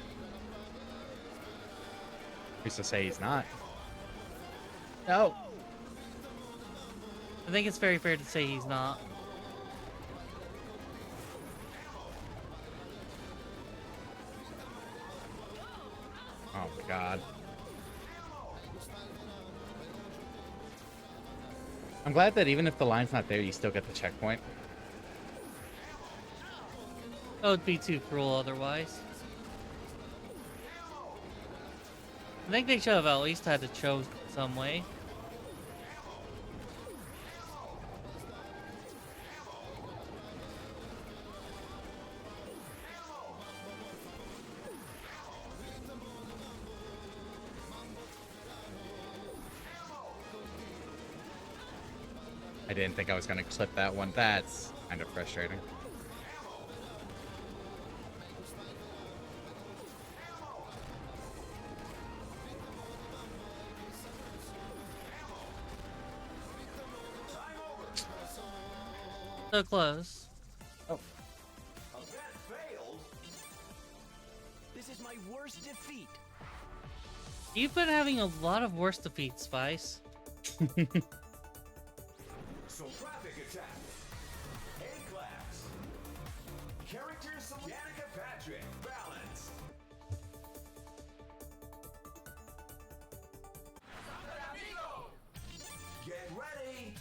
Who's to say he's not? No. I think it's very fair to say he's not. Oh my god. I'm glad that even if the line's not there, you still get the checkpoint. That would be too cruel otherwise. I think they should have at least had to choose some way. I didn't think I was going to clip that one. That's kind of frustrating. So close. Event failed. This is my worst defeat. You've been having a lot of worse defeats, Spice. So traffic attack. A class. Character select. Danica Patrick. Balance. Get ready.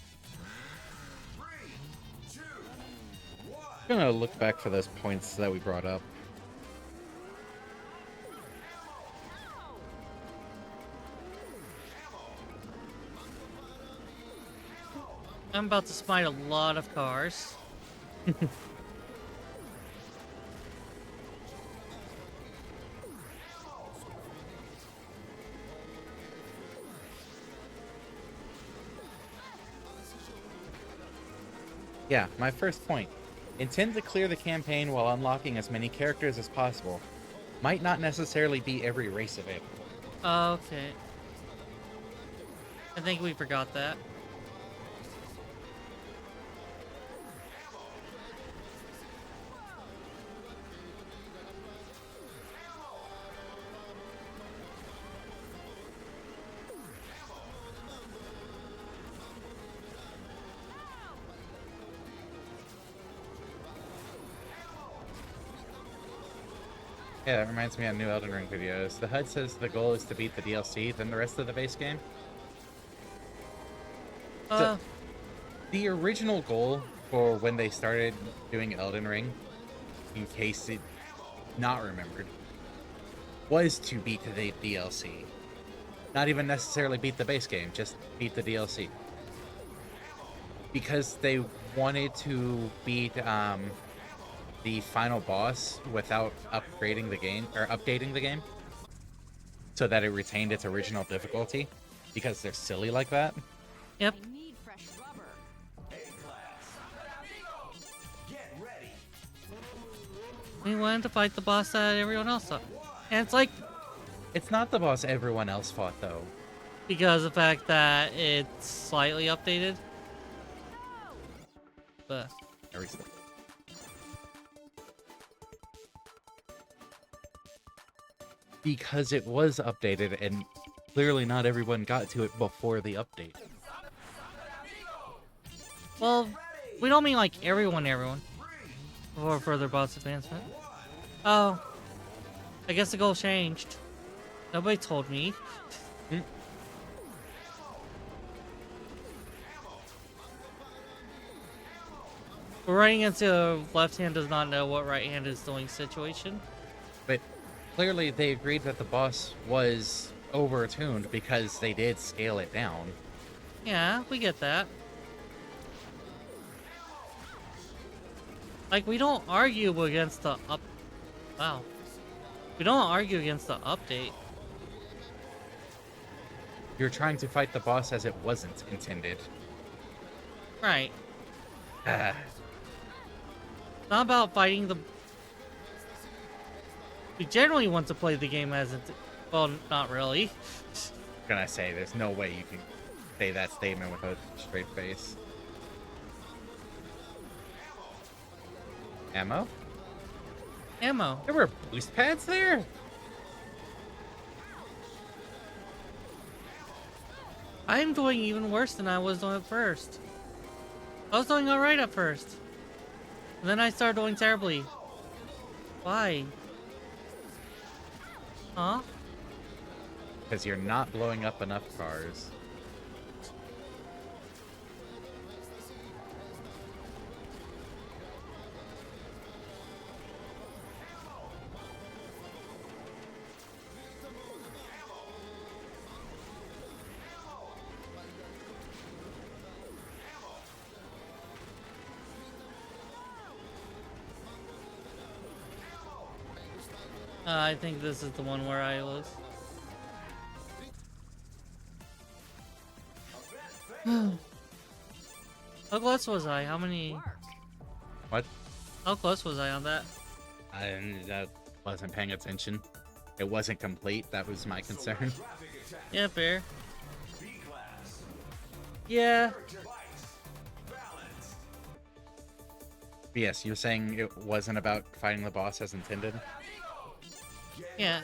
3, 2, 1. I'm going to look back for those points that we brought up. I'm about to smite a lot of cars. Yeah, my first point. Intend to clear the campaign while unlocking as many characters as possible. Might not necessarily be every race available. Okay. I think we forgot that. Yeah, that reminds me of new Elden Ring videos. The HUD says the goal is to beat the DLC, then the rest of the base game. Uh, The original goal for when they started doing Elden Ring, in case it not remembered, was to beat the DLC. Not even necessarily beat the base game, just beat the DLC. Because they wanted to beat the final boss without upgrading the game or updating the game so that it retained its original difficulty because they're silly like that. yep. I need fresh rubber. A-class. Get ready. We wanted to fight the boss that everyone else saw. And it's like, It's not the boss everyone else fought though. because of the fact that it's slightly updated. But There is the- Because it was updated and clearly not everyone got to it before the update. well, we don't mean like everyone for further boss advancement. Oh, I guess the goal changed. Nobody told me. Hmm. We're running into a left hand does not know what right hand is doing situation. But clearly they agreed that the boss was overtuned because they did scale it down. Yeah, we get that. Like, we don't argue against the up. Wow. We don't argue against the update. You're trying to fight the boss as it wasn't intended. Right. Ah, It's not about fighting the. We generally want to play the game as it. Well, not really. gonna say there's no way you can say that statement with a straight face. Ammo? Ammo. There were boost pads there? I'm doing even worse than I was doing at first. I was doing alright at first. And then I started doing terribly. Why? Huh? Because you're not blowing up enough cars. I think this is the one where I was. How close was I? How many? What? How close was I on that? I wasn't paying attention. It wasn't complete. That was my concern. Traffic attack. Yeah, fair. B-class. Yeah. Device. Balanced. Yes, you're saying it wasn't about fighting the boss as intended? Yeah.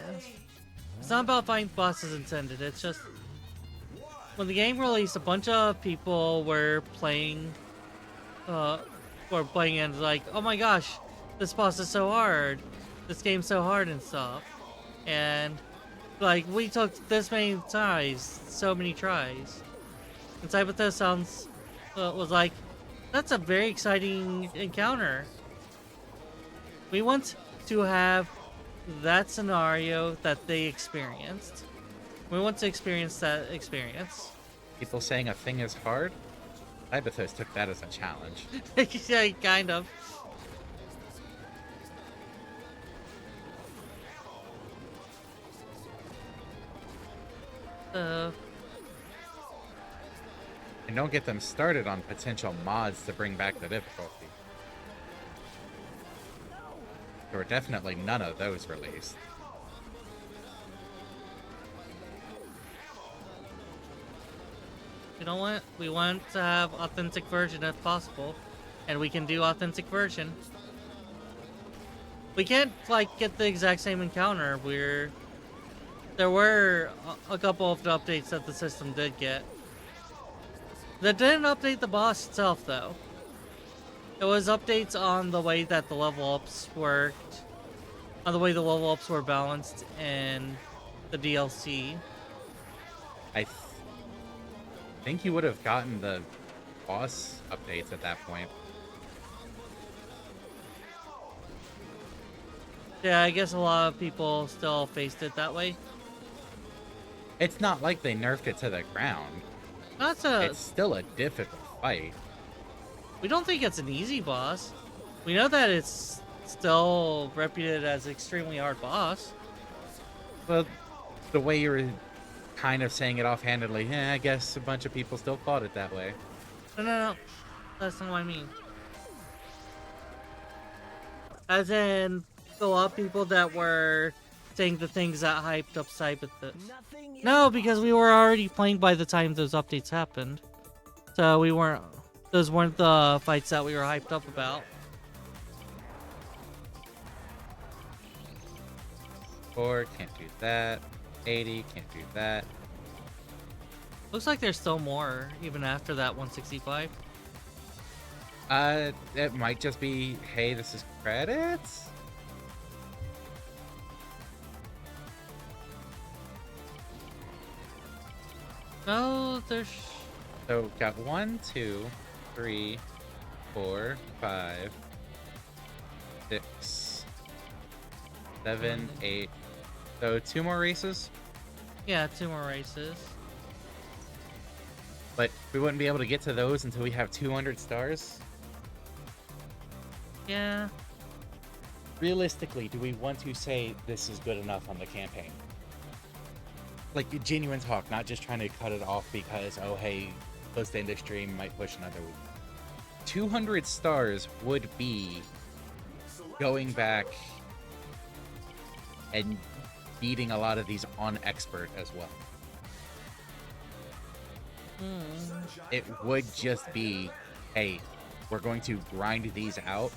It's not about fighting bosses intended. It's just when the game released, a bunch of people were playing and like, oh my gosh, this boss is so hard. This game's so hard and stuff. And like we took this many tries, so many tries. And Cyberthus sounds was like, that's a very exciting encounter. We want to have that scenario that they experienced. We want to experience that experience. People saying a thing is hard? Ibethos took that as a challenge. Yeah, kind of. And don't get them started on potential mods to bring back the difficulty. There were definitely none of those released. You know what? We want to have authentic version if possible, and we can do authentic version. We can't like get the exact same encounter. There were a couple of the updates that the system did get. That didn't update the boss itself though. It was updates on the way that the level ups worked, on the way the level ups were balanced in the DLC. I think you would have gotten the boss updates at that point. Yeah, I guess a lot of people still faced it that way. It's not like they nerfed it to the ground. That's a. It's still a difficult fight. We don't think it's an easy boss. We know that it's still reputed as an extremely hard boss. Well, the way you were kind of saying it offhandedly, I guess a bunch of people still fought it that way. No. That's not what I mean. As in, a lot of people that were saying the things that hyped up side with this. Nothing No, because we were already playing by the time those updates happened. So we weren't. Those weren't the fights that we were hyped up about. Or can't do that. 80, can't do that. Looks like there's still more, even after that 165. It might just be, hey, this is credits? No, there's. So, got 1, 2, 3, 4, 5, 6, 7, 8. So, 2 more races? Yeah, 2 more races. But we wouldn't be able to get to those until we have 200 stars? Yeah. Realistically, do we want to say this is good enough on the campaign? Like, genuine talk, not just trying to cut it off because, oh, hey, close to end of stream, might push another week. 200 stars would be going back and beating a lot of these on expert as well. It would just be, hey, we're going to grind these out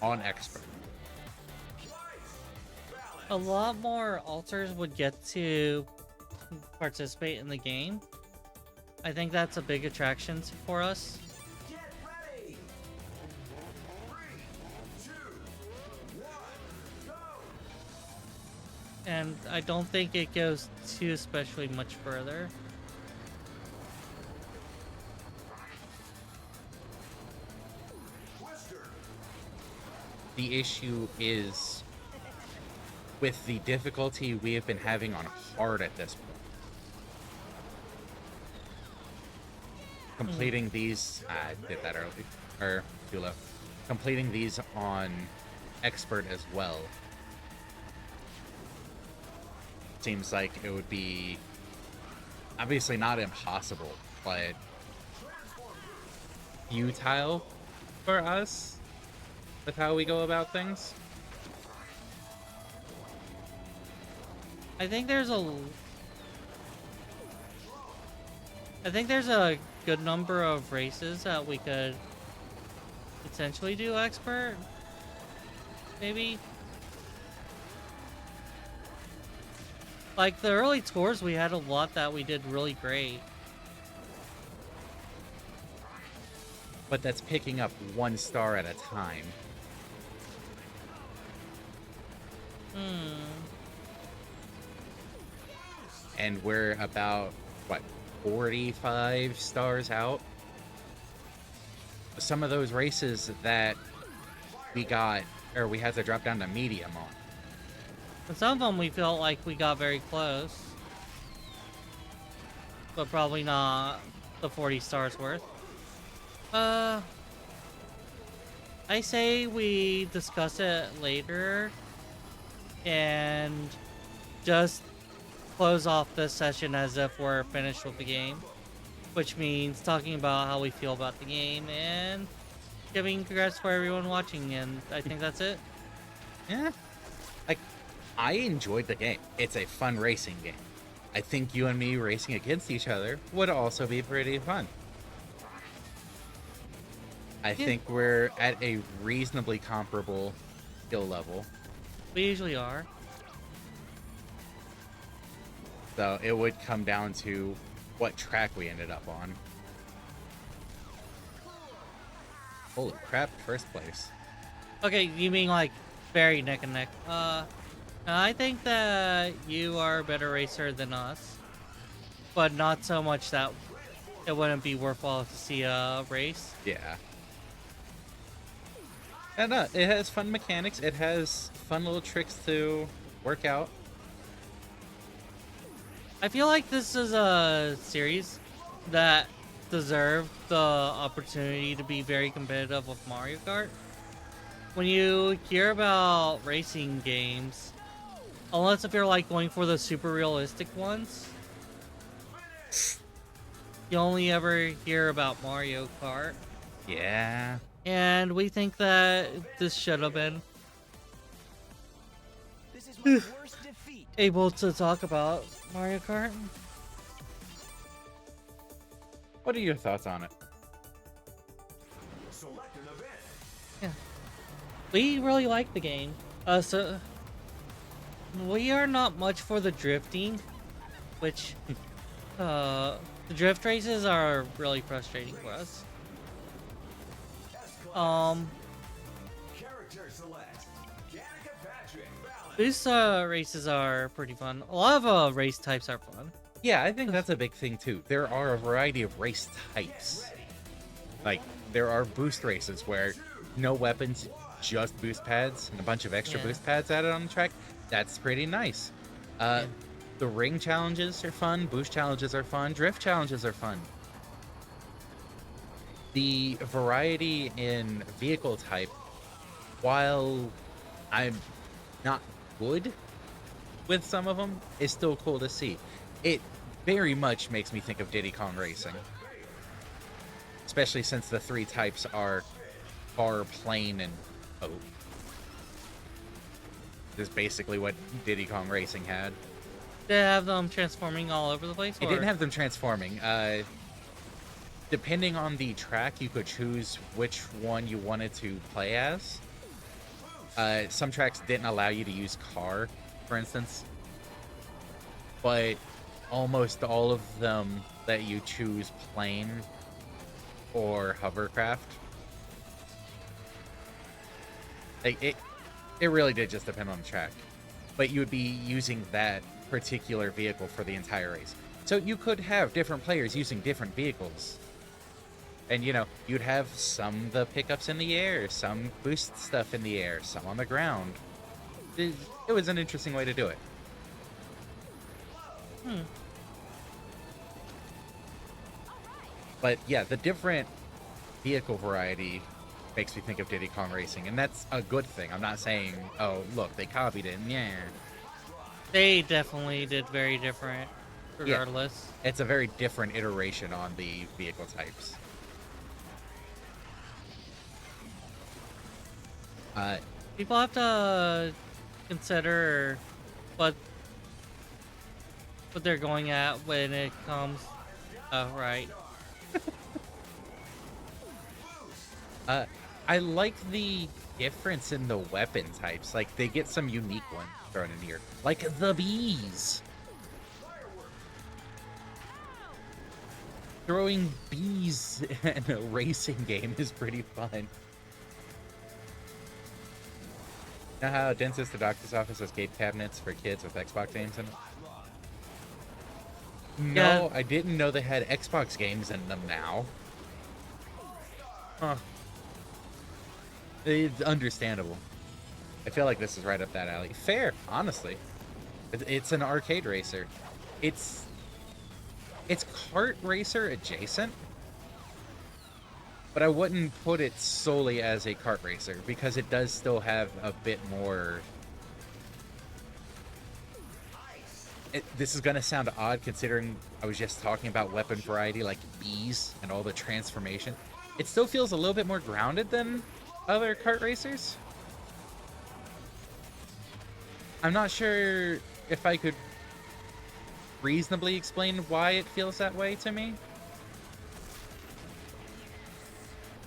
on expert. A lot more alters would get to participate in the game. I think that's a big attraction for us. Get ready. 3, 2, 1, go. And I don't think it goes too especially much further. The issue is with the difficulty we have been having on hard at this point. Completing these, I did that early, or too low. Completing these on expert as well seems like it would be obviously not impossible, but futile for us with how we go about things. I think there's a good number of races that we could potentially do expert. Maybe. Like the early tours, we had a lot that we did really great. But that's picking up 1 star at a time. And we're about, what, 45 stars out? Some of those races that we got, or we had to drop down to medium on. And some of them we felt like we got very close. But probably not the 40 stars worth. I say we discuss it later and just close off this session as if we're finished with the game, which means talking about how we feel about the game and giving congrats for everyone watching, and I think that's it. Yeah. Like, I enjoyed the game. It's a fun racing game. I think you and me racing against each other would also be pretty fun. I think we're at a reasonably comparable skill level. We usually are. So it would come down to what track we ended up on. Holy crap, first place. Okay, you mean like very neck and neck. I think that you are a better racer than us, but not so much that it wouldn't be worthwhile to see a race. Yeah. And it has fun mechanics. It has fun little tricks to work out. I feel like this is a series that deserved the opportunity to be very competitive with Mario Kart. When you hear about racing games, unless if you're like going for the super realistic ones, you only ever hear about Mario Kart. Yeah. And we think that this should have been This is my worst defeat. able to talk about Mario Kart. What are your thoughts on it? Select an event. Yeah. We really like the game. So we are not much for the drifting, which the drift races are really frustrating for us. Character select. Danica Patrick. Balance. These races are pretty fun. A lot of race types are fun. Yeah, I think that's a big thing too. There are a variety of race types. Like, there are boost races where no weapons, just boost pads, and a bunch of extra Yeah. boost pads added on the track. That's pretty nice. The ring challenges are fun, boost challenges are fun, drift challenges are fun. The variety in vehicle type, while I'm not good with some of them, is still cool to see. It very much makes me think of Diddy Kong Racing. Especially since the three types are car, plane, and boat. This is basically what Diddy Kong Racing had. They have them transforming all over the place. It didn't have them transforming. Depending on the track, you could choose which one you wanted to play as. Some tracks didn't allow you to use car, for instance. But almost all of them let you choose plane or hovercraft. Like it really did just depend on the track. But you would be using that particular vehicle for the entire race. So you could have different players using different vehicles. And, you know, you'd have some the pickups in the air, some boost stuff in the air, some on the ground. It was an interesting way to do it. But, yeah, the different vehicle variety makes me think of Diddy Kong Racing. And that's a good thing. I'm not saying, oh, look, they copied it. Yeah. They definitely did very different, regardless. It's a very different iteration on the vehicle types. People have to consider what they're going at when it comes. Right. I like the difference in the weapon types. Like, they get some unique ones thrown in here. Like the bees. Throwing bees in a racing game is pretty fun. You know how Dentist the Doctor's Office has gate cabinets for kids with Xbox games in it? No, Yeah. I didn't know they had Xbox games in them now. Huh. It's understandable. I feel like this is right up that alley. Fair, honestly. It's an arcade racer. It's kart racer adjacent, but I wouldn't put it solely as a kart racer because it does still have a bit more. This is gonna sound odd considering I was just talking about weapon variety like bees and all the transformation. It still feels a little bit more grounded than other kart racers. I'm not sure if I could reasonably explain why it feels that way to me.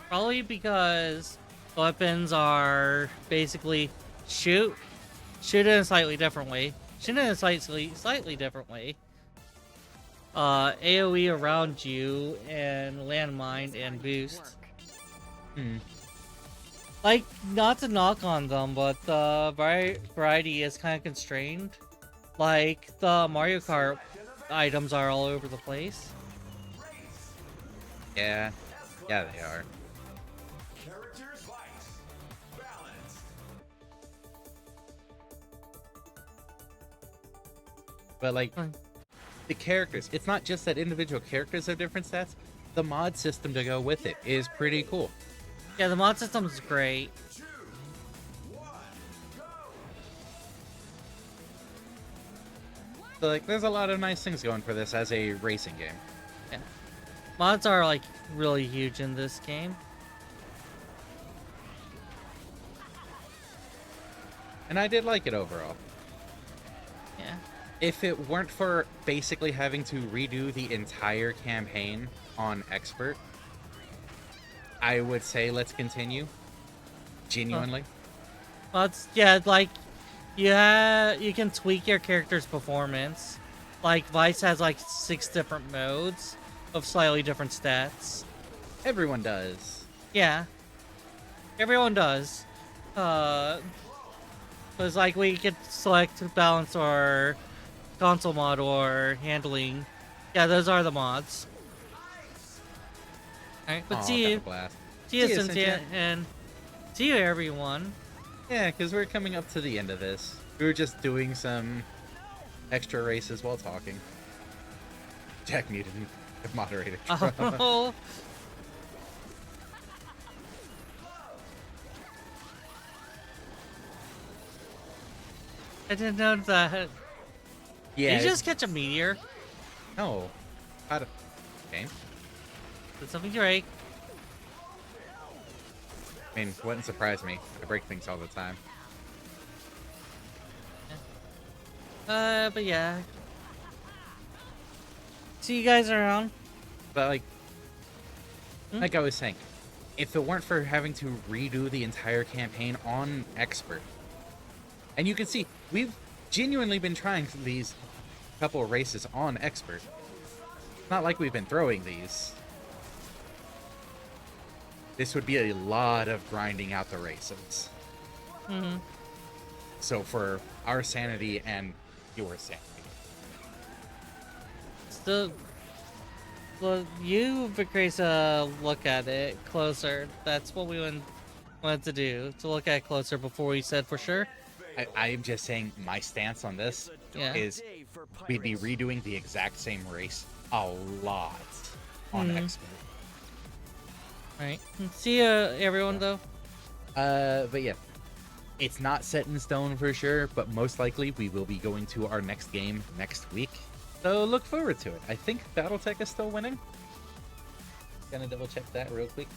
Probably because weapons are basically shoot in a slightly different way. Shoot in a slightly different way. AoE around you and landmine and boost. Like, not to knock on them, but the variety is kind of constrained. Like, the Mario Kart items are all over the place. Yeah, yeah, they are. Characters fight. Balanced. But like Hmm. the characters, it's not just that individual characters have different stats. The mod system to go with it is pretty cool. Yeah, the mod system is great. 2, 1, go. So like, there's a lot of nice things going for this as a racing game. Yeah. Mods are, like, really huge in this game. And I did like it overall. Yeah. If it weren't for basically having to redo the entire campaign on Expert, I would say let's continue. Genuinely. Mods, yeah, like, you can tweak your character's performance. Like, Vice has, like, 6 different modes of slightly different stats. Everyone does. Yeah. Everyone does. Because, like, we could select balance or console mod or handling. Yeah, those are the mods. Alright, but Aw, see got you. a blast. See you, See ya, Cynthia. Cynthia. And see you, everyone. Yeah, because we're coming up to the end of this. We were just doing some extra races while talking. Jack muted moderator. Oh. I didn't know that. Yeah. Did you just catch a meteor? No. How do... Okay. Did something break? I mean, wouldn't surprise me. I break things all the time. But yeah. See you guys around. But like, Hmm? like I was saying, if it weren't for having to redo the entire campaign on Expert, and you can see we've genuinely been trying these couple of races on Expert. Not like we've been throwing these. This would be a lot of grinding out the races. Mm-hmm. So for our sanity and your sanity. Still, well, you, Vicreza, look at it closer. That's what we wanted to do, to look at it closer before we said for sure. I'm just saying my stance on this Yeah. is we'd be redoing the exact same race a lot on Mhm. Expert. Alright. See ya, everyone, though. But yeah, it's not set in stone for sure, but most likely we will be going to our next game next week. So look forward to it. I think Battletech is still winning. Gonna double check that real quick.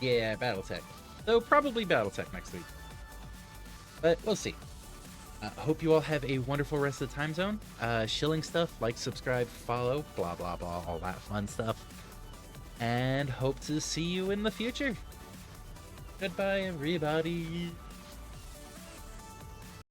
Yeah, Battletech. So probably Battletech next week. But we'll see. Hope you all have a wonderful rest of the time zone. Shilling stuff, like, subscribe, follow, blah, blah, blah, all that fun stuff. And hope to see you in the future. Goodbye, everybody.